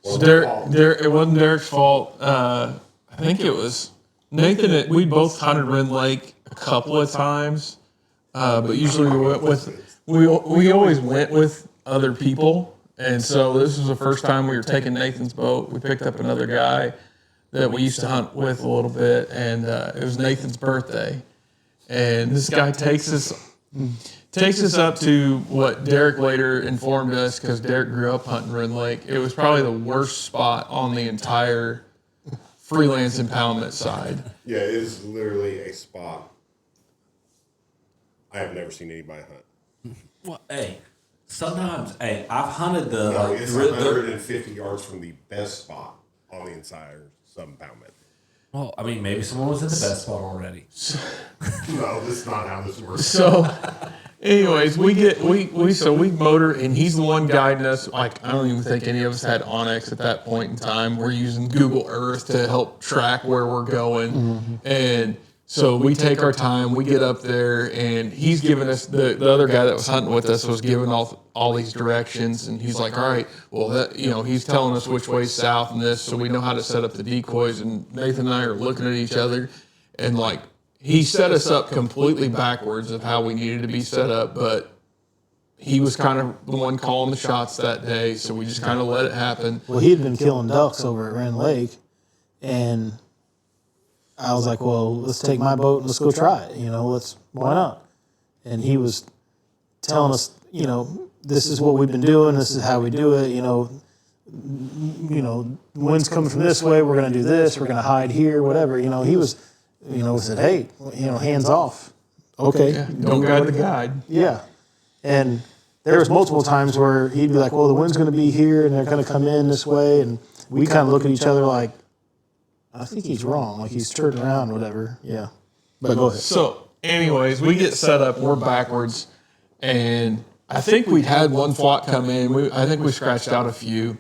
So it wasn't Derek's fault. I think it was Nathan. We both hunted Red Lake a couple of times, but usually we always went with other people. And so this was the first time we were taking Nathan's boat. We picked up another guy that we used to hunt with a little bit, and it was Nathan's birthday. And this guy takes us up to what Derek later informed us, because Derek grew up hunting Red Lake. It was probably the worst spot on the entire freelance impoundment side. Yeah, it is literally a spot I have never seen anybody hunt. Well, hey, sometimes, I've hunted the... No, it's 150 yards from the best spot on the entire sub-impoundment. Well, I mean, maybe someone was in the best spot already. No, that's not how this works. So, anyways, we motor, and he's the one guiding us. Like, I don't even think any of us had Onyx at that point in time. We're using Google Earth to help track where we're going, and so we take our time. We get up there, and he's giving us the other guy that was hunting with us was giving all these directions, and he's like, all right, well, that, he's telling us which way's south and this, so we know how to set up the decoys. And Nathan and I are looking at each other, and like, he set us up completely backwards of how we needed to be set up, but he was kind of the one calling the shots that day, so we just kind of let it happen. Well, he'd been killing ducks over at Rand Lake, and I was like, well, let's take my boat and let's go try it. Why not? And he was telling us, this is what we've been doing. This is how we do it. The wind's coming from this way. We're going to do this. We're going to hide here, whatever. He was, said, hey, hands off. Okay. Yeah, don't guide the guide. Yeah. And there was multiple times where he'd be like, well, the wind's going to be here and they're going to come in this way. And we kind of look at each other like, I think he's wrong. Like he's turned around, whatever. Yeah. But go ahead. So, anyways, we get set up. We're backwards. And I think we'd had one flock come in. I think we scratched out a few.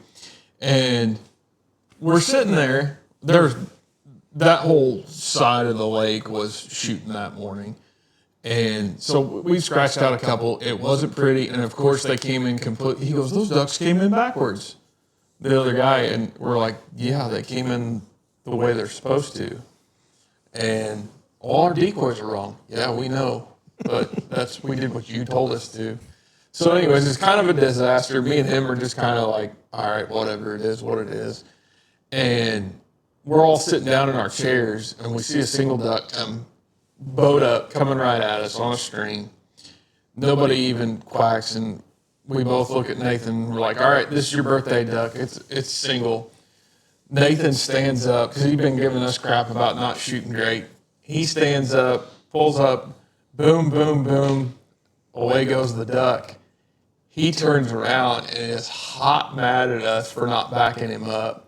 And we're sitting there. That whole side of the lake was shooting that morning. And so we scratched out a couple. It wasn't pretty. And, of course, they came in complete. He goes, those ducks came in backwards. The other guy. And we're like, yeah, they came in the way they're supposed to. And all our decoys are wrong. Yeah, we know. But we did what you told us to. So anyways, it's kind of a disaster. Me and him are just kind of like, all right, whatever it is, what it is. And we're all sitting down in our chairs, and we see a single duck boat up, coming right at us on a string. Nobody even quacks, and we both look at Nathan. We're like, all right, this is your birthday duck. It's single. Nathan stands up, because he'd been giving us crap about not shooting great. He stands up, pulls up, boom, boom, boom, away goes the duck. He turns around and is hot mad at us for not backing him up.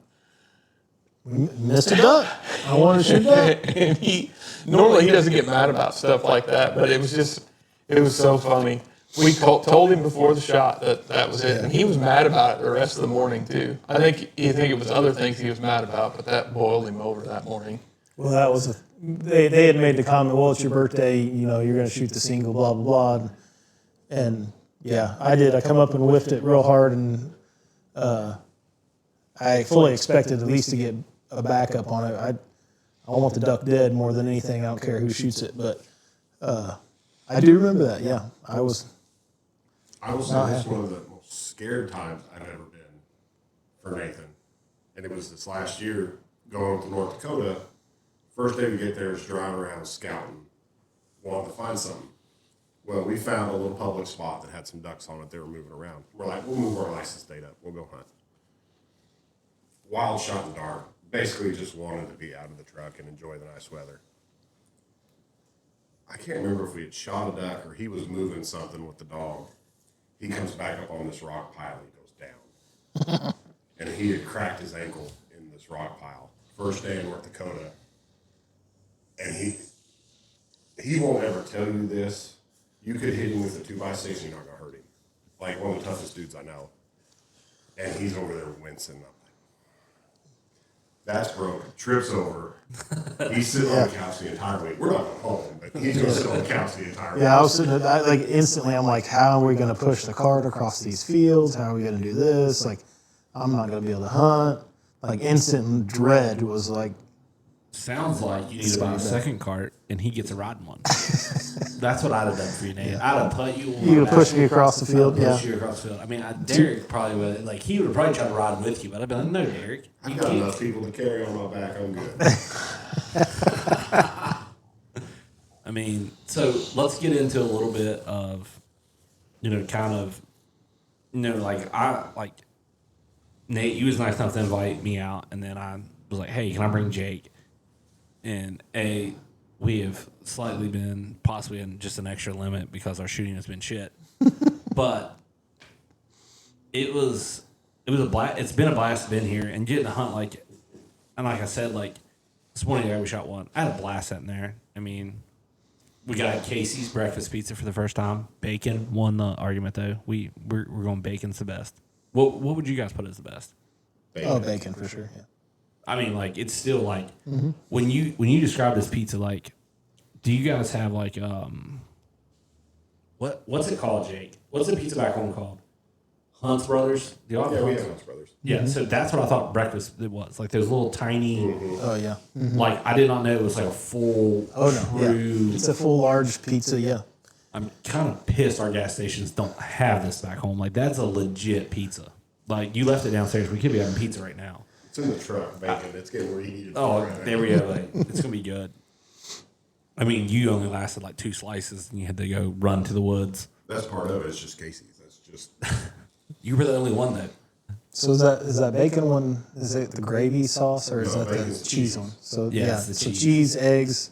Missed a duck. I want to shoot that. And normally he doesn't get mad about stuff like that, but it was so funny. We told him before the shot that was it, and he was mad about it the rest of the morning too. I think it was other things he was mad about, but that boiled him over that morning. Well, that was they had made the comment, well, it's your birthday, you're going to shoot the single, blah, blah, blah. And yeah, I did. I come up and whiffed it real hard, and I fully expected at least to get a backup on it. I want the duck dead more than anything. I don't care who shoots it, but I do remember that, yeah. I was say this one of the most scared times I've ever been for Nathan. And it was this last year going to North Dakota. First day we get there is driving around scouting, wanting to find something. Well, we found a little public spot that had some ducks on it. They were moving around. We're like, we'll move our license date up. We'll go hunt. Wild shot in the dark. Basically just wanted to be out of the truck and enjoy the nice weather. I can't remember if we had shot a duck or he was moving something with the dog. He comes back up on this rock pile. He goes down. And he had cracked his ankle in this rock pile. First day in North Dakota. And he won't ever tell you this. You could hit him with a 2x6 and you're not going to hurt him. Like one of the toughest dudes I know. And he's over there wincing. I'm like, that's broken. Trips over. He's sitting on the couch the entire week. We're not going home, but he's going to sit on the couch the entire week. Yeah, I was sitting instantly, I'm like, how are we going to push the cart across these fields? How are we going to do this? Like, I'm not going to be able to hunt. Like, instant dread was like sounds like you need to buy a second cart, and he gets a riding one. That's what I'd have done for you, Nate. I'd have put you on. You would push me across the field, Push you across the field. I mean, Derek probably would. Like, he would probably try to ride with you, but I'd be like, no, Derek. I've got enough people to carry on my back. I'm good. I mean, so let's get into a little bit of, kind of, Nate, you was nice enough to invite me out, and then I was like, hey, can I bring Jake? And we have slightly been possibly in just an extra limit because our shooting has been shit. But it was a blast. It's been a blast to be here and getting to hunt and like I said, this morning we shot one. I had a blast sitting there. I mean, we got Casey's breakfast pizza for the first time. Bacon won the argument though. We're going bacon's the best. What would you guys put as the best? Bacon. Oh, bacon for sure. Yeah. I mean, it's still when you describe this pizza, do you guys have what's it called, Jake? What's the pizza back home called? Hunt's Brothers. We have Hunt's Brothers. Yeah, so that's what I thought breakfast it was. Like those little tiny. Oh yeah. Mm-hmm. I did not know it was like a full. Oh no. Yeah. It's a full large pizza. Yeah. I'm kind of pissed our gas stations don't have this back home. That's a legit pizza. You left it downstairs. We could be having pizza right now. It's in the truck, bacon. It's getting reheated. Oh, there we go. It's gonna be good. I mean, you only lasted 2 slices, and you had to go run to the woods. That's part of it. It's just Casey's. That's just. You were the only one though. So is that bacon one? Is it the gravy sauce or is that the cheese one? So yeah, so cheese, eggs,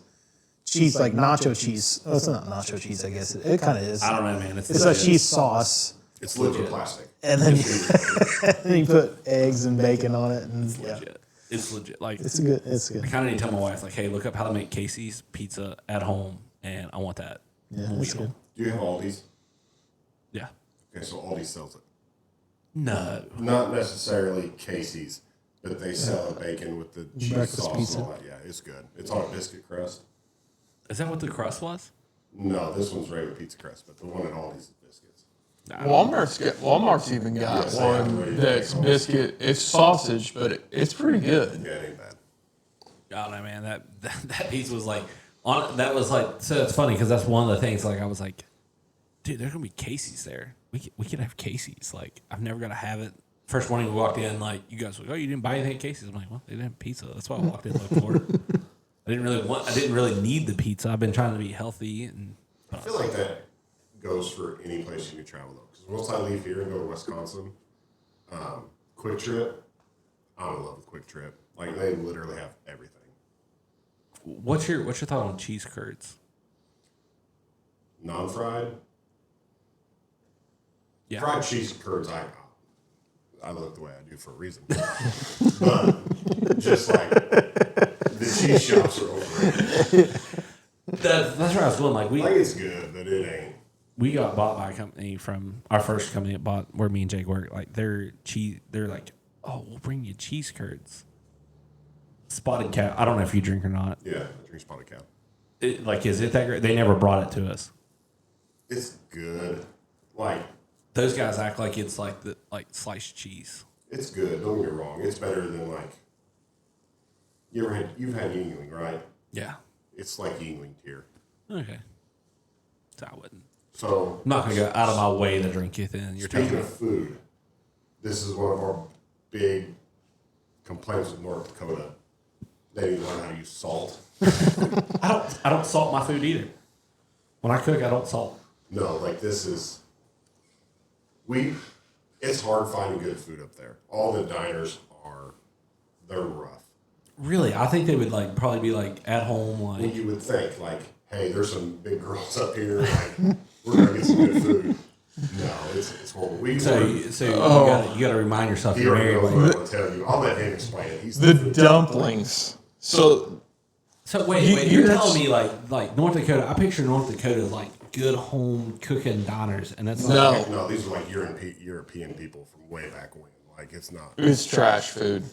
cheese like nacho cheese. Oh, it's not nacho cheese. I guess it kind of is. I don't know, man. It's a cheese sauce. It's liquid plastic. And then you put eggs and bacon on it, and it's legit. It's legit. It's good. It's good. I kind of need to tell my wife, hey, look up how to make Casey's pizza at home, and I want that. Yeah, that's good. Do you have Aldi's? Yeah. Okay, so Aldi sells it. No. Not necessarily Casey's, but they sell a bacon with the cheese breakfast sauce pizza. and all that. Yeah, it's good. It's on a biscuit crust. Is that what the crust was? No, this one's regular pizza crust, but the one at Aldi's is biscuits. Walmart's even got one that's biscuit. It's sausage, but it's pretty good. Yeah, it ain't bad. God, man, that piece was so it's funny because that's one of the things I was like, dude, there's gonna be Casey's there. We could have Casey's. I've never got to have it. First morning we walked in, you guys were like, oh, you didn't buy anything at Casey's. I'm like, well, they didn't have pizza. That's why I walked in looking for it. I didn't really need the pizza. I've been trying to be healthy I feel like that goes for any place you can travel though. Because once I leave here and go to Wisconsin, Quick Trip, I'm in love with Quick Trip. They literally have everything. What's your thought on cheese curds? Non-fried. Yeah. Fried cheese curds, I look the way I do for a reason. But just the cheese shops are overrated. That's where I was going. It's good, but it ain't. We got bought by a company from our first company that bought where me and Jake work. Their cheese, they're oh, we'll bring you cheese curds. Spotted Cow. I don't know if you drink or not. Yeah, I drink Spotted Cow. Is it that great? They never brought it to us. It's good. Those guys act like it's sliced cheese. It's good. Don't get me wrong. It's better than you've had Yingling, right? Yeah. It's like Yingling tier. Okay. So I wouldn't. So I'm not gonna go out of my way to drink it. Then you're speaking talking of food, this is one of our big complaints with North Dakota. They need to learn how to use salt. I don't salt my food either. When I cook, I don't salt. No, this is. It's hard finding good food up there. All the diners they're rough. Really? I think they would probably be at home Well, you would think hey, there's some big girls up here. We're gonna get some good food. No, it's horrible. You got to remind yourself you're married. I'll tell you. I'll let him explain it. He's the dumplings. So wait. You're telling me North Dakota? I picture North Dakota as good home cooking diners, and that's no. These are European people from way back when. It's not. It's trash food.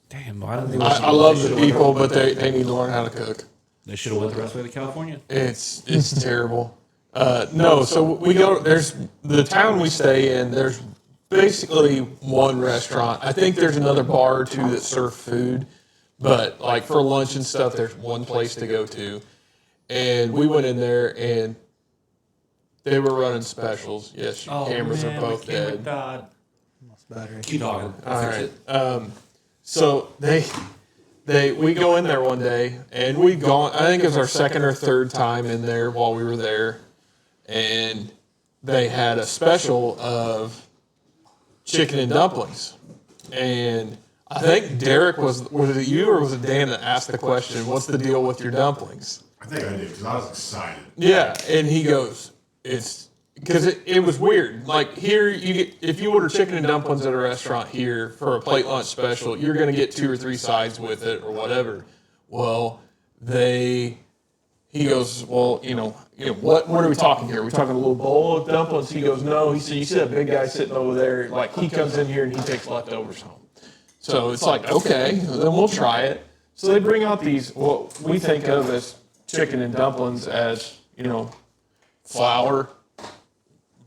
Damn, why didn't they? I love the people, but they need to learn how to cook. They should have went the rest of the way to California. It's terrible. No, so we go. There's the town we stay in. There's basically one restaurant. I think there's another bar or two that serve food, But like for lunch and stuff, there's one place to go to. And we went in there and they were running specials. Yes, your cameras are both dead. Keep talking. All right. So we go in there one day, and we'd gone. I think it was our second or third time in there while we were there, and they had a special of chicken and dumplings. And I think Derek was it you or was it Dan that asked the question? What's the deal with your dumplings? I think I did because I was excited. Yeah, and he goes, it's because it was weird. Like here, if you order chicken and dumplings at a restaurant here for a plate lunch special, you're going to get 2 or 3 sides with it or whatever. Well, he goes, well, what are we talking here? Are we talking a little bowl of dumplings? He goes, no. He said, you see that big guy sitting over there? Like he comes in here and he takes leftovers home. So it's like, okay, then we'll try it. So they bring out these what we think of as chicken and dumplings as flour,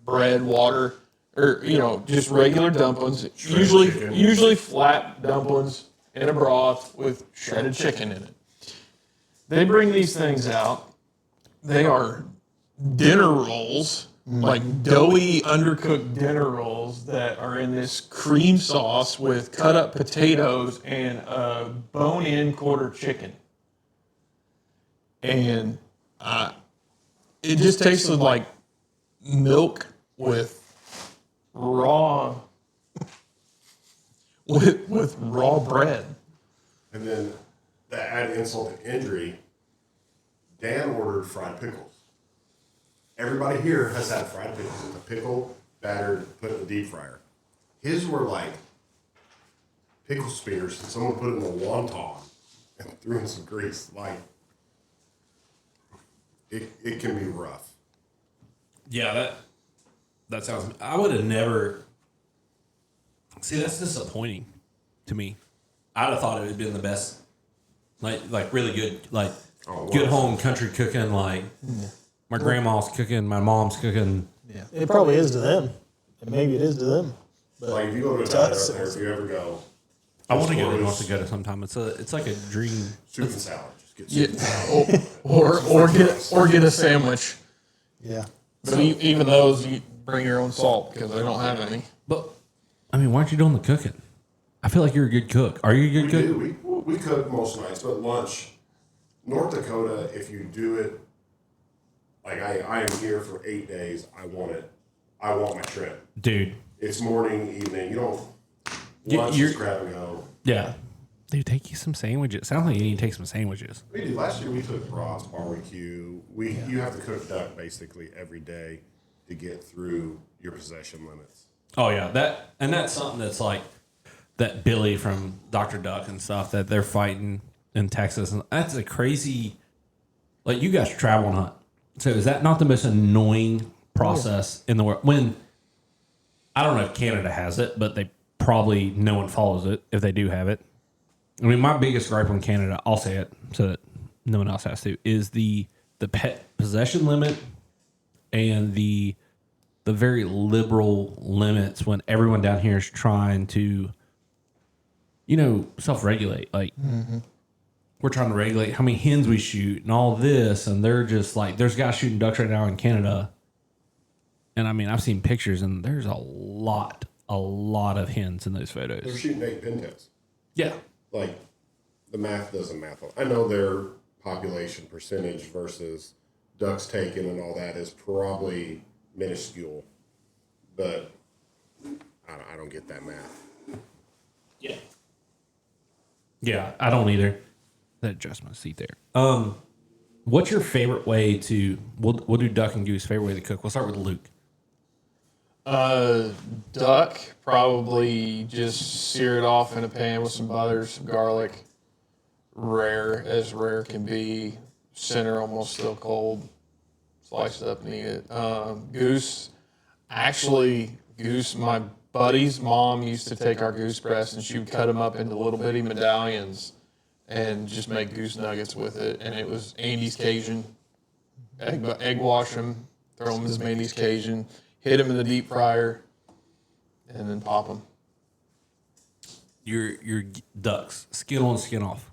bread, water, or just regular dumplings. Usually flat dumplings in a broth with shredded chicken in it. They bring these things out. They are dinner rolls, like doughy, undercooked dinner rolls that are in this cream sauce with cut up potatoes and a bone-in quarter chicken. And it just tasted like milk with raw bread. And then to add insult to injury, Dan ordered fried pickles. Everybody here has had fried pickles. It's a pickle battered, put in the deep fryer. His were like pickle spears that someone put in a wonton and threw in some grease. Like, it can be rough. Yeah, that sounds. I would have never. See, that's disappointing to me. I'd have thought it would have been the best, like really good, good home country cooking. Like my grandma's cooking, my mom's cooking. Yeah, it probably is to them, and maybe it is to them. But like if you go to a diner out there, if you ever go, I want to go. I want to go to sometime. It's like a dream. Soup and salad. Just get soup and salad. or get a sandwich. Yeah. But even those, you bring your own salt because they don't have any. But I mean, why aren't you doing the cooking? I feel like you're a good cook. Are you a good cook? We cook most nights, but lunch, North Dakota, if you do it, like I am here for 8 days. I want it. I want my trip. Dude. It's morning, evening. You don't, lunch is grab and go. Yeah. Dude, take you some sandwiches. Sounds like you need to take some sandwiches. We did. Last year we took brats, barbecue. You have to cook duck basically every day to get through your possession limits. Oh yeah, that's something that's like that Billy from Dr. Duck and stuff that they're fighting in Texas, and that's a crazy. Like you guys travel and hunt, so is that not the most annoying process in the world? When I don't know if Canada has it, but they probably no one follows it if they do have it. I mean, my biggest gripe on Canada, I'll say it so that no one else has to, is the pet possession limit and the very liberal limits when everyone down here is trying to, self-regulate. Like, we're trying to regulate how many hens we shoot and all this, and they're just like, there's guys shooting ducks right now in Canada. And I mean, I've seen pictures, and there's a lot of hens in those photos. They're shooting 8 pintails. Yeah. Like, the math doesn't math. I know their population percentage versus ducks taken and all that is probably minuscule, but I don't get that math. Yeah. Yeah, I don't either. That adjusts my seat there. What's your favorite way to? We'll do duck and goose. Favorite way to cook. We'll start with Luke. Duck, probably just sear it off in a pan with some butter, some garlic. Rare can be. Center almost still cold. Slice it up and eat it. Goose, my buddy's mom used to take our goose breasts and she would cut them up into little bitty medallions and just make goose nuggets with it. And it was Andy's Cajun. Egg wash them, throw them as Andy's Cajun, hit them in the deep fryer, and then pop them. Your ducks, skin on, skin off.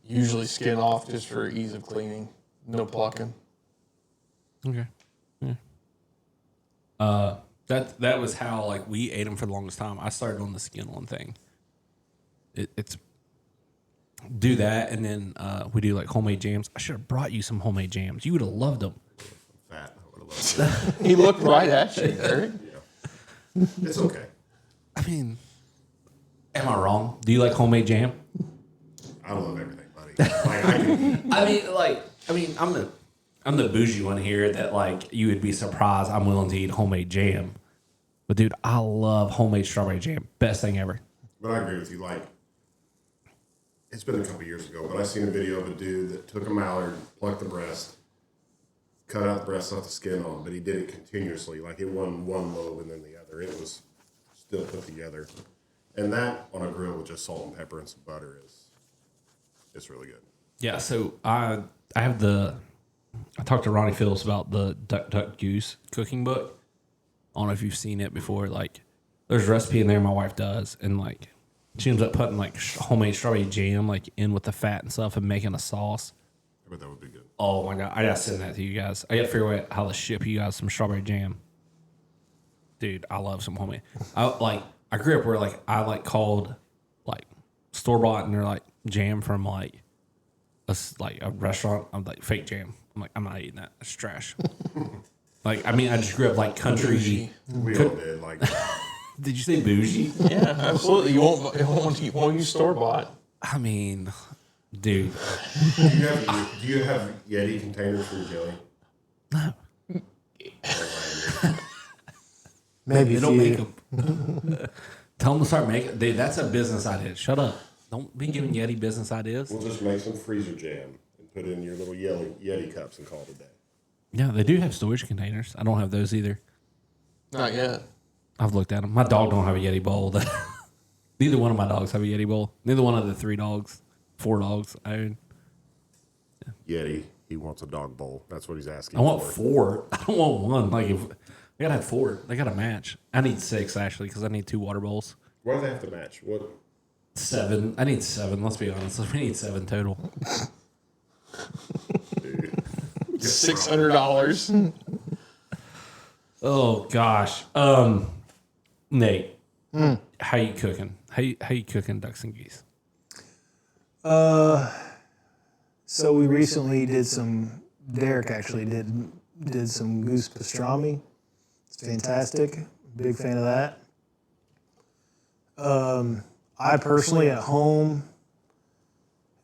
usually skin off just for ease of cleaning. No plucking. Okay. Yeah. That was how like we ate them for the longest time. I started on the skin on thing. It's do that, and then we do like homemade jams. I should have brought you some homemade jams. You would have loved them. Fat. I would have loved it. He looked right at you, Eric. Yeah. It's okay. I mean, am I wrong? Do you like homemade jam? I love everything, buddy. Like, I can, I'm the bougie one here that like you would be surprised I'm willing to eat homemade jam. But dude, I love homemade strawberry jam. Best thing ever. but I agree with you. Like, it's been a couple years ago, but I seen a video of a dude that took a mallard, plucked the breast, cut out the breast, left the skin on, but he did it continuously. Like, it wasn't one lobe and then the other. It was still put together. And that on a grill with just salt and pepper and some butter it's really good. Yeah, so I talked to Ronnie Phillips about the Duck Goose cooking book. I don't know if you've seen it before. Like, there's a recipe in there my wife does, and like she ends up putting like homemade strawberry jam like in with the fat and stuff and making a sauce. I bet that would be good. Oh my god, I gotta send that to you guys. I gotta figure out how to ship you guys some strawberry jam. Dude, I love some homemade. I grew up where like I like called like store bought and they're like jam from like a restaurant. I'm like fake jam. I'm like, I'm not eating that. It's trash. Like, I mean, I just grew up like country. We all did. Like, Did you say bougie? Yeah, absolutely. You won't use store bought. I mean, dude. do you have Yeti containers for your jelly? No. Maybe They don't make them. Tell them to start making. Dude, that's a business idea. Shut up. Don't be giving Yeti business ideas. We'll just make some freezer jam and put it in your little Yeti cups and call it a day. Yeah, they do have storage containers. I don't have those either. Not yet. I've looked at them. My dog don't have a Yeti bowl. Neither one of my dogs have a Yeti bowl. Neither one of the 4 dogs. I own. Yeti, he wants a dog bowl. That's what he's asking. I want for. 4. I don't want 1. Like, if I gotta have 4. They gotta match. I need 6 actually because I need 2 water bowls. Why do they have to match? What? 7. I need 7. Let's be honest. We need 7 total. $600. Oh gosh. Nate, how you cooking? How you cooking ducks and geese? So we recently Derek actually did some goose pastrami. It's fantastic. Big fan of that. I personally at home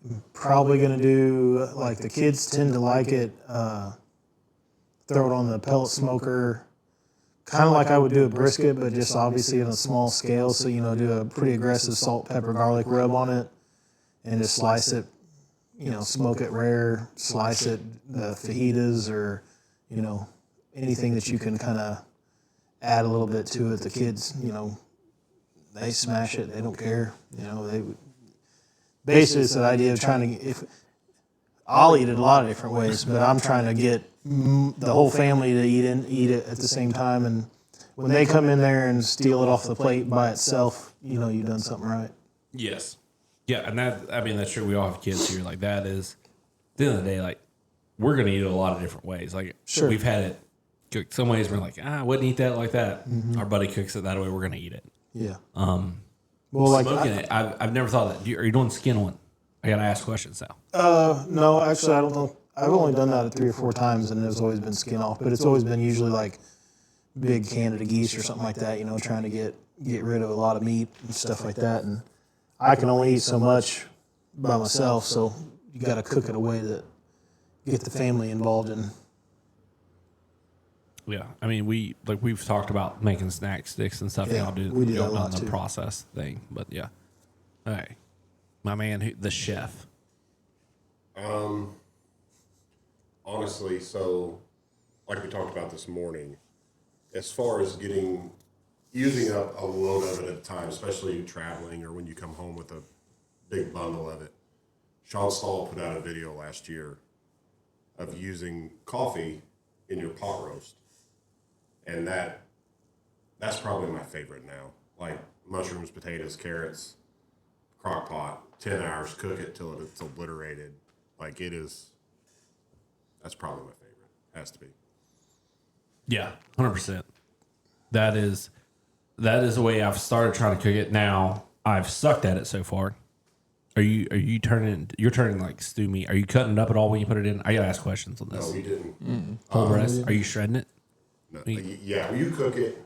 am probably going to do, like the kids tend to like it, throw it on the pellet smoker, kind of like I would do a brisket, but just obviously on a small scale. So, do a pretty aggressive salt, pepper, garlic rub on it and just slice it, smoke it rare, slice it, the fajitas or, anything that you can kind of add a little bit to it. The kids, they smash it. They don't care. Basically it's the idea of trying to, I'll eat it a lot of different ways, but I'm trying to get the whole family to eat it at the same time. And when they come in there and steal it off the plate by itself, you've done something right. Yes. Yeah, and that's true. We all have kids here. Like, that is, at the end of the day, like, we're going to eat it a lot of different ways. Like, sure. We've had it cooked some ways we're like, I wouldn't eat that like that. Mm-hmm. Our buddy cooks it that way, we're going to eat it. Yeah. Well, smoking it, I've never thought of that. Are you doing skin one? I got to ask questions now. No, actually, I don't know. I've only done that 3 or 4 times, and it's always been skin off. But it's always been usually like big Canada geese or something like that. Trying to get rid of a lot of meat and stuff like that. And I can only eat so much by myself, so you got to cook it a way that get the family involved in. Yeah, I mean, we've talked about making snack sticks and stuff. Yeah, I'll do we do that a on lot the too. process thing, but yeah. All right, my man, the chef. Honestly, so like we talked about this morning, as far as using up a load of it at a time, especially traveling or when you come home with a big bundle of it. Sean Stahl put out a video last year of using coffee in your pot roast. And that's probably my favorite now. Like mushrooms, potatoes, carrots, crock pot, 10 hours, cook it till it's obliterated. Like it is, that's probably my favorite. Has to be. Yeah, 100%. That is the way I've started trying to cook it. Now I've sucked at it so far. Are you turning? You're turning like stew meat. Are you cutting it up at all when you put it in? I gotta ask questions on this. No, we didn't. Whole breast. Are you shredding it? No, yeah, well, you cook it.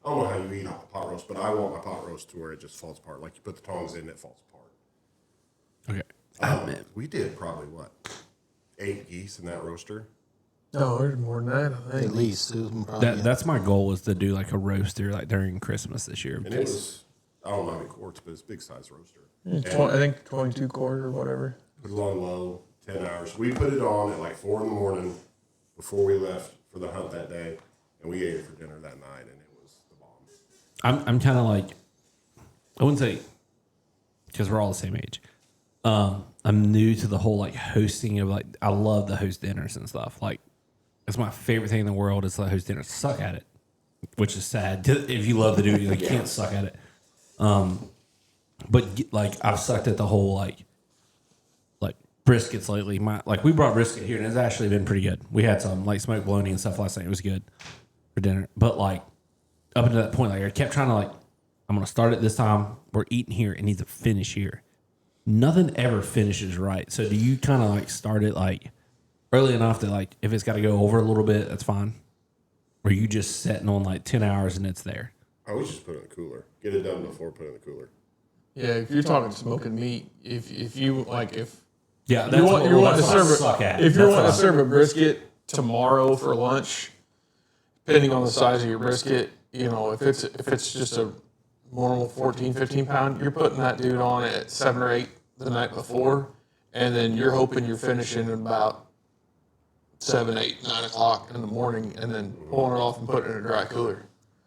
I don't know how you eat a pot roast, but I want my pot roast to where it just falls apart. Like you put the tongs in, it falls apart. Okay. We did probably, 8 geese in that roaster? No, there's more than that, I think. At least. It was probably, That's my goal, was to do like a roaster like during Christmas this year. And it was, I don't know how many quarts, but it's a big size roaster. I think 22 quarter or whatever. Put it on low, 10 hours. We put it on at like 4 in the morning before we left for the hunt that day, and we ate it for dinner that night, and it was the bomb. I'm kind of like, I wouldn't say, because we're all the same age. I'm new to the whole like hosting of like, I love to host dinners and stuff. Like, it's my favorite thing in the world is to host dinners. Suck at it, which is sad. If you love to do it, you can't suck at it. But like I've sucked at the whole like briskets lately. We brought brisket here and it's actually been pretty good. We had some like smoked bologna and stuff last night. It was good for dinner. But like up until that point, like I kept trying to like, I'm gonna start it this time. We're eating here. It needs to finish here. Nothing ever finishes right. So do you kind of like start it like early enough that like if it's got to go over a little bit, that's fine? Or are you just setting on like 10 hours and it's there? I would just put it in the cooler. Get it done before put it in the cooler. Yeah, if you're talking smoking meat, if you like if Yeah, you want to serve suck at. if you want to serve a brisket tomorrow for lunch, depending on the size of your brisket, you know, if it's just a normal 14, 15 pound, you're putting that dude on at 7 or 8 the night before, and then you're hoping you're finishing at about 7, 8, 9 o'clock in the morning, and then pulling it off and putting it in a dry cooler.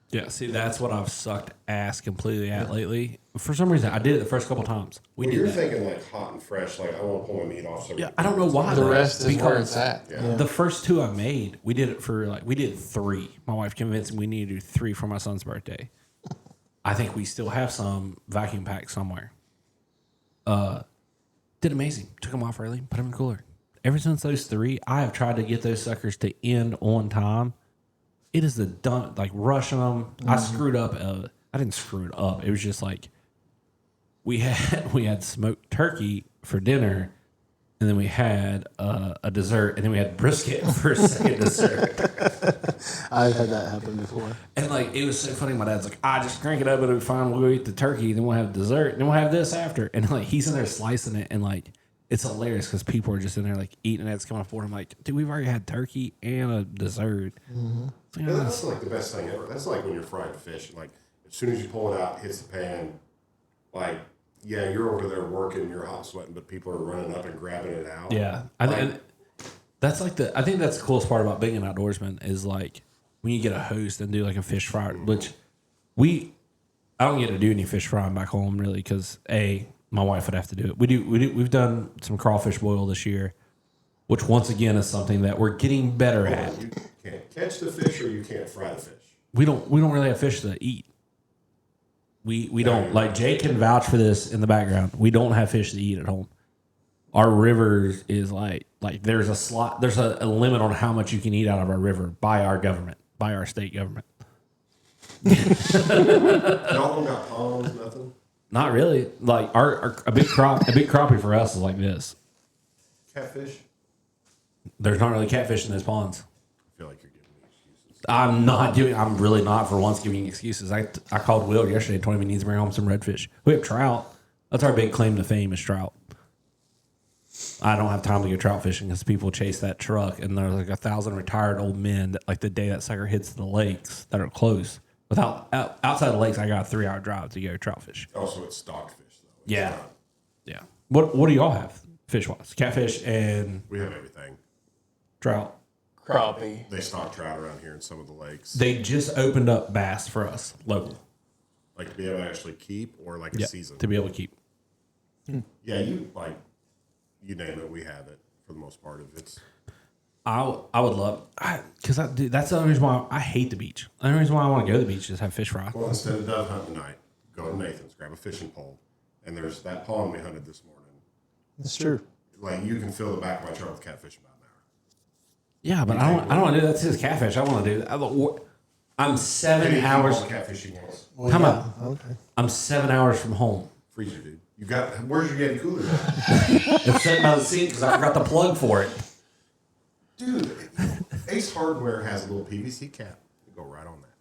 Yeah, see, that's what I've sucked ass completely at lately. For some reason, I did it the first couple times. You're thinking like hot and fresh, like I want to pull my meat off. Yeah, I don't know why. The rest is where it's at. Yeah. The first 2 I made, we did it for we did 3. My wife convinced me we needed to do 3 for my son's birthday. I think we still have some vacuum packed somewhere. Did amazing. Took them off early, put them in the cooler. Ever since those 3, I have tried to get those suckers to end on time. It is the done, like rushing them. Mm-hmm. I screwed up. I didn't screw it up. It was just like we had smoked turkey for dinner, and then we had a dessert, and then we had brisket for a second dessert. I've had that happen before. And like it was so funny. My dad's like, just crank it up, it'll be fine. We'll eat the turkey, then we'll have dessert, then we'll have this after. And like he's in there slicing it, and like it's hilarious because people are just in there like eating it. It's coming forward. I'm like, dude, we've already had turkey and a dessert. Mm-hmm. Like, yeah, that's like the best thing ever. That's like when you're frying fish. Like as soon as you pull it out, it hits the pan. Like yeah, you're over there working, you're hot sweating, but people are running up and grabbing it out. Yeah, I think that's like I think that's the coolest part about being an outdoorsman is like when you get a host and do like a fish fry, which I don't get to do any fish frying back home really because my wife would have to do it. We've done some crawfish boil this year, which once again is something that we're getting better at. You can't catch the fish or you can't fry the fish. We don't really have fish to eat. We don't, like Jay can vouch for this in the background. We don't have fish to eat at home. Our river is like there's a limit on how much you can eat out of our river by our government, by our state government. Y'all don't got ponds, nothing? Not really. Like a big crappie for us is like this. Catfish? There's not really catfish in those ponds. I feel like you're giving me excuses. I'm really not for once giving excuses. I called Will yesterday and told him he needs to bring home some redfish. We have trout. That's our big claim to fame is trout. I don't have time to go trout fishing because people chase that truck and there's like 1,000 retired old men that like the day that sucker hits the lakes that are close. Outside the lakes, I got a 3-hour drive to go trout fish. Also, it's stocked fish though. Yeah. What do y'all have fish wise? Catfish and We have everything. trout. Crappie. They stock trout around here in some of the lakes. They just opened up bass for us local. Like to be able to actually keep or like a season. To be able to keep. Yeah, you name it, we have it for the most part of it. I would love because that's the only reason why I hate the beach. The only reason why I want to go to the beach is have fish fry. Well, instead of dove hunting tonight, go to Nathan's, grab a fishing pole, and there's that pond we hunted this morning. It's true. Like, you can fill the back of my truck with catfish in about an hour. Yeah, but I don't want to do that to his catfish. I want to do that. I'm 7 hours. Catfish he wants. Well, Come yeah, on. Okay. I'm 7 hours from home. Freezer, dude. Where's your Yeti cooler? It's sitting by the seat because I forgot the plug for it. Dude, Ace Hardware has a little PVC cap. You go right on that.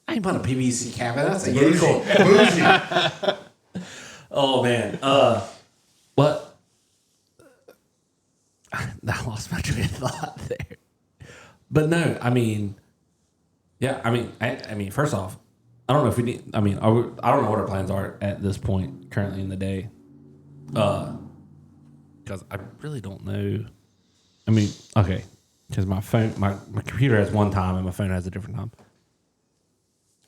I ain't put a PVC cap in. That's a Yeti cool. Oh man. What? I lost my train of thought there. But no, I mean, yeah, I mean, first off, I don't know if we need. I mean, I don't know what our plans are at this point currently in the day, because I really don't know. I mean, okay, because my phone, my computer has one time and my phone has a different time.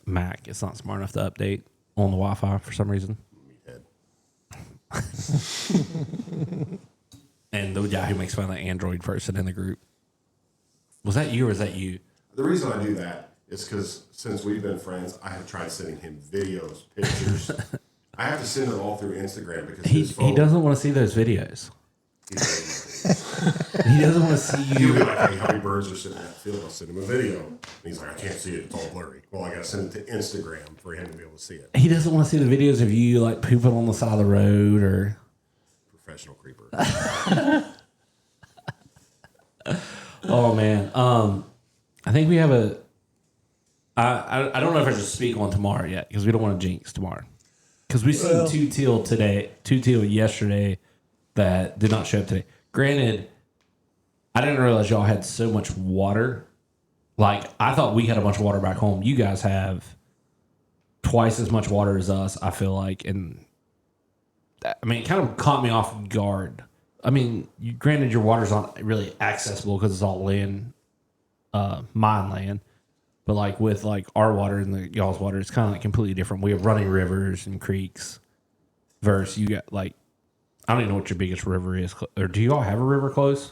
Mac, it's not smart enough to update on the Wi-Fi for some reason. And the guy who makes fun of the Android person in the group. Was that you or is that you? The reason I do that is because since we've been friends, I have tried sending him videos, pictures. I have to send them all through Instagram because his phone. He doesn't want to see those videos. He doesn't want to see you. He'll be like, hey, how many birds are sitting in that field? I'll send him a video. And he's like, I can't see it. It's all blurry. Well, I got to send it to Instagram for him to be able to see it. He doesn't want to see the videos of you like pooping on the side of the road or. Professional creeper. Oh man. I think we have a. I don't know if I should speak on tomorrow yet because we don't want to jinx tomorrow. Because we seen two teal yesterday that did not show up today. Granted, I didn't realize y'all had so much water. Like, I thought we had a bunch of water back home. You guys have twice as much water as us, I feel like. And, I mean, it kind of caught me off guard. I mean, granted, your water's not really accessible because it's all land, mine land. But, like, with, like, our water and y'all's water, it's kind of, like, completely different. We have running rivers and creeks versus you got, like, I don't even know what your biggest river is. Or do you all have a river close?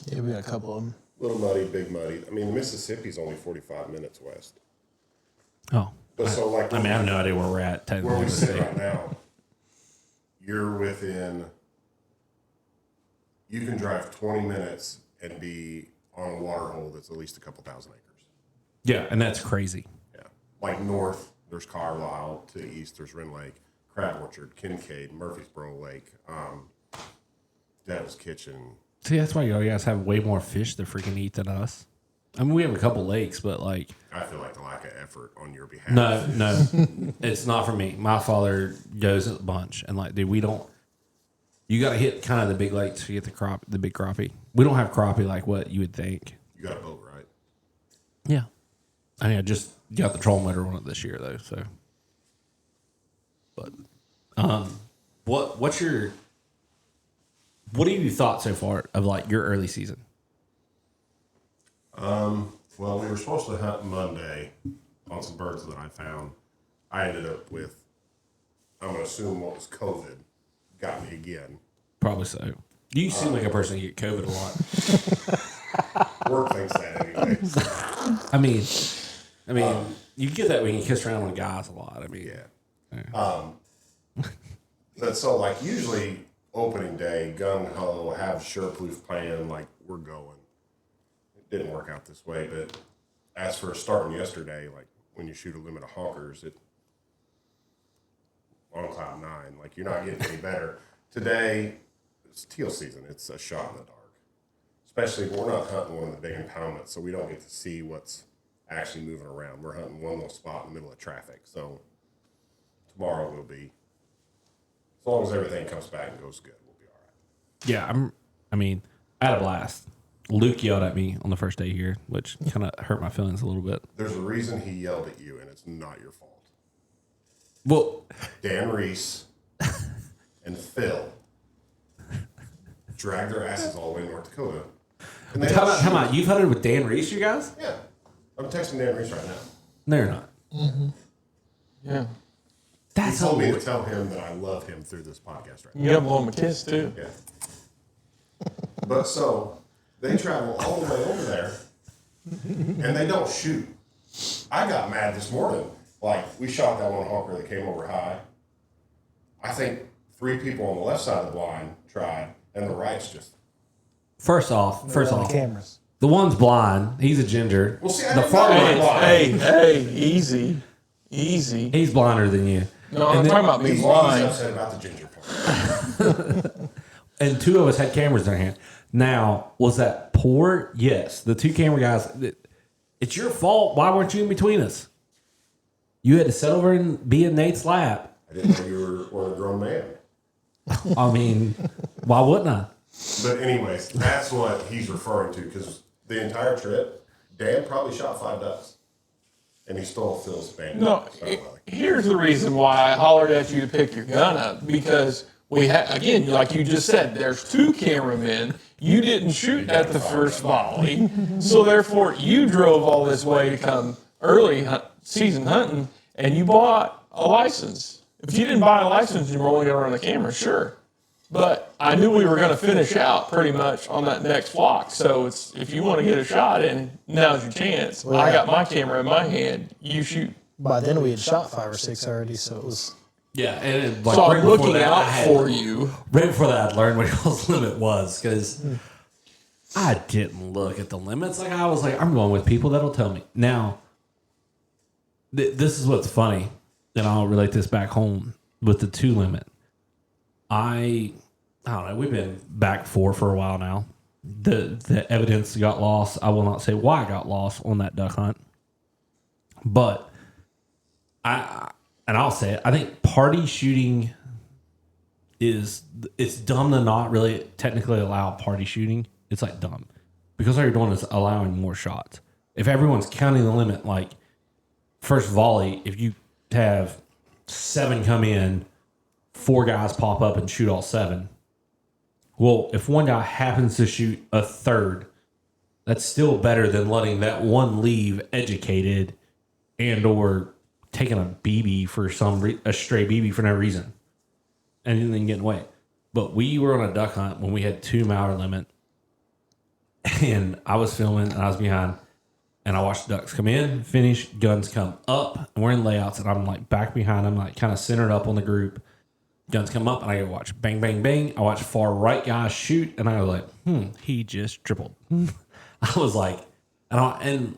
Yeah, we got a couple of them. Little muddy, big muddy. I mean, Mississippi's only 45 minutes west. Oh. But so, like, I mean, I have no idea where we're at. Where we sit right now, you're within, you can drive 20 minutes and be on a water hole that's at least a couple thousand acres. Yeah, and that's crazy. Yeah. Like north, there's Carlisle. To the east, there's Wren Lake, Crab Orchard, Kincaid, Murfreesboro Lake, Devil's Kitchen. See, that's why you guys have way more fish to freaking eat than us. I mean, we have a couple lakes, but like... I feel like the lack of effort on your behalf. No. It's not for me. My father goes a bunch. And like, dude, we don't... You got to hit kind of the big lakes to get the big crappie. We don't have crappie like what you would think. You got a boat, right? Yeah. I mean, I just got the troll motor on it this year, though, so... But, what have you thought so far of like your early season? Well, we were supposed to hunt Monday on some birds that I found. I ended up with, I'm going to assume what was COVID, got me again. Probably so. You seem like a person who get COVID a lot. Work thinks that anyway. I mean, you get that when you kiss around with guys a lot. I mean, yeah. But so like usually opening day, gung ho, have Sherploof plan, like we're going. It didn't work out this way, but as for starting yesterday, like when you shoot a limit of honkers, it on cloud nine, like you're not getting any better. Today, it's teal season. It's a shot in the dark, especially if we're not hunting one of the big impoundments, so we don't get to see what's actually moving around. We're hunting one little spot in the middle of traffic, so tomorrow will be. As long as everything comes back and goes good, we'll be all right. Yeah, I had a blast. Luke yelled at me on the first day here, which kind of hurt my feelings a little bit. There's a reason he yelled at you, and it's not your fault. Well, Dan Reese and Phil dragged their asses all the way to North Dakota. And Time out. You've hunted with Dan Reese, you guys? Yeah. I'm texting Dan Reese right now. No, you're not. Mm-hmm. Yeah. He told me to tell him that I love him through this podcast right now. You got to blow him a kiss, too. Yeah. But so, they travel all the way over there, and they don't shoot. I got mad this morning. Like, we shot that one honker that came over high. I think 3 people on the left side of the blind tried, and the right's just. First off, the cameras. the one's blind. He's a ginger. Well, see, I the didn't far know he right, was blind. Hey, easy. he's blinder than you. No, I'm talking about being He's blind. upset about the ginger part. And 2 of us had cameras in our hand. Now, was that poor? Yes. The 2 camera guys, it's your fault. Why weren't you in between us? You had to sit over and be in Nate's lap. I didn't know you were a grown man. I mean, why wouldn't I? But anyways, that's what he's referring to, because the entire trip, Dan probably shot 5 ducks. And he stole Phil's band. No, here's the reason why I hollered at you to pick your gun up, because we had, again, like you just said, there's 2 cameramen. You didn't shoot at the first volley, so therefore you drove all this way to come early season hunting, and you bought a license. If you didn't buy a license, you were only going to run the camera, sure. But I knew we were going to finish out pretty much on that next flock. So it's, if you want to get a shot in, now's your chance. Well, I got my camera in my hand. You shoot. By then we had shot 5 or 6 already, so it was. Yeah, and like So right I'm before looking that, out I had- for you. Right before that, I learned what y'all's limit was because I didn't look at the limits. Like I was like, I'm going with people that'll tell me. Now, this is what's funny, and I'll relate this back home with the 2 limit. I don't know. We've been back for a while now. The evidence got lost. I will not say why I got lost on that duck hunt, but I'll say it. I think party shooting it's dumb to not really technically allow party shooting. It's like dumb because all you're doing is allowing more shots. If everyone's counting the limit, like first volley, if you have 7 come in, 4 guys pop up and shoot all 7. Well, if one guy happens to shoot a third, that's still better than letting that one leave educated and or taking a BB for a stray BB for no reason and then getting away. But we were on a duck hunt when we had 2 mallard limit, and I was filming and I was behind, and I watched the ducks come in, finish, guns come up, and we're in layouts, and I'm like back behind them, like kind of centered up on the group. Guns come up, and I go watch bang, bang, bang. I watch far right guy shoot, and I was like, he just tripled. I was like, I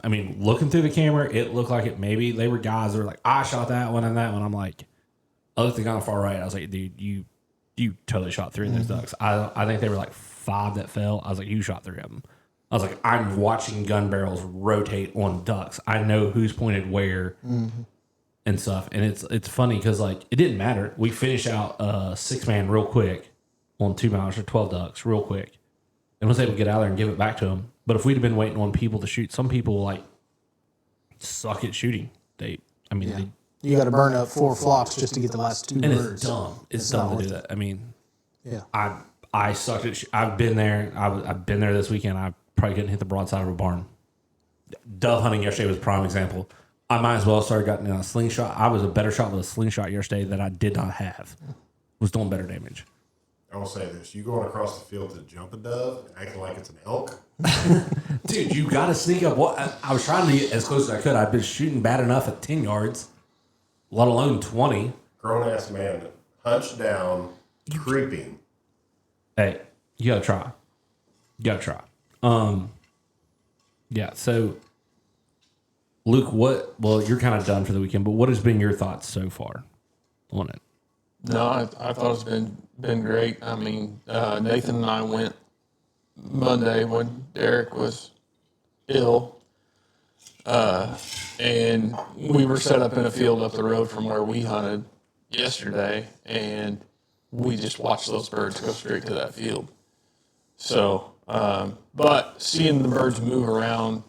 mean, looking through the camera, it looked like it. Maybe they were guys that were like, I shot that one and that one. I'm like, I looked at the guy on the far right. I was like, dude, you totally shot 3 of those ducks. I think they were like 5 that fell. I was like, you shot 3 of them. I was like, I'm watching gun barrels rotate on ducks. I know who's pointed where and stuff. And it's funny because like it didn't matter. We finished out 6-man real quick on 2 miles or 12 ducks real quick, and was able to get out there and give it back to them. But if we'd have been waiting on people to shoot, some people like suck at shooting. They You got to burn up 4 flocks just to get the last 2 and birds. it's dumb. It's dumb to do that. I mean, Yeah. I sucked at. I've been there. I've been there this weekend. I probably couldn't hit the broadside of a barn. Dove hunting yesterday was a prime example. I might as well have started gotten a slingshot. I was a better shot with a slingshot yesterday that I did not have. Was doing better damage. I will say this: you going across the field to jump a dove and acting like it's an elk. Dude, you got to sneak up. I was trying to get as close as I could. I've been shooting bad enough at 10 yards, let alone 20. Grown ass man, hunched down, creeping. Hey, you got to try. You got to try. Yeah, so Luke, you're kind of done for the weekend, but what has been your thoughts so far on it? No, I thought it's been great. I mean, Nathan and I went Monday when Derek was ill, and we were set up in a field up the road from where we hunted yesterday, and we just watched those birds go straight to that field. So, but seeing the birds move around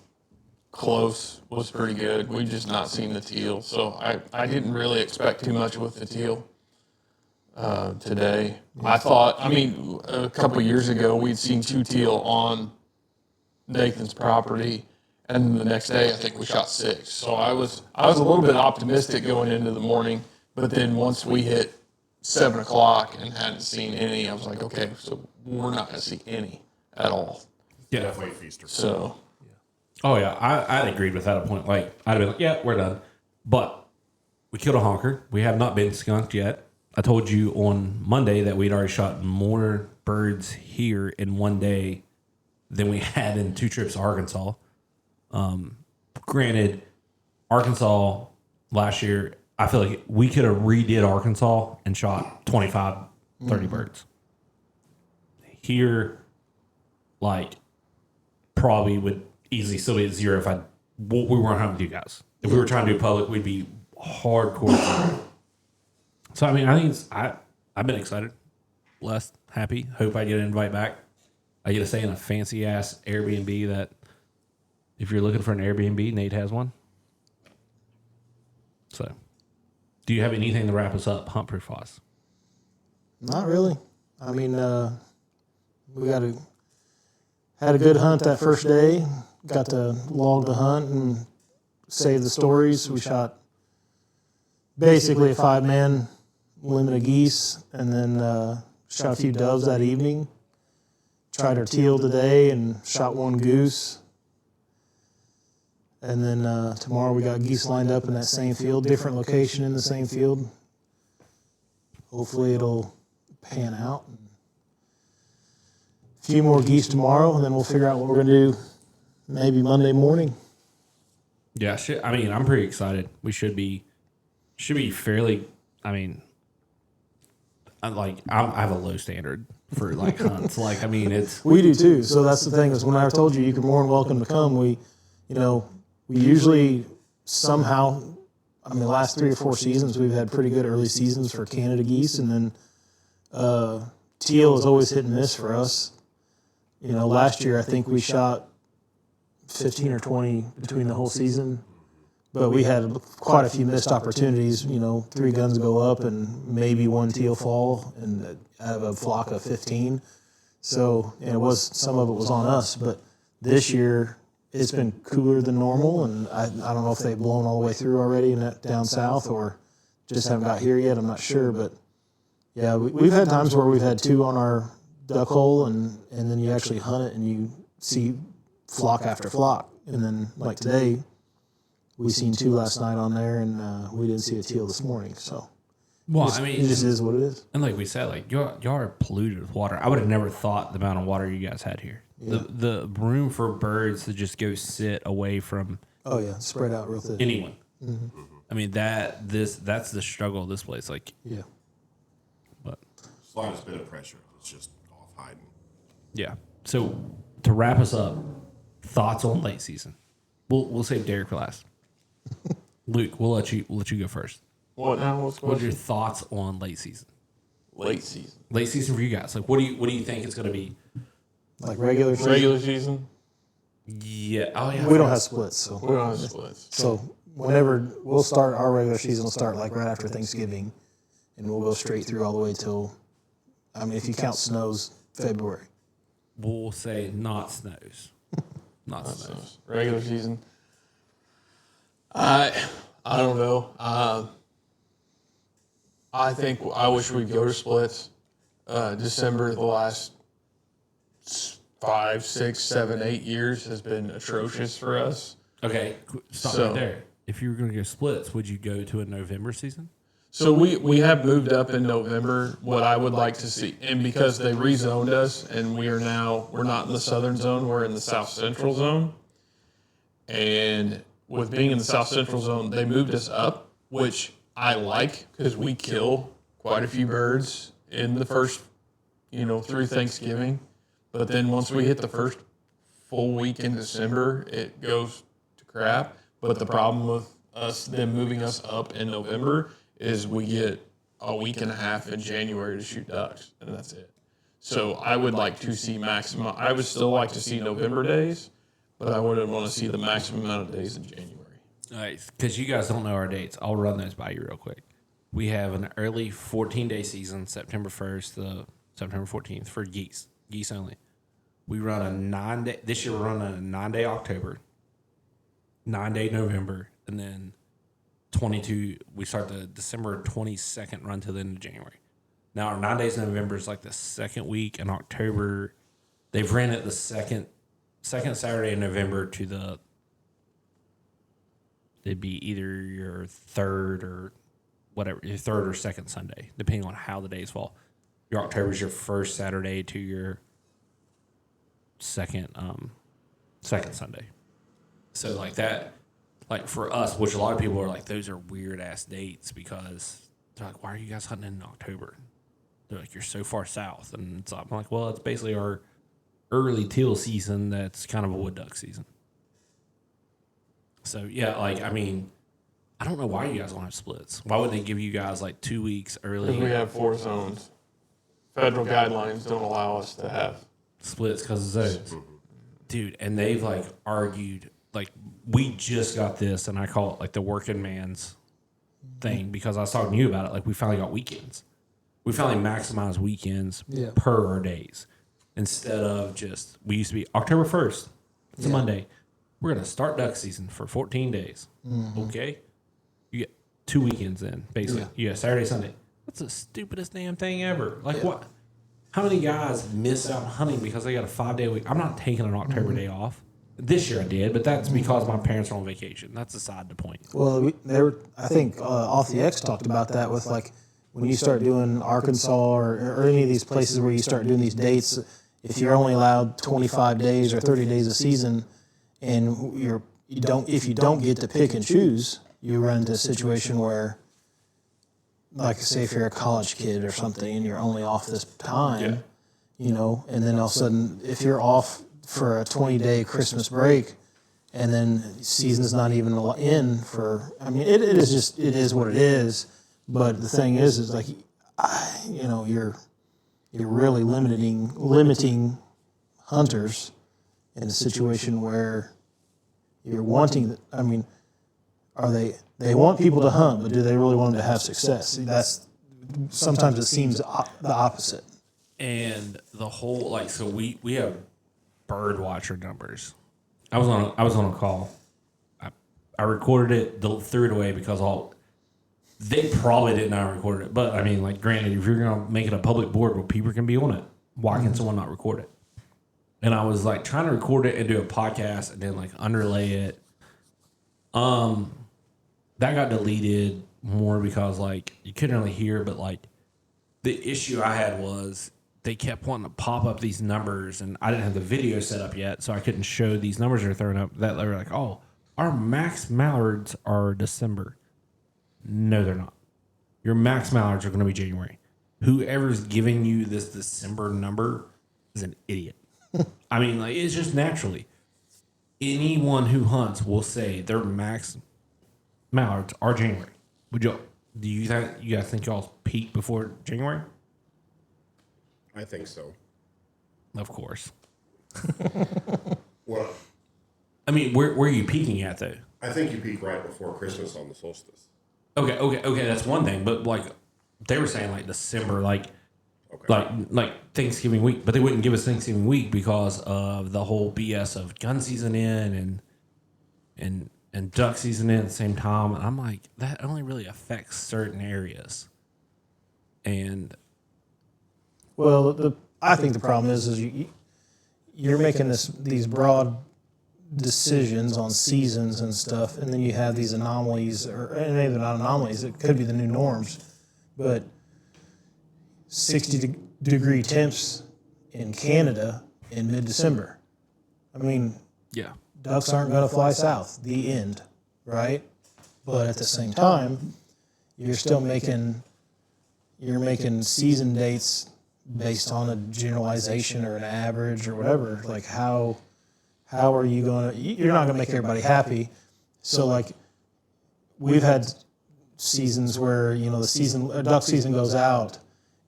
close was pretty good. We've just not seen the teal, so I didn't really expect too much with the teal. Today, I thought. I mean, a couple of years ago, we'd seen 2 teal on Nathan's property, and the next day, I think we shot 6. So I was a little bit optimistic going into the morning, but then once we hit 7 o'clock and hadn't seen any, I was like, okay, so we're not going to see any at all. Yeah, Definitely a feaster. So, oh yeah, I'd agreed with that at a point. Like I'd be like, yeah, we're done. But we killed a honker. We have not been skunked yet. I told you on Monday that we'd already shot more birds here in one day than we had in 2 trips to Arkansas. Granted, Arkansas last year, I feel like we could have redid Arkansas and shot 25, 30 birds. Here, like, probably would easily still be at 0 if we weren't hunting with you guys. If we were trying to do public, we'd be hardcore. So, I mean, I think I've been excited, blessed, happy. Hope I get an invite back. I get to stay in a fancy-ass Airbnb that, if you're looking for an Airbnb, Nate has one. So, do you have anything to wrap us up, hunt proof-wise? Not really. I mean, we had a good hunt that first day. Got to log the hunt and save the stories. We shot basically a 5-man limit of geese, and then shot a few doves that evening. Tried our teal today and shot 1 goose. And then tomorrow we got geese lined up in that same field, different location in the same field. Hopefully it'll pan out. A few more geese tomorrow, and then we'll figure out what we're going to do maybe Monday morning. Yeah, I mean, I'm pretty excited. We should be fairly. I mean, I have a low standard for like hunts. Like, I mean, it's we do too. So that's the thing is, when I told you you're more than welcome to come, we usually somehow. I mean, the last 3 or 4 seasons we've had pretty good early seasons for Canada geese, and then teal is always hit and miss for us. Last year I think we shot 15 or 20 between the whole season, but we had quite a few missed opportunities. 3 guns go up and maybe 1 teal fall, and out of a flock of 15. So some of it was on us, but this year it's been cooler than normal, and I don't know if they've blown all the way through already in that down south or just haven't got here yet. I'm not sure, but yeah, we've had times where we've had 2 on our duck hole, and then you actually hunt it and you see flock after flock. And then like today, we seen 2 last night on there, and we didn't see a teal this morning. So, it just is what it is. And like we said, like y'all are polluted with water. I would have never thought the amount of water you guys had here. Yeah. The room for birds to just go sit away from. Oh yeah, spread out real thin. Anyone. Mm-hmm. I mean that's the struggle of this place. Like yeah, but slightest bit of pressure, it's just off hiding. Yeah. So to wrap us up, thoughts on late season. We'll save Derek for last. Luke, we'll let you go first. What now? What are your thoughts on late season? Late season. Late season for you guys. Like, what do you think it's going to be? Like regular season? Regular season? Yeah. Oh yeah. We don't have splits, so we don't have splits. So whenever we'll start our regular season, will start like right after Thanksgiving, and we'll go straight through all the way till. I mean, if you count snows, February. We'll say not snows. Not snows. Regular season. I don't know. I think I wish we'd go to splits. December, the last 5, 6, 7, 8 years has been atrocious for us. Okay, stop right there. If you were going to go splits, would you go to a November season? So we have moved up in November. What I would like to see, and because they rezoned us, and we're not in the southern zone, we're in the south central zone. And with being in the south central zone, they moved us up, which I like because we kill quite a few birds in the first, through Thanksgiving. But then once we hit the first full week in December, it goes to crap. But the problem with them moving us up in November is we get a week and a half in January to shoot ducks, and that's it. So I would like to see maximum. I would still like to see November days, but I wouldn't want to see the maximum amount of days in January. All right, because you guys don't know our dates. I'll run those by you real quick. We have an early 14-day season, September 1st to September 14th for geese only. We run a 9-day. This year we're running a 9-day October, 9-day November, and then 22. We start the December 22nd run to the end of January. Now our 9 days in November is like the second week, in October they've ran it the second Saturday in November to it'd be either your third or whatever, your third or second Sunday, depending on how the days fall. Your October is your first Saturday to your second Sunday. So like that, like for us, which a lot of people are like, those are weird ass dates because they're like, why are you guys hunting in October? They're like, you're so far south. And it's like, I'm like, well, it's basically our early teal season that's kind of a wood duck season. So yeah, like, I mean, I don't know why you guys don't have splits. Why would they give you guys like 2 weeks early? Because we have 4 zones. Federal guidelines don't allow us to have splits because of zones. Dude, and they've like argued, like we just got this, and I call it like the working man's thing because I was talking to you about it. Like we finally got weekends. We finally maximized weekends per our days instead of just, we used to be October 1st. It's a Monday. We're going to start duck season for 14 days. Okay? You get 2 weekends in, basically. Yeah. You got Saturday, Sunday. That's the stupidest damn thing ever. Like what? How many guys miss out hunting because they got a 5-day week? I'm not taking an October day off. This year I did, but that's because my parents are on vacation. That's aside the point. Well, I think Off the X talked about that with like when you start doing Arkansas or any of these places where you start doing these dates, if you're only allowed 25 days or 30 days a season, and if you don't get to pick and choose, you run into a situation where, like say if you're a college kid or something and you're only off this time, you know, and then all of a sudden if you're off for a 20-day Christmas break and then season's not even in for, I mean, it is what it is. But the thing is like, you know, you're really limiting hunters in a situation where you're wanting. I mean, they want people to hunt, but do they really want them to have success? See, that's sometimes it seems the opposite. And the whole like, so we have bird watcher numbers. I was on a call. I recorded it, threw it away because they probably did not record it. But I mean, like, granted, if you're gonna make it a public board where people can be on it, why can someone not record it? And I was like trying to record it and do a podcast and then like underlay it. That got deleted more because like you couldn't really hear, but like the issue I had was they kept wanting to pop up these numbers and I didn't have the video set up yet, so I couldn't show these numbers they're throwing up that they were like, oh, our max mallards are December. No, they're not. Your max mallards are going to be January. Whoever's giving you this December number is an idiot. I mean, like, it's just naturally. Anyone who hunts will say their max mallards are January. Do you guys think y'all peak before January? I think so. Of course. Well, I mean, where are you peaking at, though? I think you peak right before Christmas on the solstice. Okay, that's one thing. But like, they were saying like December, like Thanksgiving week, but they wouldn't give us Thanksgiving week because of the whole BS of gun season in and duck season in at the same time. And I'm like, that only really affects certain areas. And well, I think the problem is you're making these broad decisions on seasons and stuff, and then you have these anomalies, and maybe not anomalies, it could be the new norms, but 60-degree temps in Canada in mid-December. I mean, ducks aren't going to fly south, the end, right? But at the same time, you're still making season dates based on a generalization or an average or whatever. Like how are you going to, you're not going to make everybody happy. So like we've had seasons where, you know, duck season goes out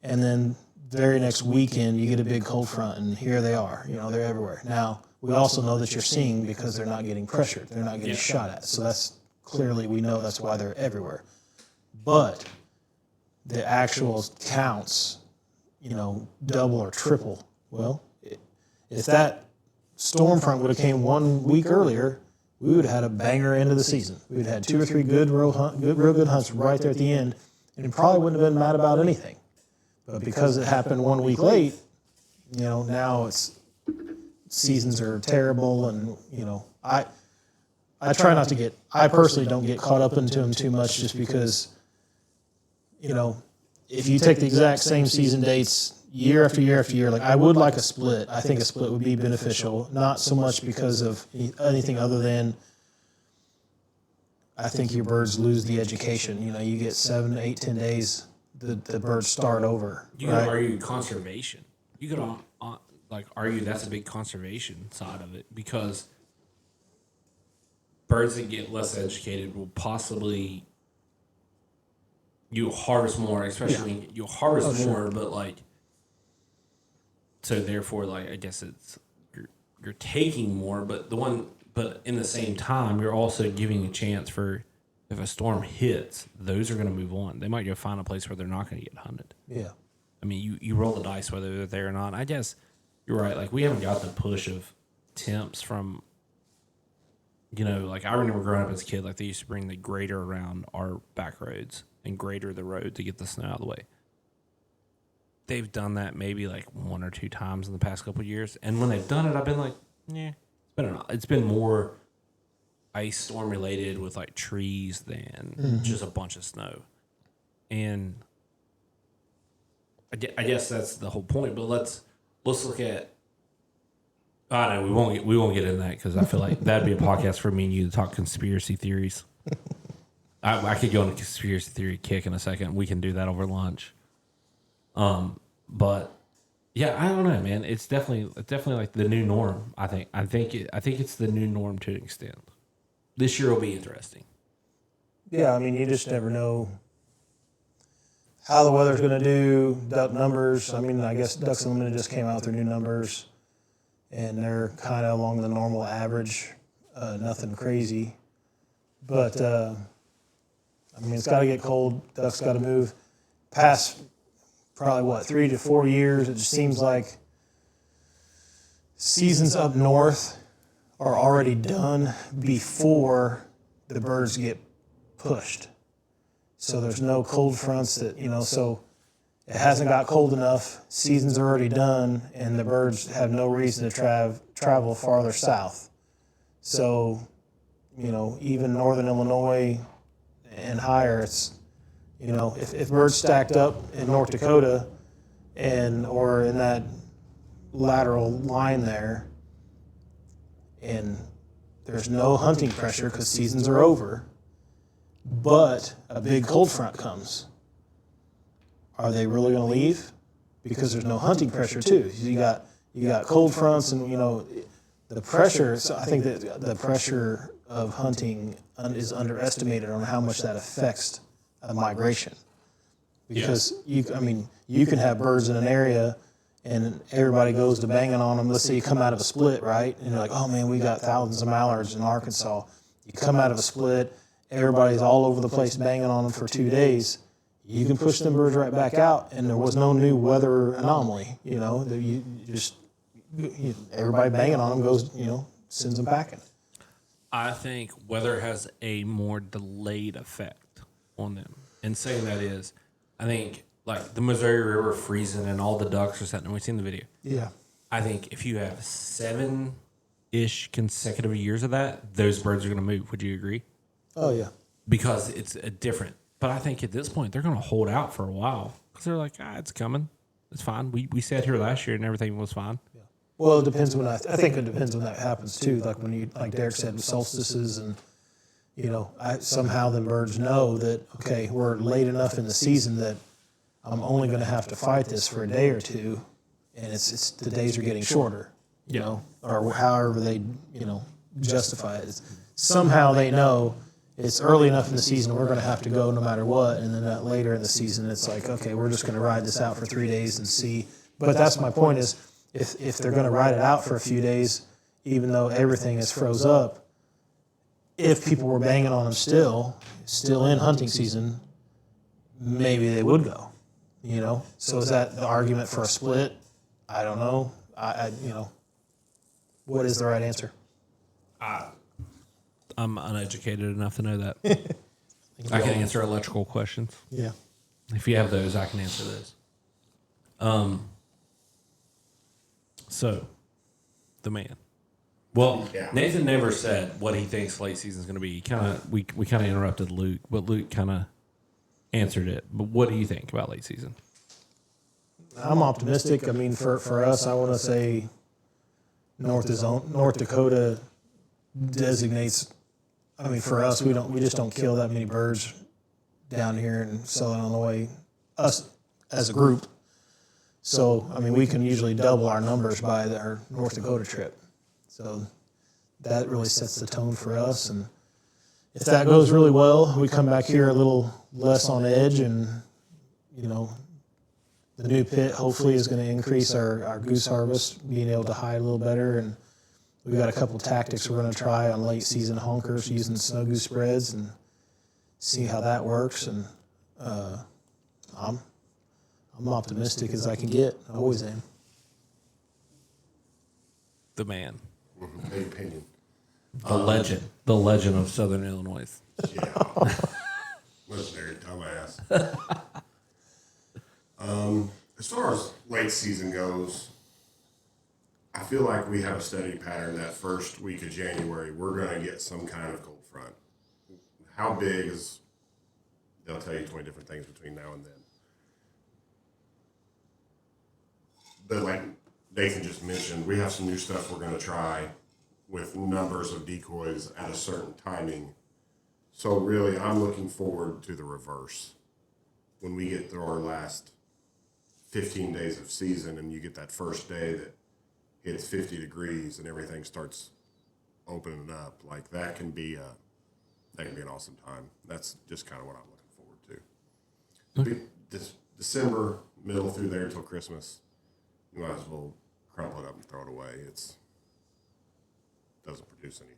and then very next weekend you get a big cold front and here they are, you know, they're everywhere. Now we also know that you're seeing because they're not getting pressured. They're not getting shot at. So that's clearly, we know that's why they're everywhere. But the actual counts, you know, double or triple. Well, if that storm front would have came 1 week earlier, we would have had a banger end of the season. We would have had 2 or 3 real good hunts right there at the end, and probably wouldn't have been mad about anything. But because it happened 1 week late, you know, now seasons are terrible, and you know, I try not to I personally don't get caught up into them too much, just because you know, if you take the exact same season dates year after year after year, like I would like a split. I think a split would be beneficial, not so much because of anything other than I think your birds lose the education. You know, you get 7, 8, 10 days, the birds start over. You could argue conservation. You could argue that's a big conservation side of it, because birds that get less educated will possibly you harvest more, especially you'll harvest more, but like so therefore like I guess it's you're taking more, but in the same time you're also giving a chance for if a storm hits, those are going to move on. They might go find a place where they're not going to get hunted. Yeah. I mean, you roll the dice whether they're there or not. I guess you're right. Like, we haven't got the push of temps from, you know, like I remember growing up as a kid, like they used to bring the grader around our back roads and grader the road to get the snow out of the way. They've done that maybe like 1 or 2 times in the past couple of years. And when they've done it, I've been like, yeah, it's been more ice storm related with like trees than just a bunch of snow. And I guess that's the whole point. But let's look at. I know we won't get into that because I feel like that'd be a podcast for me and you to talk conspiracy theories. I could go on a conspiracy theory kick in a second. We can do that over lunch. But yeah, I don't know, man. It's definitely like the new norm. I think it's the new norm to an extent. This year will be interesting. Yeah, I mean, you just never know how the weather's going to do, duck numbers. I mean, I guess Ducks Unlimited just came out with their new numbers, and they're kind of along the normal average, nothing crazy. But, I mean, it's got to get cold. Ducks got to move. Past probably, 3 to 4 years, it just seems like seasons up north are already done before the birds get pushed. So there's no cold fronts that, you know, so it hasn't got cold enough, seasons are already done, and the birds have no reason to travel farther south. So, you know, even northern Illinois and higher, it's, you know, if birds stacked up in North Dakota or in that lateral line there, and there's no hunting pressure because seasons are over, but a big cold front comes. Are they really going to leave? Because there's no hunting pressure too. You got cold fronts, and you know the pressure. So I think that the pressure of hunting is underestimated on how much that affects a migration. Because you can have birds in an area, and everybody goes to banging on them. Let's say you come out of a split, right? And you're like, oh man, we got thousands of mallards in Arkansas. You come out of a split, everybody's all over the place banging on them for 2 days. You can push them birds right back out, and there was no new weather anomaly. You know, everybody banging on them goes, you know, sends them packing. I think weather has a more delayed effect on them. And saying that is, I think like the Missouri River freezing and all the ducks are setting. We've seen the video. Yeah. I think if you have 7-ish consecutive years of that, those birds are going to move. Would you agree? Oh, yeah. Because it's a different. But I think at this point, they're going to hold out for a while. Because they're like, it's coming. It's fine. We sat here last year and everything was fine. Yeah. Well, it depends when I think it depends when that happens too. Like when you, like Derek said, with solstices and, you know, somehow the birds know that, okay, we're late enough in the season that I'm only going to have to fight this for a day or two, and it's the days are getting shorter, you know, or however they, you know, justify it. Somehow they know it's early enough in the season we're going to have to go no matter what, and then later in the season it's like, okay, we're just going to ride this out for 3 days and see. But that's my point is, if they're going to ride it out for a few days, even though everything is froze up, if people were banging on them still in hunting season, maybe they would go. You know, so is that the argument for a split? I don't know. You know, what is the right answer? I'm uneducated enough to know that. I can answer electrical questions. Yeah. If you have those, I can answer those. So, the man. Well, Nathan never said what he thinks late season is going to be. We kind of interrupted Luke, but Luke kind of answered it, but what do you think about late season? I'm optimistic. I mean, for us, I want to say North Dakota designates. I mean, for us, we just don't kill that many birds down here in Southern Illinois. Us as a group. So I mean, we can usually double our numbers by our North Dakota trip. So that really sets the tone for us. And if that goes really well, we come back here a little less on edge, and the new pit hopefully is going to increase our goose harvest, being able to hide a little better. And we've got a couple tactics we're going to try on late season honkers using snow goose spreads and see how that works. And I'm optimistic as I can get. I always am. The man. Big opinion. The legend of Southern Illinois. Yeah. Legendary dumbass. As far as late season goes, I feel like we have a steady pattern that first week of January, we're going to get some kind of cold front. How big is, they'll tell you 20 different things between now and then. But like Nathan just mentioned, we have some new stuff we're going to try with numbers of decoys at a certain timing. So really, I'm looking forward to the reverse. When we get through our last 15 days of season and you get that first day that hits 50 degrees and everything starts opening up, like that can be an awesome time. That's just kind of what I'm looking forward to. This December, middle through there till Christmas, you might as well crumple it up and throw it away. Doesn't produce anything.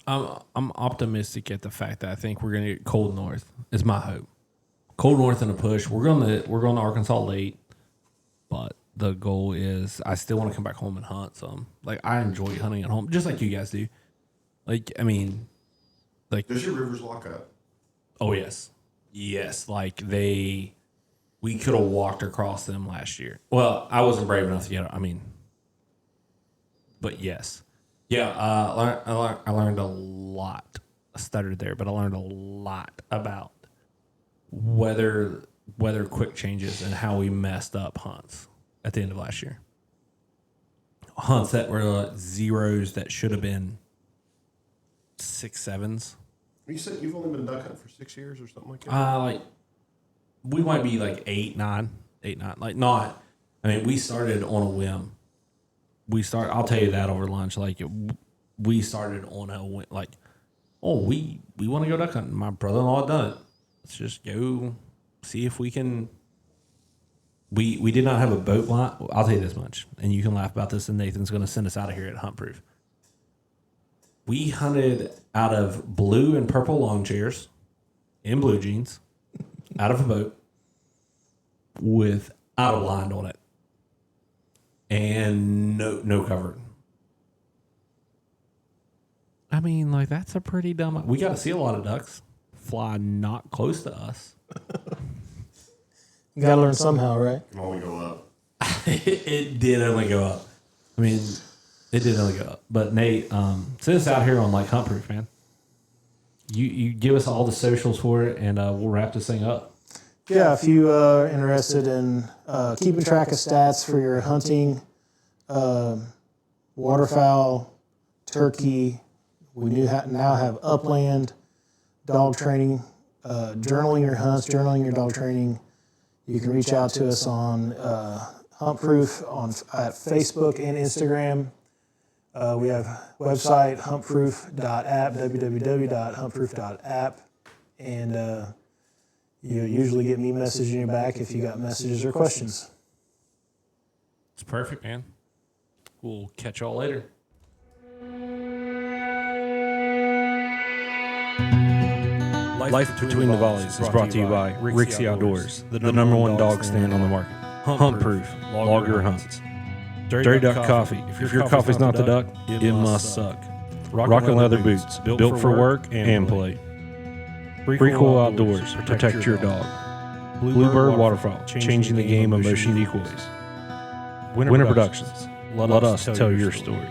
I'm optimistic at the fact that I think we're going to get cold north. Is my hope. Cold north in a push. We're going to Arkansas late, but the goal is I still want to come back home and hunt some. Like I enjoy hunting at home, just like you guys do. Like I mean, like does your rivers lock up? Oh yes. Like we could have walked across them last year. Well, I wasn't brave enough to get it. I mean, but yes. Yeah, I learned a lot. I stuttered there, but I learned a lot about weather quick changes and how we messed up hunts at the end of last year. Hunts that were zeros that should have been 6, 7s. You said you've only been duck hunting for 6 years or something like that? We might be like 8, 9. Like not. I mean, we started on a whim. I'll tell you that over lunch. Like we started on a whim. Like, oh, we want to go duck hunting. My brother-in-law had done it. Let's just go see if we can. We did not have a boat line. I'll tell you this much, and you can laugh about this, and Nathan's going to send us out of here at Hunt Proof. We hunted out of blue and purple lawn chairs in blue jeans out of a boat without a line on it. And no cover. I mean, like, that's a pretty dumb... We got to see a lot of ducks fly not close to us. You got to learn somehow, right? It can only go up. It did only go up. I mean, it did only go up. But, Nate, send us out here on, like, Hunt Proof, man. You give us all the socials for it, and we'll wrap this thing up. Yeah, if you are interested in keeping track of stats for your hunting, waterfowl, turkey, we now have upland, dog training, journaling your hunts, journaling your dog training. You can reach out to us on Hunt Proof at Facebook and Instagram. We have a website, huntproof.app, www.huntproof.app, and you usually get me messaging you back if you got messages or questions. It's perfect, man. We'll catch y'all later. Life Between the Volleys is brought to you by Rixie Outdoors, the number one dog stand on the market. Hunt Proof, log your hunts. Dirty Duck Coffee. If your coffee's not the duck, it must suck. Rockin' leather boots, built for work and play. Freecool Outdoors, protect your dog. Bluebird Waterfowler, changing the game of motion decoys. Winter Productions, let us tell your story.